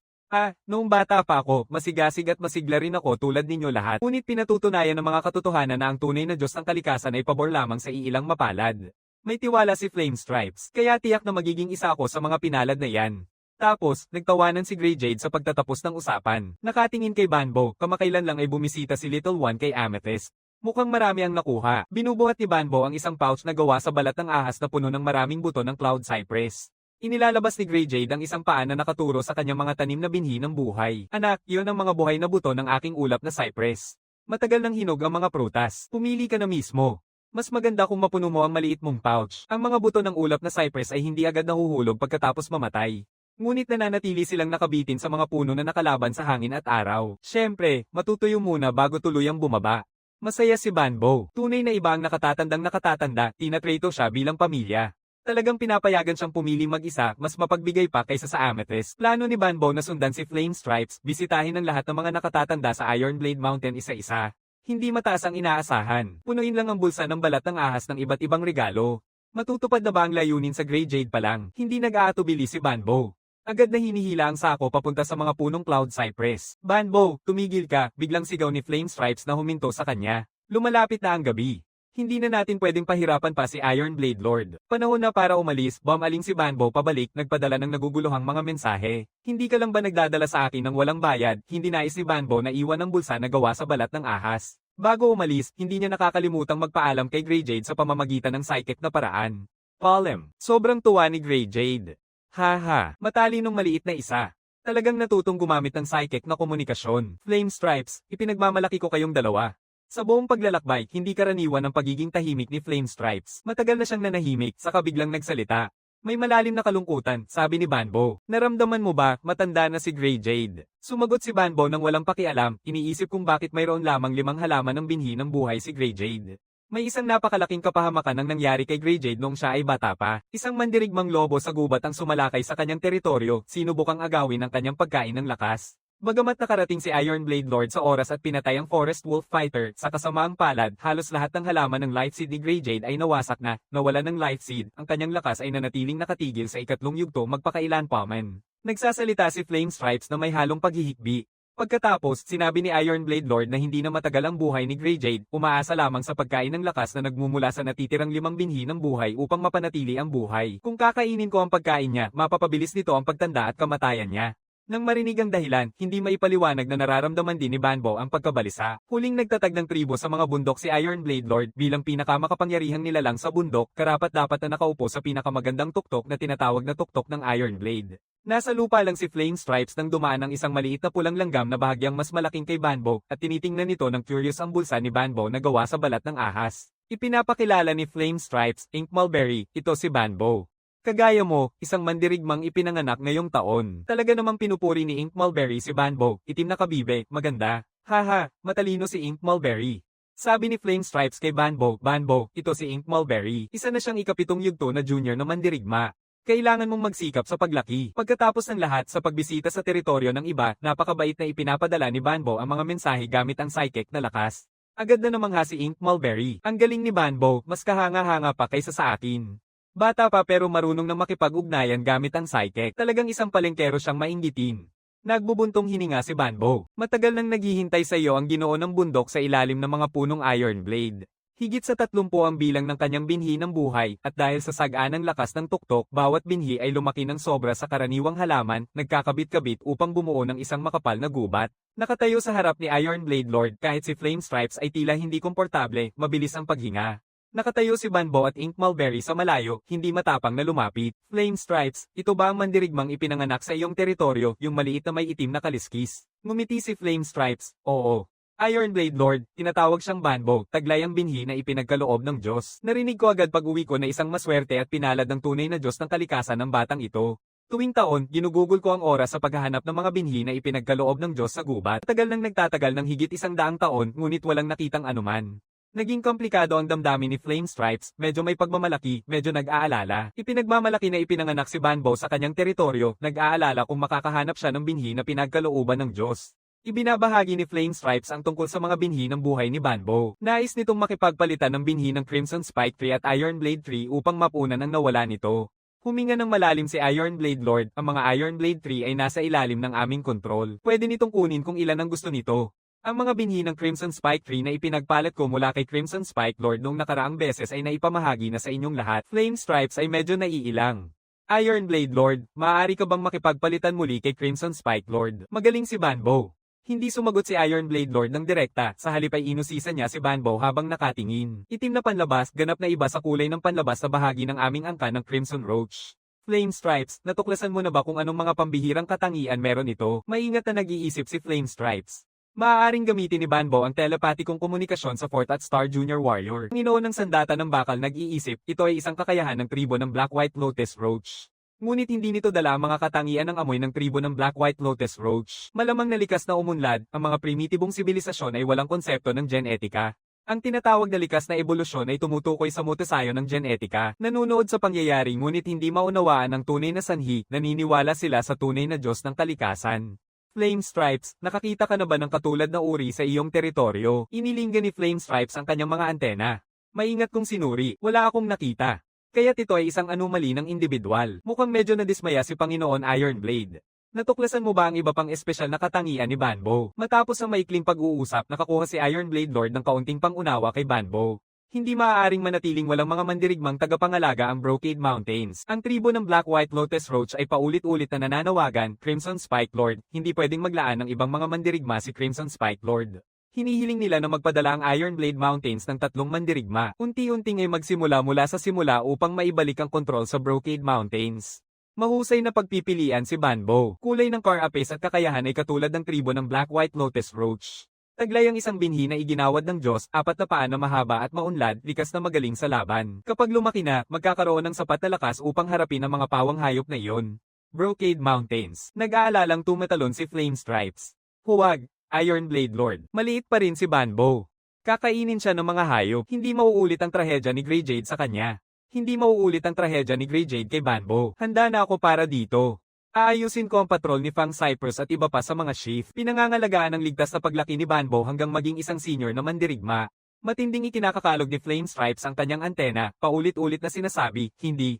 Noong bata pa ako, masigasig at masigla rin ako tulad ninyo lahat. Ngunit pinatutunayan ng mga katotohanan na ang tunay na Diyos ng kalikasan ay pabor lamang sa iilang mapalad. May tiwala si Flame Stripes, kaya tiyak na magiging isa ako sa mga pinalad na yan. Tapos, nagtawanan si Grey Jade sa pagtatapos ng usapan. Nakatingin kay Banbo, kamakailan lang ay bumisita si Little One kay Amethyst. Mukhang marami ang nakuha. Binubuhat ni Banbo ang isang pouch na gawa sa balat ng ahas na puno ng maraming buto ng cloud cypress. Inilalabas ni Grey Jade ang isang paa na nakaturo sa kanyang mga tanim na binhi ng buhay. Anak, iyon ang mga buhay na buto ng aking ulap na cypress. Matagal nang hinog ang mga prutas. Pumili ka na mismo. Mas maganda kung mapuno mo ang maliit mong pouch. Ang mga buto ng ulap na cypress ay hindi agad nahuhulog pagkatapos mamatay. Ngunit nananatili silang nakabitin sa mga puno na nakalaban sa hangin at araw. Siyempre, matutuyo muna bago tuluyang bumaba. Masaya si Banbo. Tunay na iba ang nakatatanda, tinatrato siya bilang pamilya. Talagang pinapayagan siyang pumili mag-isa, mas mapagbigay pa kaysa sa Amethyst. Plano ni Banbo na sundan si Flame Stripes, bisitahin ang lahat ng mga nakatatanda sa Iron Blade Mountain isa-isa. Hindi mataas ang inaasahan. Punuin lang ang bulsa ng balat ng ahas ng iba't ibang regalo. Matutupad na ba ang layunin sa Grey Jade pa lang? Hindi nag-aatubili si Banbo. Agad na hinihila ang sako papunta sa mga punong cloud cypress. Banbo, tumigil ka, biglang sigaw ni Flame Stripes na huminto sa kanya. Lumalapit na ang gabi. Hindi na natin pwedeng pahirapan pa si Iron Blade Lord. Panahon na para umalis, bumaling si Banbo pabalik, nagpadala ng naguguluhang mga mensahe. Hindi ka lang ba nagdadala sa akin ng walang bayad? Hindi nais ni Banbo na iwan ang bulsa na gawa sa balat ng ahas. Bago umalis, hindi niya nakakalimutang magpaalam kay Greyjade sa pamamagitan ng psychic na paraan. Palem. Sobrang tuwa ni Greyjade. Haha, matalinong maliit na isa. Talagang natutong gumamit ng psychic na komunikasyon. Flame Stripes, ipinagmamalaki ko kayong dalawa. Sa buong paglalakbay, hindi karaniwan ang pagiging tahimik ni Flame Stripes. Matagal na siyang nanahimik, saka biglang nagsalita. May malalim na kalungkutan, sabi ni Banbo. Naramdaman mo ba, matanda na si Greyjade? Sumagot si Banbo nang walang pakialam, iniisip kung bakit mayroon lamang 5 halaman ng binhi ng buhay si Greyjade. May isang napakalaking kapahamakan ang nangyari kay Greyjade noong siya ay bata pa. Isang mandirigmang lobo sa gubat ang sumalakay sa kanyang teritoryo, sinubukang agawin ang kanyang pagkain ng lakas. Bagamat nakarating si Iron Blade Lord sa oras at pinatay ang Forest Wolf Fighter, sa kasamaang palad, halos lahat ng halaman ng Life Seed ni Greyjade ay nawasak na, nawala ng Life Seed, ang kanyang lakas ay nanatiling nakatigil sa ikatlong yugto magpakailan pa man. Nagsasalita si Flame Stripes na may halong paghihikbi. Pagkatapos, sinabi ni Iron Blade Lord na hindi na matagal ang buhay ni Greyjade, umaasa lamang sa pagkain ng lakas na nagmumula sa natitirang 5 binhi ng buhay upang mapanatili ang buhay. Kung kakainin ko ang pagkain niya, mapapabilis nito ang pagtanda at kamatayan niya. Nang marinig ang dahilan, hindi maipaliwanag na nararamdaman din ni Banbo ang pagkabalisa. Huling nagtatag ng tribo sa mga bundok si Iron Blade Lord bilang pinakamakapangyarihang nilalang sa bundok, karapat-dapat na nakaupo sa pinakamagandang tuktok na tinatawag na tuktok ng Iron Blade. Nasa lupa lang si Flame Stripes nang dumaan ang isang maliit na pulang langgam na bahagyang mas malaking kay Banbo at tinitingnan nito ng curious ang bulsa ni Banbo na gawa sa balat ng ahas. Ipinapakilala ni Flame Stripes, Ink Mulberry, ito si Banbo. Kagaya mo, isang mandirigmang ipinanganak ngayong taon. Talaga namang pinupuri ni Ink Mulberry si Banbo, itim na kabibe, maganda. Haha, matalino si Ink Mulberry. Sabi ni Flame Stripes kay Banbo, Banbo, ito si Ink Mulberry. Isa na siyang ikapitong yugto na junior na mandirigma. Kailangan mong magsikap sa paglaki. Pagkatapos ng lahat sa pagbisita sa teritoryo ng iba, napakabait na ipinapadala ni Banbo ang mga mensahe gamit ang psychic na lakas. Agad na namangha si Ink Mulberry. Ang galing ni Banbo, mas kahanga-hanga pa kaysa sa akin. Bata pa pero marunong na makipag-ugnayan gamit ang psychic. Talagang isang palengkero siyang mainggitin. Nagbubuntong hininga si Banbo. Matagal nang naghihintay sa iyo ang Ginoo ng bundok sa ilalim ng mga punong Iron Blade. Higit sa 30 ang bilang ng kanyang binhi ng buhay, at dahil sa sagaan ng lakas ng tuktok, bawat binhi ay lumaki ng sobra sa karaniwang halaman, nagkakabit-kabit upang bumuo ng isang makapal na gubat. Nakatayo sa harap ni Iron Blade Lord kahit si Flame Stripes ay tila hindi komportable, mabilis ang paghinga. Nakatayo si Banbo at Ink Mulberry sa malayo, hindi matapang na lumapit. Flame Stripes, ito ba ang mandirigmang ipinanganak sa iyong teritoryo, yung maliit na may itim na kaliskis? Ngumiti si Flame Stripes, oo. Iron Blade Lord, tinatawag siyang Banbo, taglay ang binhi na ipinagkaloob ng Diyos. Narinig ko agad pag-uwi ko na isang maswerte at pinalad ng tunay na Diyos ng kalikasan ng batang ito. Tuwing taon, ginugugol ko ang oras sa paghahanap ng mga binhi na ipinagkaloob ng Diyos sa gubat. Tagal nang nagtatagal ng higit 100 taon, ngunit walang nakitang anuman. Naging komplikado ang damdamin ni Flame Stripes, medyo may pagmamalaki, medyo nag-aalala. Ipinagmamalaki na ipinanganak si Banbo sa kanyang teritoryo, nag-aalala kung makakahanap siya ng binhi na pinagkalooban ng Diyos. Ibinabahagi ni Flame Stripes ang tungkol sa mga binhi ng buhay ni Banbo. Nais nitong makipagpalitan ng binhi ng Crimson Spike Tree at Iron Blade Tree upang mapunan ang nawala nito. Huminga ng malalim si Iron Blade Lord, ang mga Iron Blade Tree ay nasa ilalim ng aming kontrol. Pwede nitong kunin kung ilan ang gusto nito. Ang mga binhi ng Crimson Spike Tree na ipinagpalit ko mula kay Crimson Spike Lord noong nakaraang beses ay naipamahagi na sa inyong lahat. Flame Stripes ay medyo naiilang. Iron Blade Lord, maaari ka bang makipagpalitan muli kay Crimson Spike Lord? Magaling si Banbo. Hindi sumagot si Iron Blade Lord ng direkta, sa halip ay inusisa niya si Banbo habang nakatingin. Itim na panlabas, ganap na iba sa kulay ng panlabas sa bahagi ng aming angka ng Crimson Roach. Flame Stripes, natuklasan mo na ba kung anong mga pambihirang katangian meron ito? Maingat na nag-iisip si Flame Stripes. Maaaring gamitin ni Banbo ang telepatikong komunikasyon sa 4th at Star Junior Warrior. Ang Ginoo ng sandata ng bakal nag-iisip, ito ay isang kakayahan ng tribo ng Black White Lotus Roach. Ngunit hindi nito dala ang mga katangian ng amoy ng tribo ng Black White Lotus Roach. Malamang nalikas na umunlad, ang mga primitibong sibilisasyon ay walang konsepto ng genetika. Ang tinatawag na likas na ebolusyon ay tumutukoy sa mutasayon ng genetika. Nanunood sa pangyayari ngunit hindi maunawaan ang tunay na sanhi, naniniwala sila sa tunay na Diyos ng kalikasan. Flame Stripes, nakakita ka na ba ng katulad na uri sa iyong teritoryo? Inilinggan ni Flame Stripes ang kanyang mga antena. Maingat kung sinuri, wala akong nakita. Kaya't ito ay isang anomaly ng individual. Mukhang medyo nadismaya si Panginoon Iron Blade. Natuklasan mo ba ang iba pang espesyal na katangian ni Banbo? Matapos ang maikling pag-uusap, nakakuha si Iron Blade Lord ng kaunting pangunawa kay Banbo. Hindi maaaring manatiling walang mga mandirigmang tagapangalaga ang Brocade Mountains. Ang tribo ng Black White Lotus Roach ay paulit-ulit na nananawagan, Crimson Spike Lord, hindi pwedeng maglaan ng ibang mga mandirigma si Crimson Spike Lord. Hinihiling nila na magpadala ang Iron Blade Mountains ng 3 mandirigma. Unti-unting ay magsimula mula sa simula upang maibalik ang kontrol sa Brocade Mountains. Mahusay na pagpipilian si Banbo. Kulay ng Carapace at kakayahan ay katulad ng tribo ng Black White Lotus Roach. Taglay ang isang binhi na iginawad ng Diyos, 4 na paa na mahaba at maunlad, likas na magaling sa laban. Kapag lumaki na, magkakaroon ng sapat na lakas upang harapin ang mga pawang hayop na iyon. Brocade Mountains. Nag-aalalang tumatalon si Flame Stripes. Huwag, Iron Blade Lord. Maliit pa rin si Banbo. Kakainin siya ng mga hayop. Hindi mauulit ang trahedya ni Grey Jade sa kanya. Hindi mauulit ang trahedya ni Grey Jade kay Banbo. Handa na ako para dito. Aayusin ko ang patrol ni Fang Cypress at iba pa sa mga chief. Pinangangalagaan ang ligtas na paglaki ni Banbo hanggang maging isang senior na mandirigma. Matinding ikinakakalog ni Flame Stripes ang kanyang antena, paulit-ulit na sinasabi, hindi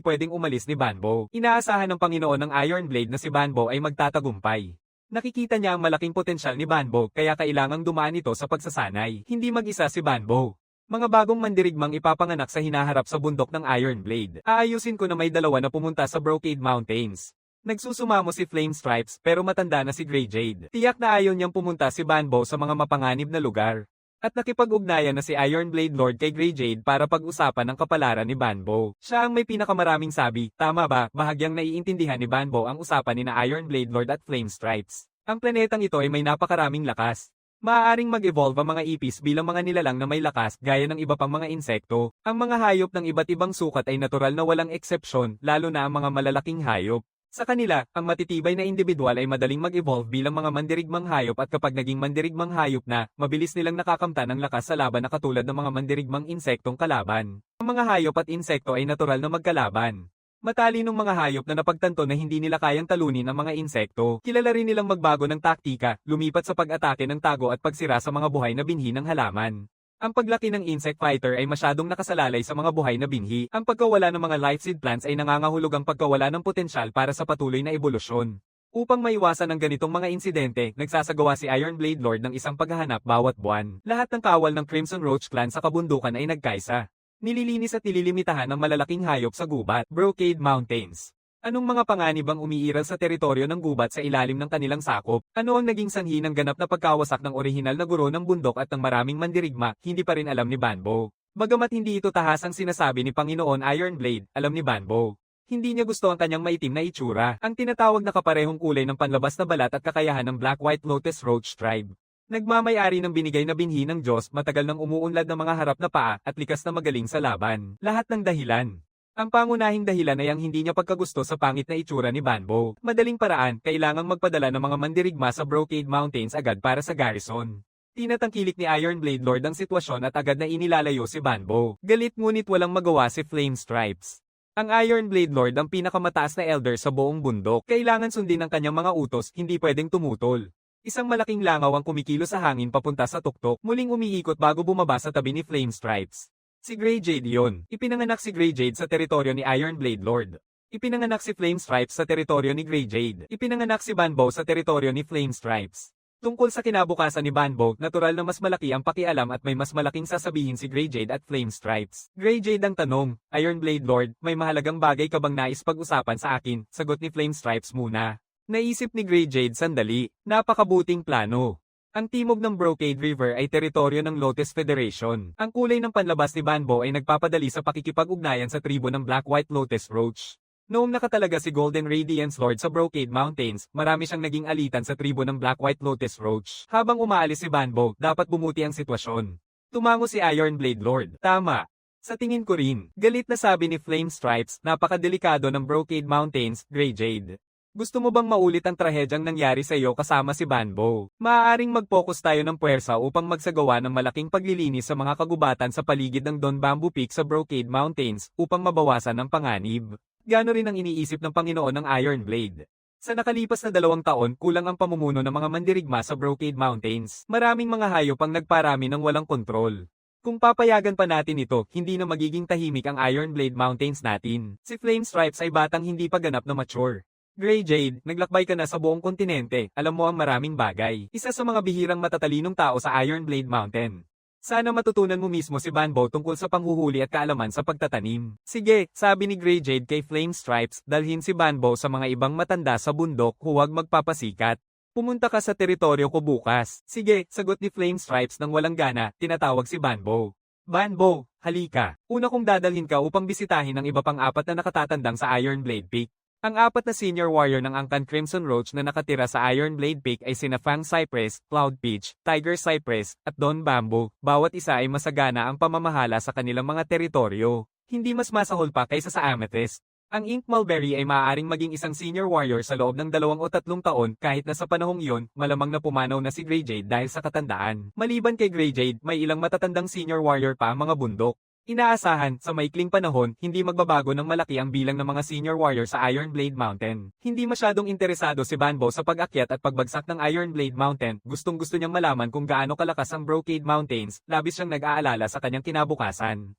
pwedeng umalis ni Banbo. Inaasahan ng Panginoon ng Iron Blade na si Banbo ay magtatagumpay. Nakikita niya ang malaking potensyal ni Banbo kaya kailangang dumaan ito sa pagsasanay. Hindi mag-isa si Banbo. Mga bagong mandirigmang ipapanganak sa hinaharap sa bundok ng Iron Blade. Aayusin ko na may 2 na pumunta sa Brocade Mountains. Nagsusumamo si Flame Stripes pero matanda na si Grey Jade. Tiyak na ayaw niyang pumunta si Banbo sa mga mapanganib na lugar. At nakipag-ugnayan na si Iron Blade Lord kay Grey Jade para pag-usapan ang kapalaran ni Banbo. Siya ang may pinakamaraming sabi, tama ba, bahagyang naiintindihan ni Banbo ang usapan ni na Iron Blade Lord at Flame Stripes. Ang planetang ito ay may napakaraming lakas. Maaaring mag-evolve ang mga ipis bilang mga nilalang na may lakas gaya ng iba pang mga insekto. Ang mga hayop ng iba't ibang sukat ay natural na walang eksepsyon, lalo na ang mga malalaking hayop. Sa kanila, ang matitibay na individual ay madaling mag-evolve bilang mga mandirigmang hayop at kapag naging mandirigmang hayop na, mabilis nilang nakakamtan ng lakas sa laban na katulad ng mga mandirigmang insektong kalaban. Ang mga hayop at insekto ay natural na magkalaban. Matalinong mga hayop na napagtanto na hindi nila kayang talunin ang mga insekto. Kilala rin nilang magbago ng taktika, lumipat sa pag-atake ng tago at pagsira sa mga buhay na binhi ng halaman. Ang paglaki ng insect fighter ay masyadong nakasalalay sa mga buhay na binhi. Ang pagkawala ng mga life seed plants ay nangangahulog ang pagkawala ng potensyal para sa patuloy na ebolusyon. Upang maiwasan ang ganitong mga insidente, nagsasagawa si Iron Blade Lord ng isang paghahanap bawat buwan. Lahat ng kawal ng Crimson Roach Clan sa kabundukan ay nagkaisa. Nililinis at nililimitahan ng malalaking hayop sa gubat, Brocade Mountains. Anong mga panganib ang umiiral sa teritoryo ng gubat sa ilalim ng kanilang sakop? Ano ang naging sanhi ng ganap na pagkawasak ng orihinal na guro ng bundok at ng maraming mandirigma, hindi pa rin alam ni Banbo. Bagamat hindi ito tahasang sinasabi ni Panginoon Iron Blade, alam ni Banbo. Hindi niya gusto ang kanyang maitim na itsura, ang tinatawag na kaparehong kulay ng panlabas na balat at kakayahan ng Black White Lotus Roach Tribe. Nagmamay-ari ng binigay na binhi ng Diyos, matagal nang umuunlad ng mga harap na paa, at likas na magaling sa laban. Lahat ng dahilan. Ang pangunahing dahilan ay ang hindi niya pagkagusto sa pangit na itsura ni Banbo. Madaling paraan, kailangang magpadala ng mga mandirigma sa Brocade Mountains agad para sa garrison. Tinatangkilik ni Iron Blade Lord ang sitwasyon at agad na inilalayo si Banbo. Galit ngunit walang magawa si Flame Stripes. Ang Iron Blade Lord ang pinakamataas na elder sa buong bundok. Kailangan sundin ang kanyang mga utos, hindi pwedeng tumutol. Isang malaking langaw ang kumikilo sa hangin papunta sa tuktok, muling umiikot bago bumaba sa tabi ni Flame Stripes. Si Grey Jade yon. Ipinanganak si Grey Jade sa teritoryo ni Iron Blade Lord. Ipinanganak si Flame Stripes sa teritoryo ni Grey Jade. Ipinanganak si Banbo sa teritoryo ni Flame Stripes. Tungkol sa kinabukasan ni Banbo, natural na mas malaki ang pakialam at may mas malaking sasabihin si Grey Jade at Flame Stripes. Grey Jade ang tanong, Iron Blade Lord, may mahalagang bagay ka bang nais pag-usapan sa akin? Sagot ni Flame Stripes muna. Naisip ni Grey Jade sandali, napakabuting plano. Ang timog ng Brocade River ay teritoryo ng Lotus Federation. Ang kulay ng panlabas ni Banbo ay nagpapadali sa pakikipag-ugnayan sa tribo ng Black White Lotus Roach. Noong nakatalaga si Golden Radiance Lord sa Brocade Mountains, marami siyang naging alitan sa tribo ng Black White Lotus Roach. Habang umaalis si Banbo, dapat bumuti ang sitwasyon. Tumango si Iron Blade Lord. Tama. Sa tingin ko rin, galit na sabi ni Flame Stripes, napakadelikado ng Brocade Mountains, Grey Jade. Gusto mo bang maulit ang trahedyang nangyari sa iyo kasama si Banbo? Maaaring mag-focus tayo ng puwersa upang magsagawa ng malaking paglilinis sa mga kagubatan sa paligid ng Don Bamboo Peak sa Brocade Mountains upang mabawasan ang panganib. Gano rin ang iniisip ng Panginoon ng Iron Blade. Sa nakalipas na 2 taon, kulang ang pamumuno ng mga mandirigma sa Brocade Mountains. Maraming mga hayop ang nagparami ng walang kontrol. Kung papayagan pa natin ito, hindi na magiging tahimik ang Iron Blade Mountains natin. Si Flame Stripes ay batang hindi pa ganap na mature. Grey Jade, naglakbay ka na sa buong kontinente, alam mo ang maraming bagay. Isa sa mga bihirang matatalinong tao sa Iron Blade Mountain. Sana matutunan mo mismo si Banbo tungkol sa panghuhuli at kaalaman sa pagtatanim. Sige, sabi ni Grey Jade kay Flame Stripes, dalhin si Banbo sa mga ibang matanda sa bundok, huwag magpapasikat. Pumunta ka sa teritoryo ko bukas. Sige, sagot ni Flame Stripes nang walang gana, tinatawag si Banbo. Banbo, halika. Una kong dadalhin ka upang bisitahin ang iba pang apat na nakatatandang sa Iron Blade Peak. Ang apat na senior warrior ng angkan Crimson Roach na nakatira sa Iron Blade Peak ay sina Fang Cypress, Cloud Peach, Tiger Cypress, at Don Bamboo. Bawat isa ay masagana ang pamamahala sa kanilang mga teritoryo. Hindi mas masahol pa kaysa sa Amethyst. Ang Ink Mulberry ay maaaring maging isang senior warrior sa loob ng 2 o 3 taon kahit na sa panahong iyon, malamang na pumanaw na si Grey Jade dahil sa katandaan. Maliban kay Grey Jade, may ilang matatandang senior warrior pa ang mga bundok. Inaasahan, sa maikling panahon, hindi magbabago ng malaki ang bilang ng mga senior warrior sa Iron Blade Mountain. Hindi masyadong interesado si Banbo sa pag-akyat at pagbagsak ng Iron Blade Mountain, gustong-gusto niyang malaman kung gaano kalakas ang Brocade Mountains, labis siyang nag-aalala sa kanyang kinabukasan.